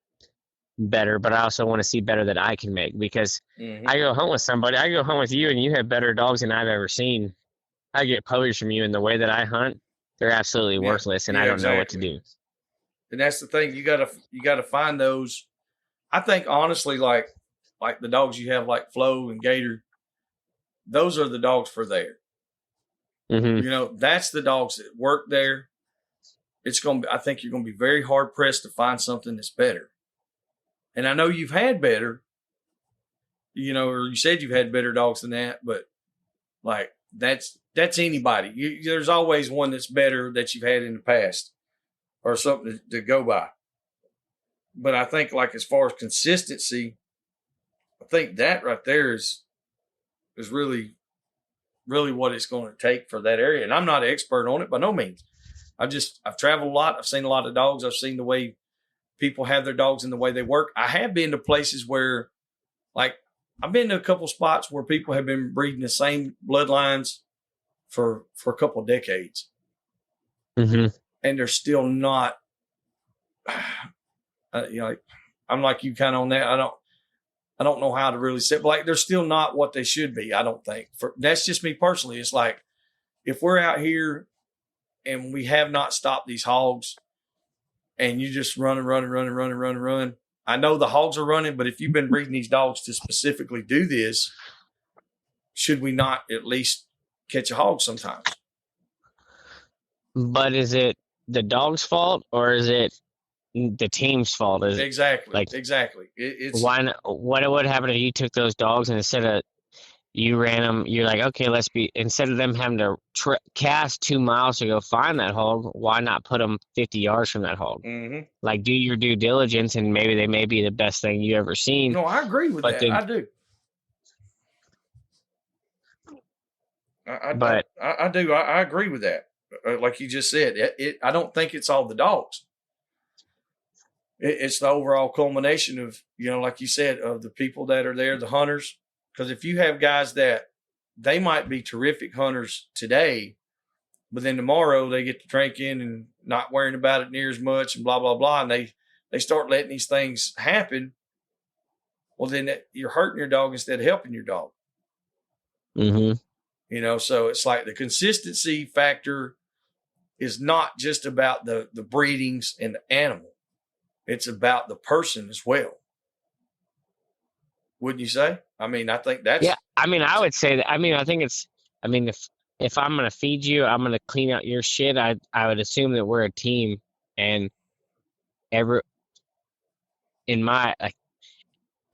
better, but I also want to see better that I can make, because I go hunt with somebody. I go hunt with you, and you have better dogs than I've ever seen. I get poses from you, and the way that I hunt, they're absolutely worthless, and I don't know what to do. And that's the thing. You gotta find those. I think honestly, like the dogs you have, like Flo and Gator, those are the dogs for there. Mm-hmm. You know, that's the dogs that work there. I think you're gonna be very hard pressed to find something that's better. And I know you've had better, you know, or you said you've had better dogs than that, but like that's anybody. There's always one that's better that you've had in the past or something to go by. But I think, like, as far as consistency, I think that right there is really, really what it's going to take for that area. And I'm not an expert on it by no means. I've traveled a lot. I've seen a lot of dogs. I've seen the way people have their dogs and the way they work. I have been to places where, like, I've been to a couple spots where people have been breeding the same bloodlines for a couple of decades. Mm-hmm. And they're still not, you know, like, I'm like you kind of on that. I don't know how to really say, but like, they're still not what they should be. I don't think. That's just me personally. It's like, if we're out here and we have not stopped these hogs, and you just run. I know the hogs are running, but if you've been breeding these dogs to specifically do this, should we not at least catch a hog sometimes? But is it the dog's fault, or is it the team's fault? Exactly. It's why not, what would happen if you took those dogs and instead of you ran them, you're like, okay, instead of them having to cast 2 miles to go find that hog, why not put them 50 yards from that hog? Mm-hmm. Like, do your due diligence, and maybe they may be the best thing you ever seen. No, I agree with that. I do. I do. I agree with that. Like you just said, I don't think it's all the dogs. It's the overall culmination of, you know, like you said, of the people that are there, the hunters. Because if you have guys that they might be terrific hunters today, but then tomorrow they get to drinking and not worrying about it near as much and blah, blah, blah. And they start letting these things happen. Well, then you're hurting your dog instead of helping your dog. Mm-hmm. You know, so it's like the consistency factor is not just about the breedings and the animal. It's about the person as well. Wouldn't you say? I mean, I think that's... Yeah, I mean, I would say that. I mean, I think it's... I mean, if I'm going to feed you, I'm going to clean out your shit, I would assume that we're a team. And a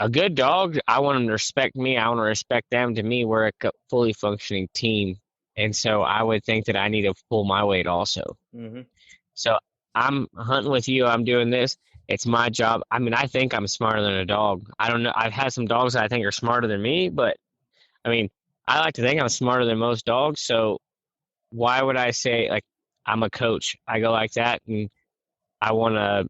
good dog, I want them to respect me. I want to respect them. To me, we're a fully functioning team. And so I would think that I need to pull my weight also. Mm-hmm. So I'm hunting with you. I'm doing this. It's my job. I mean, I think I'm smarter than a dog. I don't know. I've had some dogs that I think are smarter than me, but I mean, I like to think I'm smarter than most dogs. So why would I say like I'm a coach? I go like that, and I want to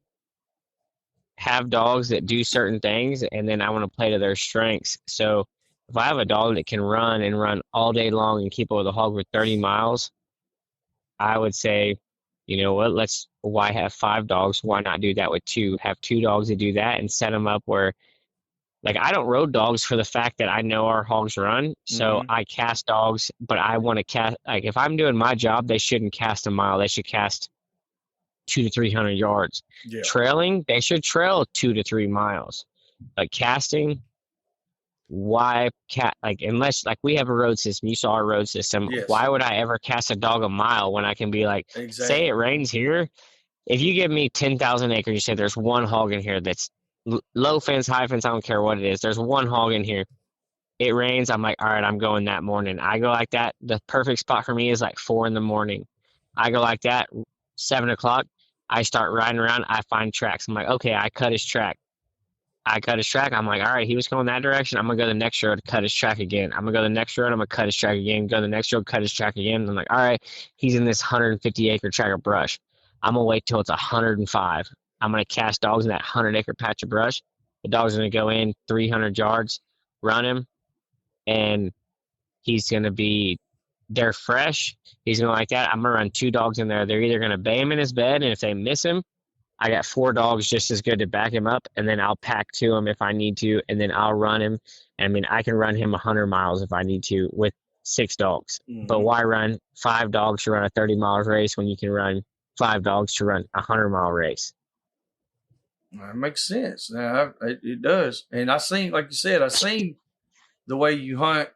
have dogs that do certain things, and then I want to play to their strengths. So if I have a dog that can run and run all day long and keep up with a hog for 30 miles, I would say, you know what, why have 5 dogs? Why not do that with 2? Have 2 dogs to do that and set them up where, like, I don't road dogs for the fact that I know our hogs run. So I cast dogs, but I want to cast, like, if I'm doing my job, they shouldn't cast a mile. They should cast 200 to 300 yards. Yeah. Trailing, they should trail 2 to 3 miles. But casting, why like, unless like we have a road system, you saw our road system. Yes. Why would I ever cast a dog a mile when I can be like, say it rains here? If you give me 10,000 acres, you say there's one hog in here that's low fence, high fence, I don't care what it is. There's one hog in here. It rains. I'm like, all right, I'm going that morning. I go like that. The perfect spot for me is like 4 a.m. I go like that, 7 o'clock. I start riding around. I find tracks. I'm like, okay, I cut his track. I'm like, all right, he was going that direction. I'm going to go the next road, cut his track again. I'm going to go the next road. I'm going to cut his track again. Go the next road, cut his track again. I'm like, all right, he's in this 150-acre tract of brush. I'm going to wait till it's 105. I'm going to cast dogs in that 100-acre patch of brush. The dog's going to go in 300 yards, run him, and he's going to be they're fresh. He's going to like that. I'm going to run 2 dogs in there. They're either going to bay him in his bed, and if they miss him, I got 4 dogs just as good to back him up, and then I'll pack to him if I need to, and then I'll run him. I mean, I can run him 100 miles if I need to with 6 dogs. But why run 5 dogs to run a 30-mile race when you can run 5 dogs to run a 100-mile race? That makes sense. Now, it does. And I seen, like you said, I seen the way you hunt.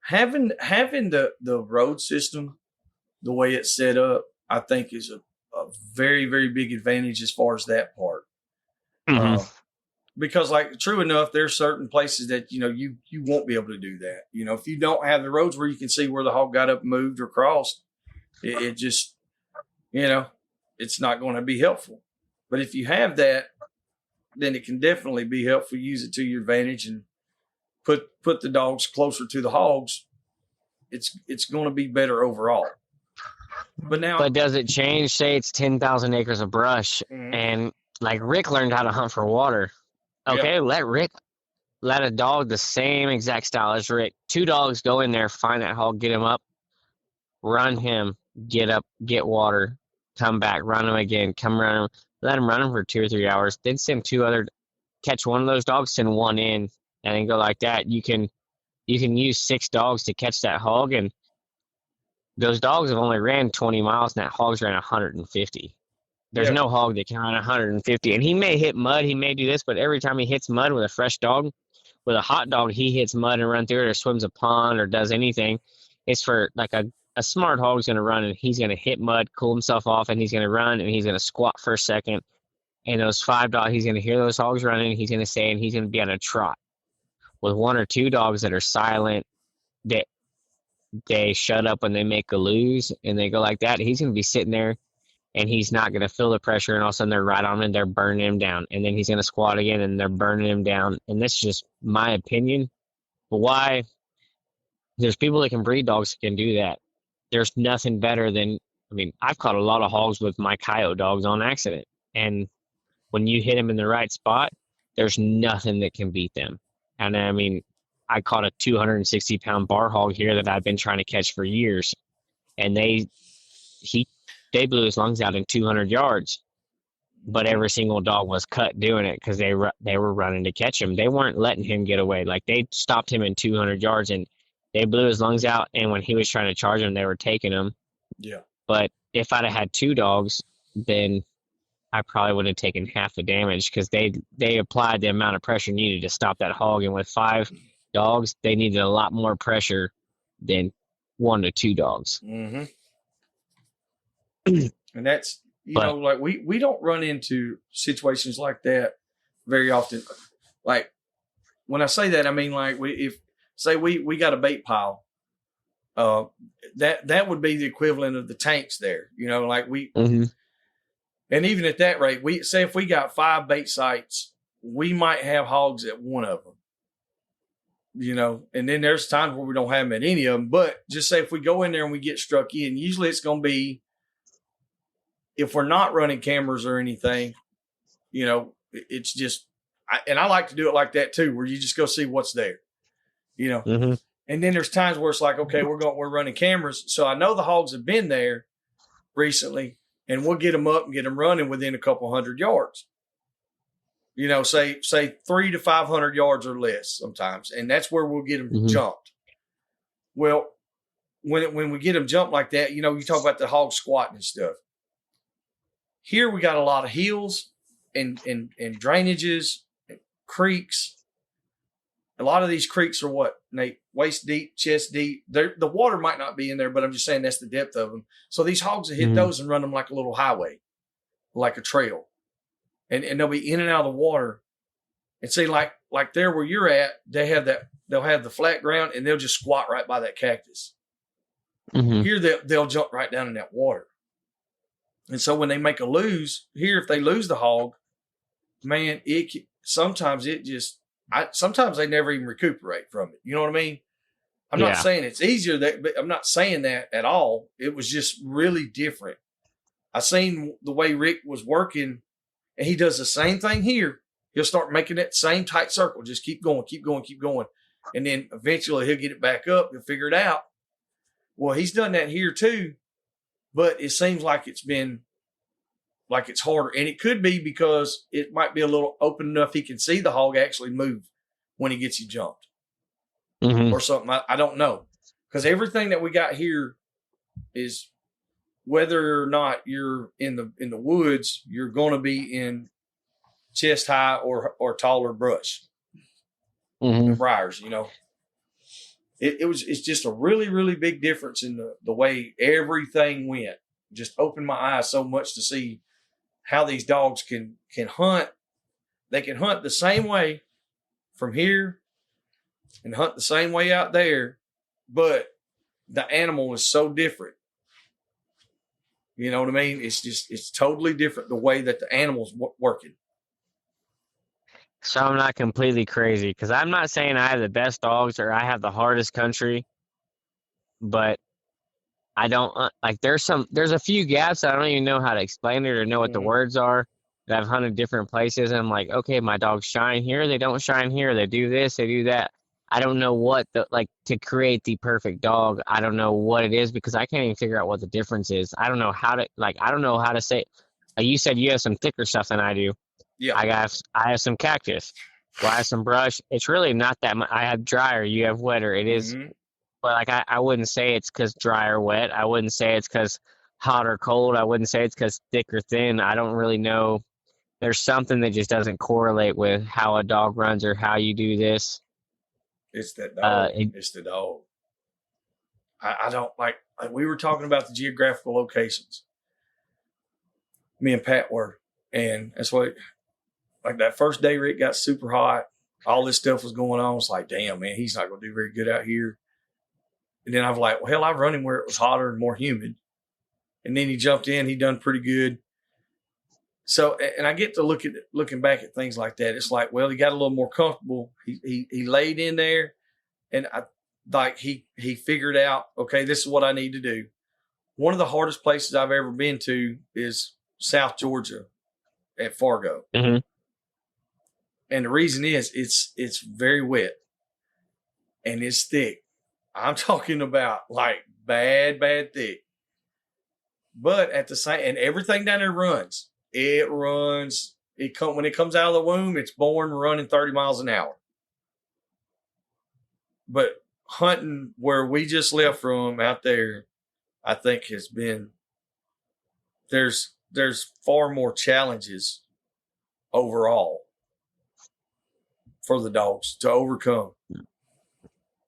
Having the road system, the way it's set up, I think is a very, very big advantage as far as that part. Because, like, true enough, there's certain places that, you know, you won't be able to do that. You know, if you don't have the roads where you can see where the hog got up, moved, or crossed, it just, you know, it's not going to be helpful. But if you have that, then it can definitely be helpful. Use it to your advantage and put the dogs closer to the hogs. It's going to be better overall. But does it change? Say it's 10,000 acres of brush, and like Rick learned how to hunt for water. Okay, let a dog the same exact style as Rick. 2 dogs go in there, find that hog, get him up, run him, get up, get water, come back, run him again, come run him, let him run him for 2 or 3 hours. Then send 2 other, catch one of those dogs, send one in, and then go like that. You can use 6 dogs to catch that hog, and those dogs have only ran 20 miles, and that hog's ran 150. There's no hog that can run 150. And he may hit mud, he may do this, but every time he hits mud with a fresh dog, with a hot dog, he hits mud and runs through it or swims a pond or does anything. It's for like a smart hog's going to run, and he's going to hit mud, cool himself off, and he's going to run, and he's going to squat for a second. And those 5 dogs, he's going to hear those hogs running, he's going to say, and he's going to be on a trot. With 1 or 2 dogs that are silent, that they shut up when they make a lose, and they go like that, he's going to be sitting there, and he's not going to feel the pressure, and all of a sudden they're right on him and they're burning him down. And then he's going to squat again, and they're burning him down. And this is just my opinion. But why? There's people that can breed dogs that can do that. There's nothing better than, I mean, I've caught a lot of hogs with my coyote dogs on accident. And when you hit them in the right spot, there's nothing that can beat them. And I mean, I caught a 260-pound bar hog here that I've been trying to catch for years. And they blew his lungs out in 200 yards. But every single dog was cut doing it because they were running to catch him. They weren't letting him get away. Like, they stopped him in 200 yards, and they blew his lungs out. And when he was trying to charge him, they were taking him. Yeah. But if I'd have had 2 dogs, then I probably would have taken half the damage because they applied the amount of pressure needed to stop that hog. And with 5 dogs, they needed a lot more pressure than 1 to 2 dogs. And that's, you know, like we don't run into situations like that very often. Like, when I say that, I mean, like, we got a bait pile, that would be the equivalent of the tanks there. You know, like And even at that rate, we say if we got 5 bait sites, we might have hogs at one of them. You know, and then there's times where we don't have them at any of them. But just say if we go in there and we get struck in, usually it's going to be, if we're not running cameras or anything, you know, it's just, and I like to do it like that too, where you just go see what's there, you know. Mm-hmm. And then there's times where it's like, okay, we're running cameras. So I know the hogs have been there recently, and we'll get them up and get them running within a couple 100 yards. You know, say 300 to 500 yards or less sometimes. And that's where we'll get them jumped. Well, when we get them jumped like that, you know, you talk about the hog squatting and stuff. Here we got a lot of hills and drainages, and creeks. A lot of these creeks are what, Nate? Waist deep, chest deep. The water might not be in there, but I'm just saying that's the depth of them. So these hogs will hit those and run them like a little highway, like a trail. And they'll be in and out of the water. And see, like there where you're at, they'll have the flat ground and they'll just squat right by that cactus. Mm-hmm. Here they'll jump right down in that water. And so when they make a lose, here if they lose the hog, man, sometimes they never even recuperate from it. You know what I mean? I'm not saying it's easier, but I'm not saying that at all. It was just really different. I seen the way Rick was working, and he does the same thing here. He'll start making that same tight circle. Just keep going, keep going, keep going. And then eventually he'll get it back up. He'll figure it out. Well, he's done that here too, but it seems like it's harder. And it could be because it might be a little open enough he can see the hog actually move when he gets you jumped or something. I don't know. Because everything that we got here is, whether or not you're in the woods, you're going to be in chest high or taller brush, briars. You know, it's just a really, really big difference in the way everything went. Just opened my eyes so much to see how these dogs can hunt. They can hunt the same way from here and hunt the same way out there, but the animal is so different. You know what I mean? It's totally different the way that the animal's working. So I'm not completely crazy, because I'm not saying I have the best dogs or I have the hardest country, but I don't there's a few gaps that I don't even know how to explain it or know what the words are. That I've hunted different places, and I'm like, okay, my dogs shine here, they don't shine here, they do this, they do that. I don't know what to create the perfect dog. I don't know what it is, because I can't even figure out what the difference is. I don't know how to say. You said you have some thicker stuff than I do. Yeah. I have some cactus. Well, I have some brush. It's really not that much. I have drier. You have wetter. It is, but I wouldn't say it's because dry or wet. I wouldn't say it's because hot or cold. I wouldn't say it's because thick or thin. I don't really know. There's something that just doesn't correlate with how a dog runs or how you do this. It's that dog. It's the dog. I don't like we were talking about the geographical locations. Me and Pat were, and that's what, like that first day Rick got super hot, all this stuff was going on. It's like, damn, man, he's not going to do very good out here. And then I was like, well, hell, I've run him where it was hotter and more humid. And then he jumped in, he done pretty good. So, and I get to looking back at things like that. It's like, well, he got a little more comfortable. He laid in there, and he figured out, okay, this is what I need to do. One of the hardest places I've ever been to is South Georgia at Fargo. Mm-hmm. And the reason is it's very wet and it's thick. I'm talking about like bad thick. But at the same, and everything down there runs. It runs. When it comes out of the womb, it's born running 30 miles an hour. But hunting where we just left from out there, I think has been, there's far more challenges overall for the dogs to overcome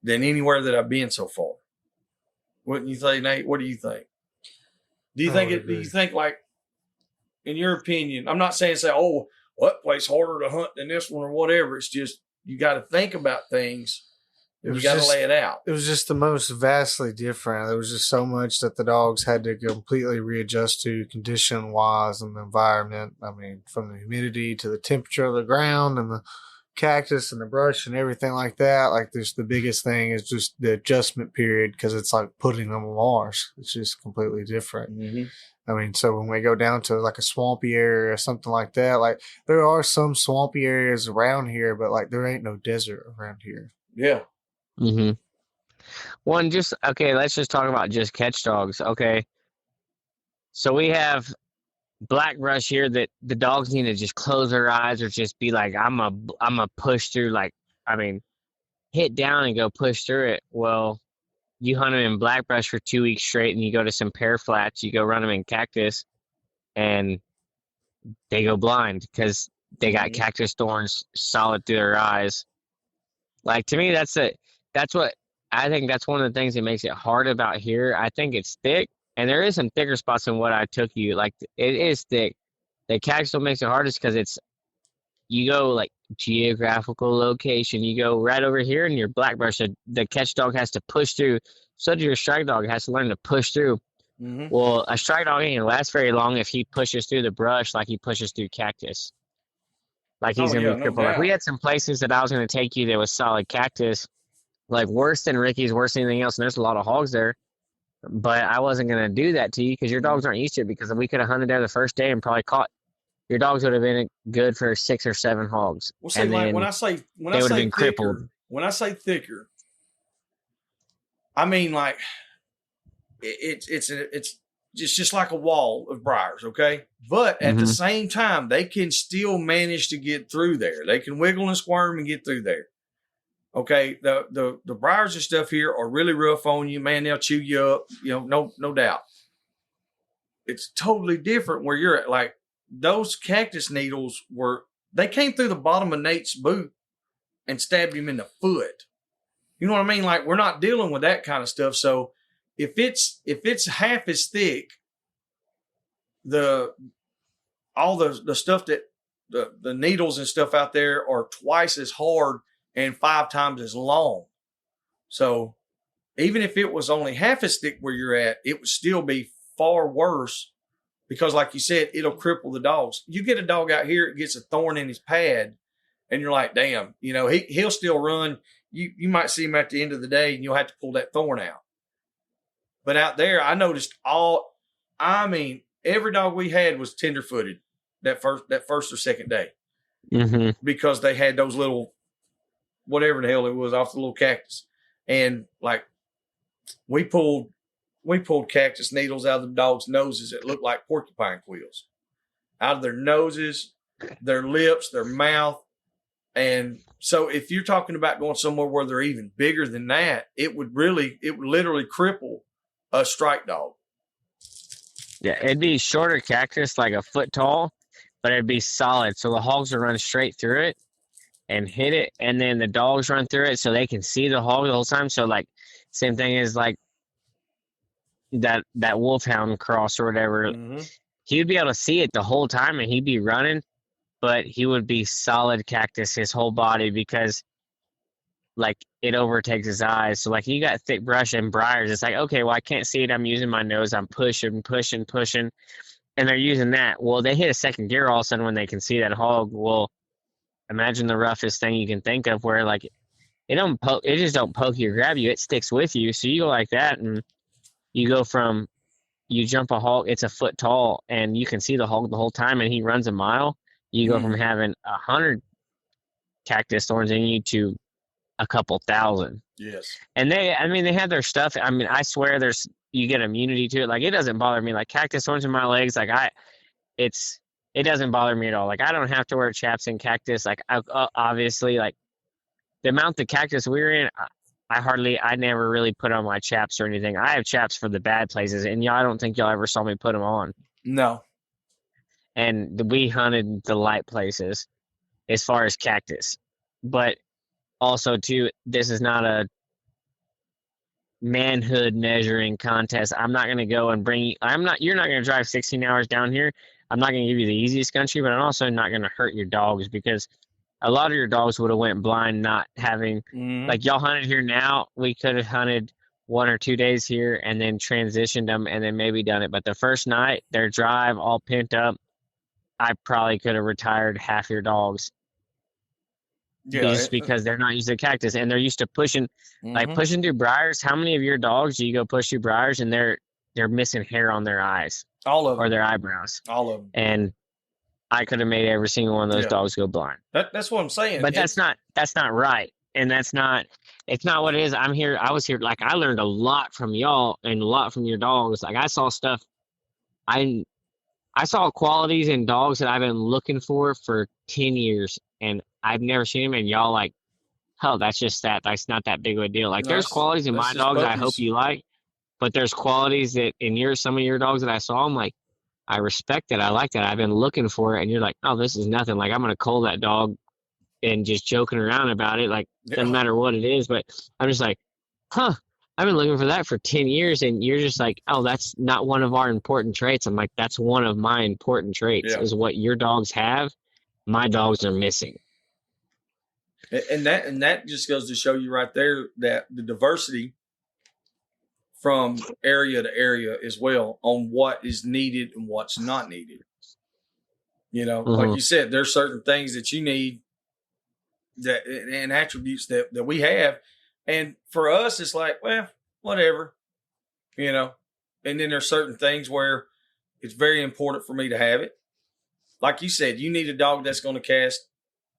than anywhere that I've been so far. Wouldn't you think, Nate? What do you think? Do you think like, in your opinion, I'm not saying oh, what place harder to hunt than this one or whatever. It's just, you got to think about things You got to lay it out. It was just the most vastly different. There was just so much that the dogs had to completely readjust to condition-wise and the environment. I mean, from the humidity to the temperature of the ground and the cactus and the brush and everything like that. Like, there's the biggest thing is just the adjustment period, because it's like putting them on Mars. It's just completely different. Mm-hmm. I mean, so when we go down to like a swampy area or something like that, like there are some swampy areas around here, but like there ain't no desert around here. Yeah. Mm-hmm. One, just, okay, let's just talk about just catch dogs. Okay. So we have black brush here that the dogs need to just close their eyes or just be like, I'm a push through, like, I mean, hit down and go push through it. Well, you hunt them in black brush for 2 weeks straight and you go to some pear flats, you go run them in cactus and they go blind because they got cactus thorns solid through their eyes. Like, to me, that's what I think. That's one of the things that makes it hard about here. I think it's thick, and there is some thicker spots than what I took you. Like, it is thick. The cactus makes it hardest because you go like geographical location. You go right over here in your black brush. The catch dog has to push through. So does your strike dog has to learn to push through. Mm-hmm. Well, a strike dog ain't gonna last very long if he pushes through the brush like he pushes through cactus. Like, he's gonna be crippled. Like, we had some places that I was gonna take you that was solid cactus, like worse than Ricky's, worse than anything else. And there's a lot of hogs there, but I wasn't gonna do that to you because your dogs aren't used to it. Because we could have hunted there the first day and probably caught. Your dogs would have been good for 6 or 7 hogs. Well, see, like, when I say thicker, crippled. When I say thicker, I mean like it's just like a wall of briars, okay? But at the same time, they can still manage to get through there. They can wiggle and squirm and get through there. Okay, the briars and stuff here are really rough on you, man. They'll chew you up, no doubt. It's totally different where you're at. Like, those cactus needles they came through the bottom of Nate's boot and stabbed him in the foot. You know what I mean? Like, we're not dealing with that kind of stuff. So if it's half as thick, all the stuff that the needles and stuff out there are twice as hard and 5 times as long. So even if it was only half as thick where you're at, it would still be far worse. Because like you said, it'll cripple the dogs. You get a dog out here, it gets a thorn in his pad, and you're like, damn, he'll still run. You might see him at the end of the day, and you'll have to pull that thorn out. But out there, I noticed every dog we had was tender-footed that first or second day. Mm-hmm. Because they had those little, whatever the hell it was, off the little cactus. And like, we pulled cactus needles out of the dogs' noses that looked like porcupine quills. Out of their noses, their lips, their mouth. And so if you're talking about going somewhere where they're even bigger than that, it would literally cripple a strike dog. Yeah, it'd be shorter cactus, like a foot tall, but it'd be solid. So the hogs would run straight through it and hit it. And then the dogs run through it so they can see the hog the whole time. So like, same thing as like, that wolfhound cross or whatever, he would be able to see it the whole time and he'd be running, but he would be solid cactus his whole body because like it overtakes his eyes. So like, you got thick brush and briars, it's like, okay, well, I can't see it, I'm using my nose, I'm pushing, and they're using that. Well, they hit a second gear all of a sudden when they can see that hog. Well, imagine the roughest thing you can think of where like it just don't poke you or grab you, it sticks with you. So you go like that and you jump a hog, it's a foot tall, and you can see the hog the whole time, and he runs a mile. You go from having 100 cactus thorns in you to a couple thousand. Yes. And they have their stuff. I mean, I swear you get immunity to it. Like, it doesn't bother me. Like, cactus thorns in my legs, like it doesn't bother me at all. Like, I don't have to wear chaps in cactus. Like, obviously, like the amount of cactus we were in, I never really put on my chaps or anything. I have chaps for the bad places, and I don't think y'all ever saw me put them on. No. And we hunted the light places as far as cactus. But also, too, this is not a manhood measuring contest. I'm not going to go and you're not going to drive 16 hours down here. I'm not going to give you the easiest country, but I'm also not going to hurt your dogs because a lot of your dogs would have went blind not having, like y'all hunted here now. We could have hunted 1 or 2 days here and then transitioned them and then maybe done it. But the first night, their drive all pent up, I probably could have retired half your dogs. Yeah, just because they're not used to cactus and they're used to pushing, like pushing through briars. How many of your dogs do you go push through briars and they're missing hair on their eyes? All of them. Or their eyebrows. All of them. And I could have made every single one of those dogs go blind. That's what I'm saying. But that's not right. And it's not what it is. I was here, like, I learned a lot from y'all and a lot from your dogs. Like, I saw stuff. I saw qualities in dogs that I've been looking for 10 years, and I've never seen them. And y'all like, hell, that's not that big of a deal. Like, there's qualities in my dogs I hope you like, but there's qualities that in some of your dogs that I saw, I'm like, I respect it. I like that. I've been looking for it. And you're like, oh, this is nothing. Like, I'm going to cull that dog and just joking around about it. Like, doesn't matter what it is. But I'm just like, huh, I've been looking for that for 10 years. And you're just like, oh, that's not one of our important traits. I'm like, that's one of my important traits is what your dogs have. My dogs are missing. And that just goes to show you right there that the diversity from area to area as well on what is needed and what's not needed. You know, like you said, there's certain things that you need that and attributes that we have. And for us, it's like, well, whatever, you know. And then there's certain things where it's very important for me to have it. Like you said, you need a dog that's going to cast,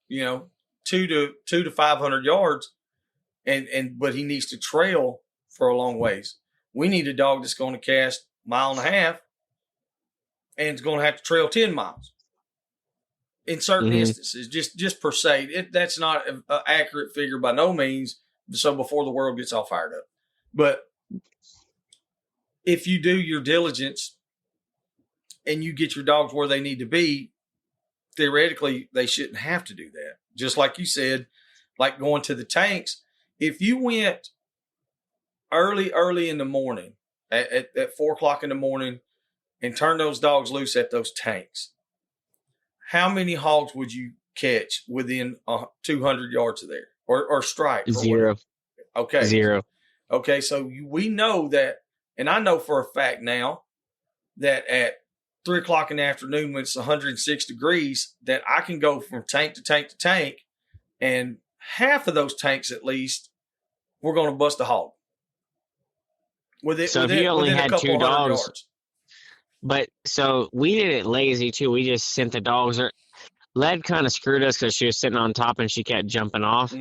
you know, 200 to 500 yards, but he needs to trail for a long ways. We need a dog that's going to cast 1.5 miles and it's going to have to trail 10 miles. In certain instances, just per se, that's not an accurate figure by no means. So before the world gets all fired up, but if you do your diligence and you get your dogs where they need to be, theoretically they shouldn't have to do that. Just like you said, like going to the tanks. If you went early in the morning at 4:00 in the morning and turned those dogs loose at those tanks, how many hogs would you catch within 200 yards of there or strike? Zero. Okay. Zero. Okay. So we know that, and I know for a fact now that at 3:00 in the afternoon when it's 106 degrees, that I can go from tank to tank to tank, and half of those tanks at least, we're going to bust a hog. So if you only had 2 dogs, yards. But so we did it lazy too. We just sent the dogs. Led kind of screwed us because she was sitting on top and she kept jumping off.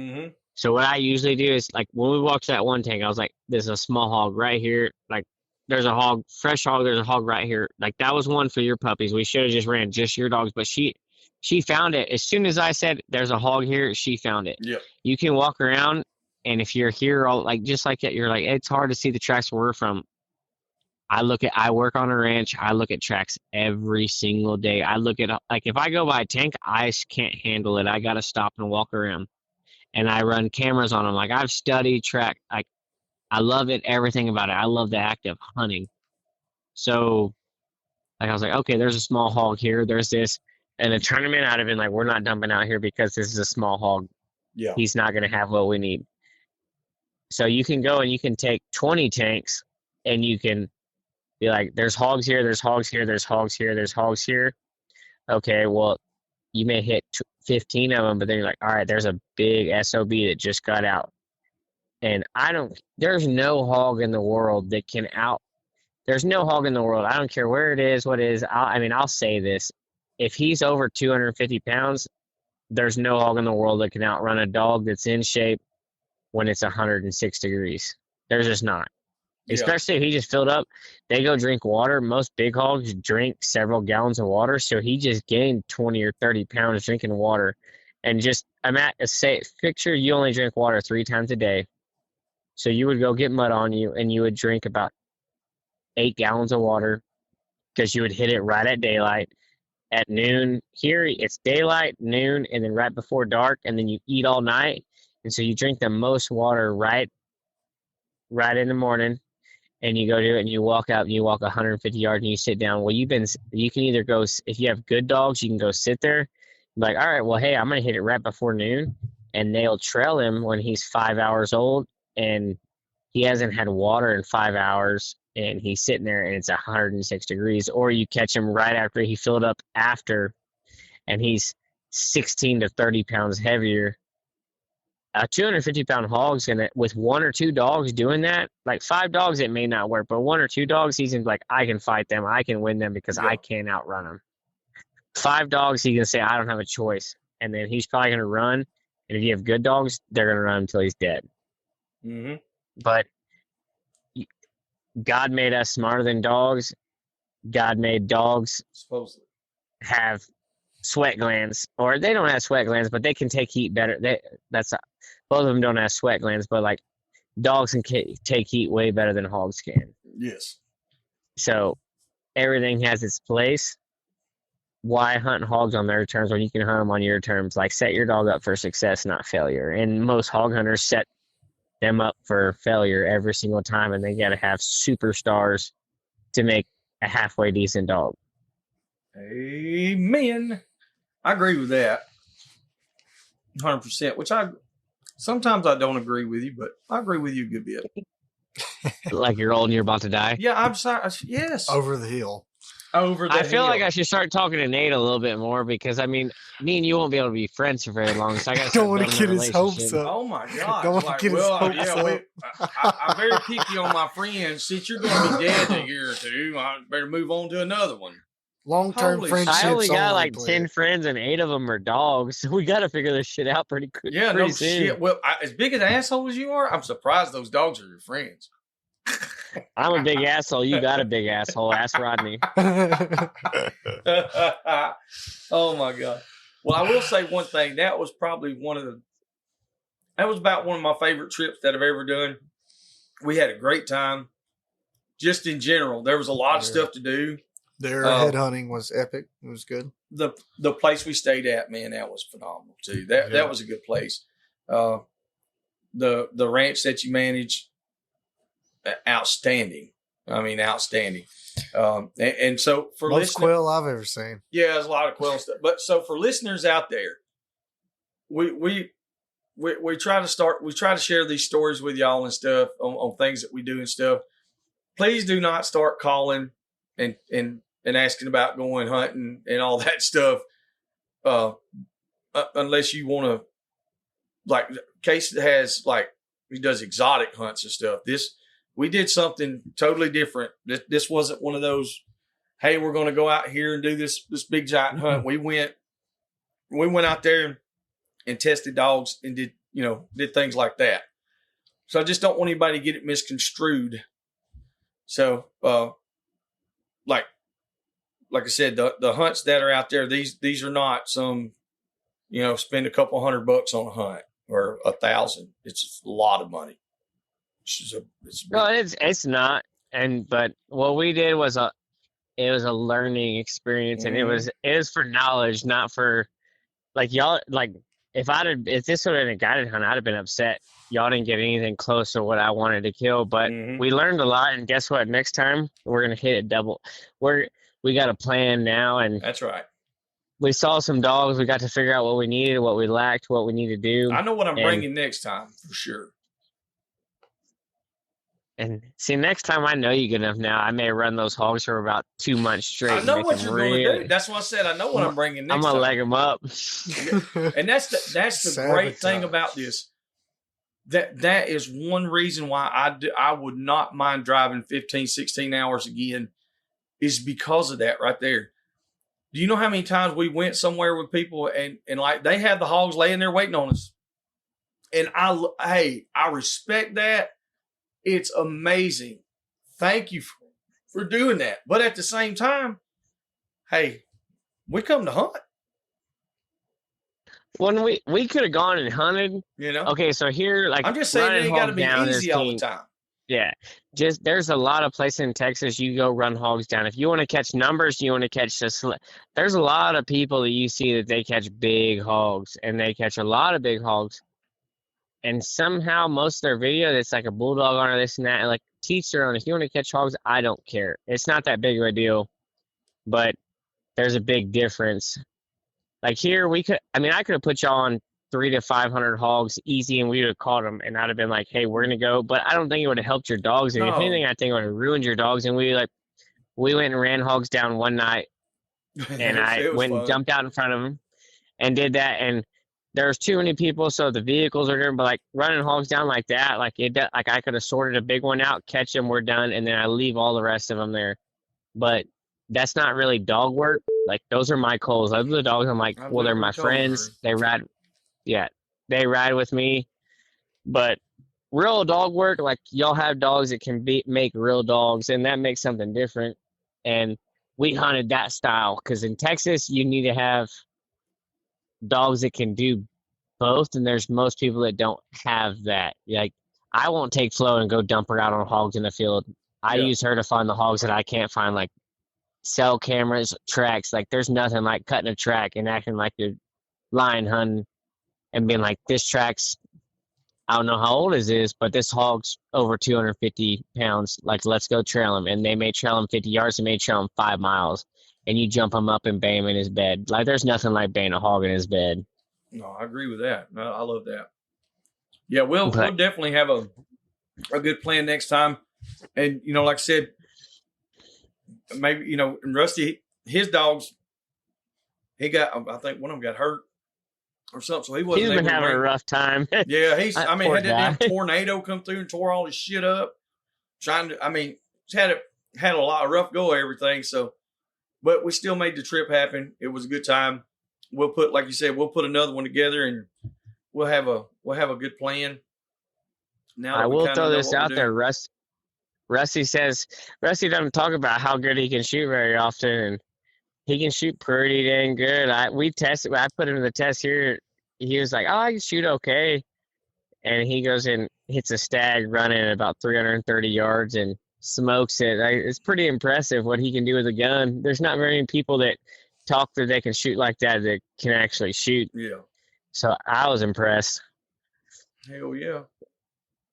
So what I usually do is, like, when we walked to that one tank, I was like, there's a small hog right here. Like, there's a hog, fresh hog. There's a hog right here. Like, that was one for your puppies. We should have just ran just your dogs. But she found it. As soon as I said, there's a hog here, she found it. Yeah. You can walk around, and if you're here, just like that, you're like, it's hard to see the tracks where we're from. I work on a ranch. I look at tracks every single day. I look at, like, if I go by a tank, I can't handle it. I got to stop and walk around. And I run cameras on them. Like, I've studied track. Like, I love it, everything about it. I love the act of hunting. So, like, I was like, okay, there's a small hog here. There's this. And the tournament, I'd have been like, we're not dumping out here because this is a small hog. Yeah. He's not going to have what we need. So you can go and you can take 20 tanks and you can be like, there's hogs here, there's hogs here, there's hogs here, there's hogs here. Okay, well, you may hit 15 of them, but then you're like, all right, there's a big SOB that just got out. And there's no hog in the world that can there's no hog in the world. I don't care where it is, what it is. I'll say this. If he's over 250 pounds, there's no hog in the world that can outrun a dog that's in shape when it's 106 degrees. There's just not. Yeah. Especially if he just filled up, they go drink water. Most big hogs drink several gallons of water, so he just gained 20 or 30 pounds drinking water. And I'm at a safe picture, you only drink water 3 times a day. So you would go get mud on you, and you would drink about 8 gallons of water because you would hit it right at daylight. At noon, here it's daylight, noon, and then right before dark, and then you eat all night. And so you drink the most water right in the morning. And you go do it, and you walk out, and you walk 150 yards, and you sit down. Well, you can either go, if you have good dogs, you can go sit there Like, all right, well, hey, I'm gonna hit it right before noon, and they'll trail him when he's 5 hours old, and he hasn't had water in 5 hours, and he's sitting there, and it's 106 degrees. Or you catch him right after he filled up after, and he's 16 to 30 pounds heavier. A 250-pound hog's gonna, with one or two dogs doing that, like 5 dogs, it may not work, but one or two dogs, he's gonna be like, I can fight them, I can win them because I can't outrun them. 5 dogs, he can say, I don't have a choice, and then he's probably gonna run. And if you have good dogs, they're gonna run until he's dead. Mm-hmm. But God made us smarter than dogs. God made dogs Supposedly have sweat glands, or they don't have sweat glands, but they can take heat better. Both of them don't have sweat glands, but like dogs can take heat way better than hogs can. yes. So everything has its place. Why hunt hogs on their terms when you can hunt them on your terms? Like, set your dog up for success, not failure. And most hog hunters set them up for failure every single time, and they got to have superstars to make a halfway decent dog. Amen. I agree with that 100%, which sometimes I don't agree with you, but I agree with you a good bit. Like you're old and you're about to die? Yeah, I'm sorry. Yes. Over the hill. Over the I feel hill. like I should start talking to Nate a little bit more, because I mean, me and you won't be able to be friends for very long. So I got don't want to get his hopes up. Oh my God! Don't want to get his hopes up. I'm very picky on my friends. Since you're going to be dead in a year or two, I better move on to another one. Long-term Holy friendships. I only got only, like please. 10 friends, and 8 of them are dogs. So we got to figure this shit out pretty quick. Yeah, pretty no soon. shit. Well, as big an asshole as you are, I'm surprised those dogs are your friends. I'm a big asshole. You got a big asshole. Ask Rodney. Oh my God. Well, I will say one thing. That was probably that was about one of my favorite trips that I've ever done. We had a great time. Just in general, there was a lot of stuff to do. Their head hunting was epic. It was good. The place we stayed at, man, that was phenomenal too. That was a good place. The ranch that you managed, outstanding. I mean, outstanding. And so for most quail I've ever seen. Yeah, there's a lot of quail stuff. But so for listeners out there, we try to share these stories with y'all and stuff on things that we do and stuff. Please do not start calling and asking about going hunting and all that stuff, unless you want to. Like, Case has, like, he does exotic hunts and stuff. We did something totally different. This wasn't one of those, hey, we're going to go out here and do this big giant hunt. We went out there and tested dogs and did things like that. So I just don't want anybody to get it misconstrued. So, like I said, the hunts that are out there, these are not some, spend a couple $100 on a hunt or $1,000. It's a lot of money. No, it's not. But what we did was a learning experience, and it was for knowledge, not for, like, y'all. Like, if this would have been a guided hunt, I'd have been upset. Y'all didn't get anything close to what I wanted to kill, but we learned a lot. And guess what? Next time we're gonna hit it double. We got a plan now, and that's right. We saw some dogs. We got to figure out what we needed, what we lacked, what we need to do. I know what I'm bringing next time for sure. And see, next time I know you good enough now, I may run those hogs for about 2 months straight. I know what you're going to do. That's why I said I know what I'm bringing next time. I'm going to leg them up. And that's the great thing about this. That is one reason why I would not mind driving 15, 16 hours again, is because of that right there. Do you know how many times we went somewhere with people and like they have the hogs laying there waiting on us? And I respect that. It's amazing. Thank you for doing that. But at the same time, hey, we come to hunt. When we could have gone and hunted, Okay, so here, like, I'm just saying, it ain't got to be easy all the time. Yeah, there's a lot of places in Texas you go run hogs down. If you want to catch numbers, you want to catch there's a lot of people that you see that they catch big hogs, and they catch a lot of big hogs. And somehow most of their video, it's like a bulldog on or this and that. And like, teach their own. If you want to catch hogs, I don't care. It's not that big of a deal, but there's a big difference Like here, I could have put y'all on 300 to 500 hogs easy, and we would have caught them, and I'd have been like, hey, we're gonna go. But I don't think it would have helped your dogs. And if No. anything, I think it would have ruined your dogs. And we went and ran hogs down one night, and I It was went and fun. jumped out in front of them and did that. And there's too many people, so the vehicles are there. But like running hogs down like that, like I could have sorted a big one out, catch them, we're done, and then I leave all the rest of them there. But that's not really dog work. Like those are my coals. Those are the dogs. I'm like, well, they're my friends. They ride, yeah, they ride with me. But real dog work, like y'all have dogs that can make real dogs, and that makes something different. And we hunted that style because in Texas you need to have dogs that can do both, and there's most people that don't have that. Like I won't take Flo and go dump her out on hogs in the field. I use her to find the hogs that I can't find, like cell cameras, tracks. Like there's nothing like cutting a track and acting like you're lion hunting and being like, this track's, I don't know how old it is, but this hog's over 250 pounds. Like, let's go trail him. And they may trail him 50 yards, they may trail him 5 miles. And you jump him up and bang him in his bed. Like, there's nothing like banging a hog in his bed. No, I agree with that. No, I love that. Yeah, we'll definitely have a good plan next time. And, like I said, maybe, and Rusty, his dogs, I think one of them got hurt or something. So he's been having a rough time. Yeah, had that damn tornado come through and tore all his shit up. He's had a lot of rough go of everything. So, but we still made the trip happen. It was a good time. We'll put, like you said, another one together and we'll have a good plan. Now I will throw this out there. Rusty doesn't talk about how good he can shoot very often, and he can shoot pretty dang good. I put him in the test here. He was like, oh, I can shoot okay. And he goes and hits a stag running at about 330 yards and smokes it. It's pretty impressive what he can do with a gun. There's not very many people that talk that they can shoot like that can actually shoot. Yeah. So I was impressed. Hell yeah.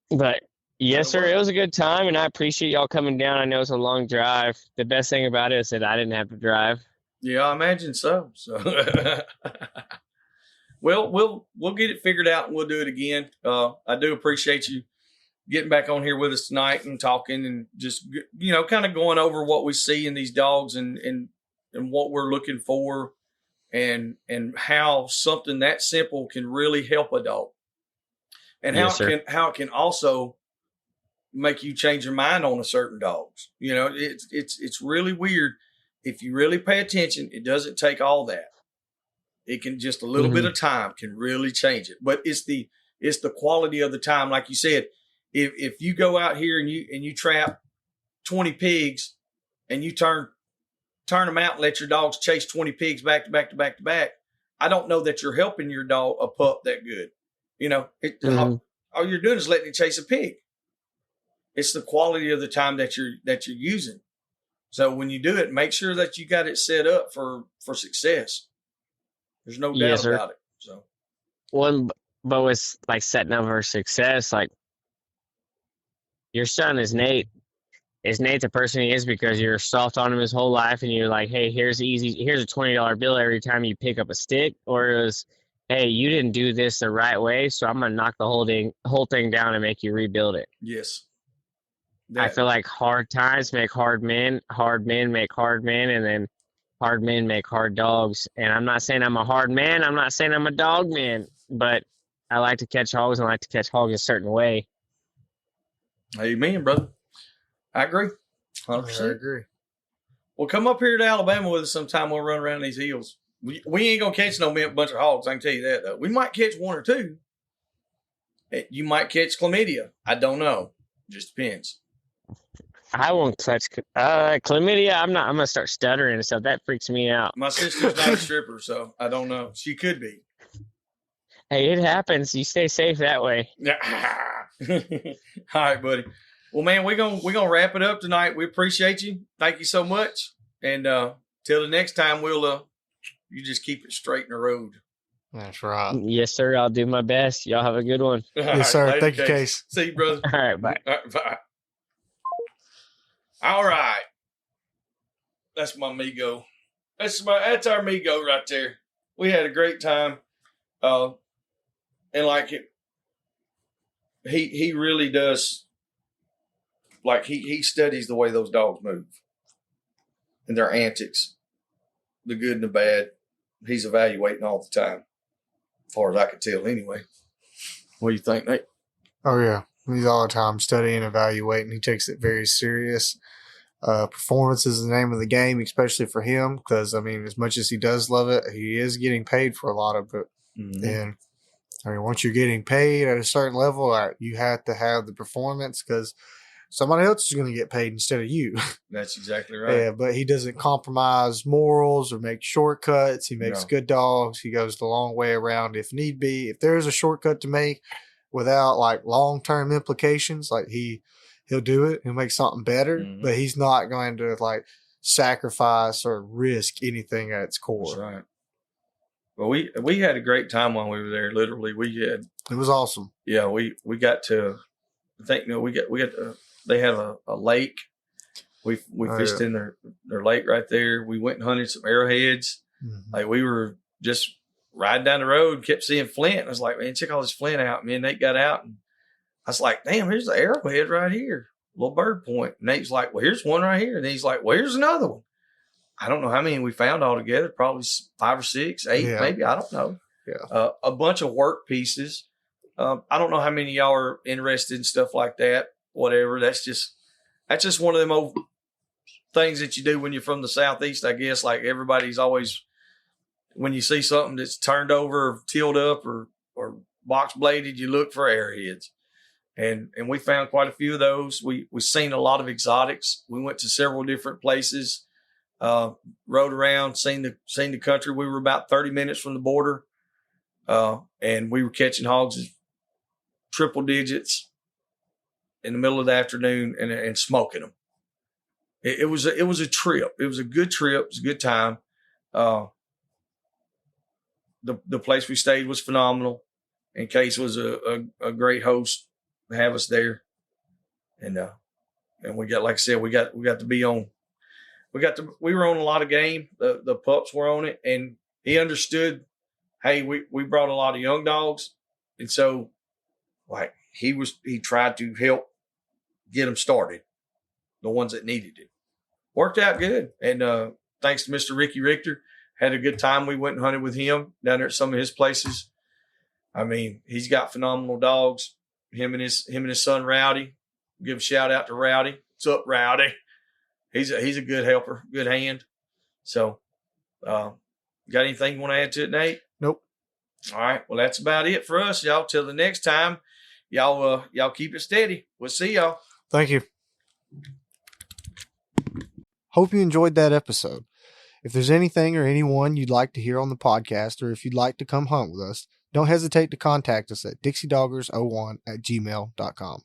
But yes, sir, it was a good time, and I appreciate y'all coming down. I know it's a long drive. The best thing about it is that I didn't have to drive. Yeah, I imagine so. Well, we'll get it figured out and we'll do it again. I do appreciate you getting back on here with us tonight and talking and just, kind of going over what we see in these dogs and what we're looking for and how something that simple can really help a dog and how it can also make you change your mind on a certain dogs. It's really weird. If you really pay attention, it doesn't take all that. It can just a little bit of time can really change it. But it's the quality of the time. Like you said, if you go out here and you trap 20 pigs and you turn them out and let your dogs chase 20 pigs back to back to back to back, I don't know that you're helping your dog, a pup, that good. All you're doing is letting it chase a pig. It's the quality of the time that you're using. So when you do it, make sure that you got it set up for success. There's no doubt about it. So, but with like setting up for success, like your son is Nate. Is Nate the person he is because you're soft on him his whole life, and you're like, hey, here's a $20 bill every time you pick up a stick, or it was, hey, you didn't do this the right way, so I'm gonna knock the whole thing down and make you rebuild it. Yes. I feel like hard times make hard men make hard men, and then hard men make hard dogs. And I'm not saying I'm a hard man. I'm not saying I'm a dog man, but I like to catch hogs and I like to catch hogs a certain way. Amen, brother. I agree. 100%. I agree. Well, come up here to Alabama with us sometime. We'll run around these hills. We ain't going to catch no bunch of hogs. I can tell you that, though. We might catch one or two. You might catch chlamydia. I don't know. Just depends. I won't touch chlamydia. I'm going to start stuttering and stuff. That freaks me out. My sister's not a stripper, so I don't know. She could be. Hey, it happens. You stay safe that way. All right, buddy. Well, man, we're gonna wrap it up tonight. We appreciate you. Thank you so much. And till the next time, you just keep it straight in the road. That's right. Yes, sir. I'll do my best. Y'all have a good one. Yes, sir. Later, Thank you, Case. See you, brother. All right, bye. All right, bye. All right. That's my Migo. That's our Migo right there. we had a great time. And like he really does, like he studies the way those dogs move and their antics, the good and the bad. He's evaluating all the time, as far as I could tell anyway. What do you think, Nate? Oh, yeah. He's all the time studying, evaluating. He takes it very serious. Performance is the name of the game, especially for him, because, I mean, as much as he does love it, he is getting paid for a lot of it. Mm-hmm. And, I mean, once you're getting paid at a certain level, you have to have the performance because somebody else is going to get paid instead of you. That's exactly right. Yeah, but he doesn't compromise morals or make shortcuts. He makes good dogs. He goes the long way around if need be. If there's a shortcut to make without like long-term implications, like he'll do it. He'll make something better, but he's not going to like sacrifice or risk anything at its core. That's right. Well, we had a great time while we were there. Literally, it was awesome. Yeah, we got to, I think, we got they had a lake. We fished in their lake right there. We went and hunted some arrowheads. Mm-hmm. Like we were just riding down the road, kept seeing flint. I was like, man, check all this flint out. Me and Nate got out, and I was like, damn, here's the arrowhead right here, little bird point. And Nate's like, well, here's one right here. And he's like, well, here's another one. I don't know how many we found all together, probably 5 or 6, 8, maybe. I don't know. Yeah. A bunch of work pieces. I don't know how many of y'all are interested in stuff like that, whatever. That's just one of them old things that you do when you're from the Southeast, I guess. Like everybody's always, when you see something that's turned over or tilled up or box bladed, you look for arrowheads. And we found quite a few of those. We've seen a lot of exotics. We went to several different places. Rode around, seen the country. We were about 30 minutes from the border, and we were catching hogs triple digits in the middle of the afternoon and smoking them. It was a trip. It was a good trip. It was a good time. The place we stayed was phenomenal, and Case was a great host to have us there, and we got, like I said, we got to be on. We were on a lot of game. The pups were on it, and he understood, hey, we brought a lot of young dogs. And so like he tried to help get them started, the ones that needed it. Worked out good. And thanks to Mr. Ricky Richter, had a good time. We went and hunted with him down there at some of his places. I mean, he's got phenomenal dogs. Him and his son Rowdy. Give a shout out to Rowdy. What's up, Rowdy? He's a good helper, good hand. So, got anything you want to add to it, Nate? Nope. All right. Well, that's about it for us, y'all. Till the next time, y'all keep it steady. We'll see y'all. Thank you. Hope you enjoyed that episode. If there's anything or anyone you'd like to hear on the podcast, or if you'd like to come hunt with us, don't hesitate to contact us at dixiedoggers01@gmail.com.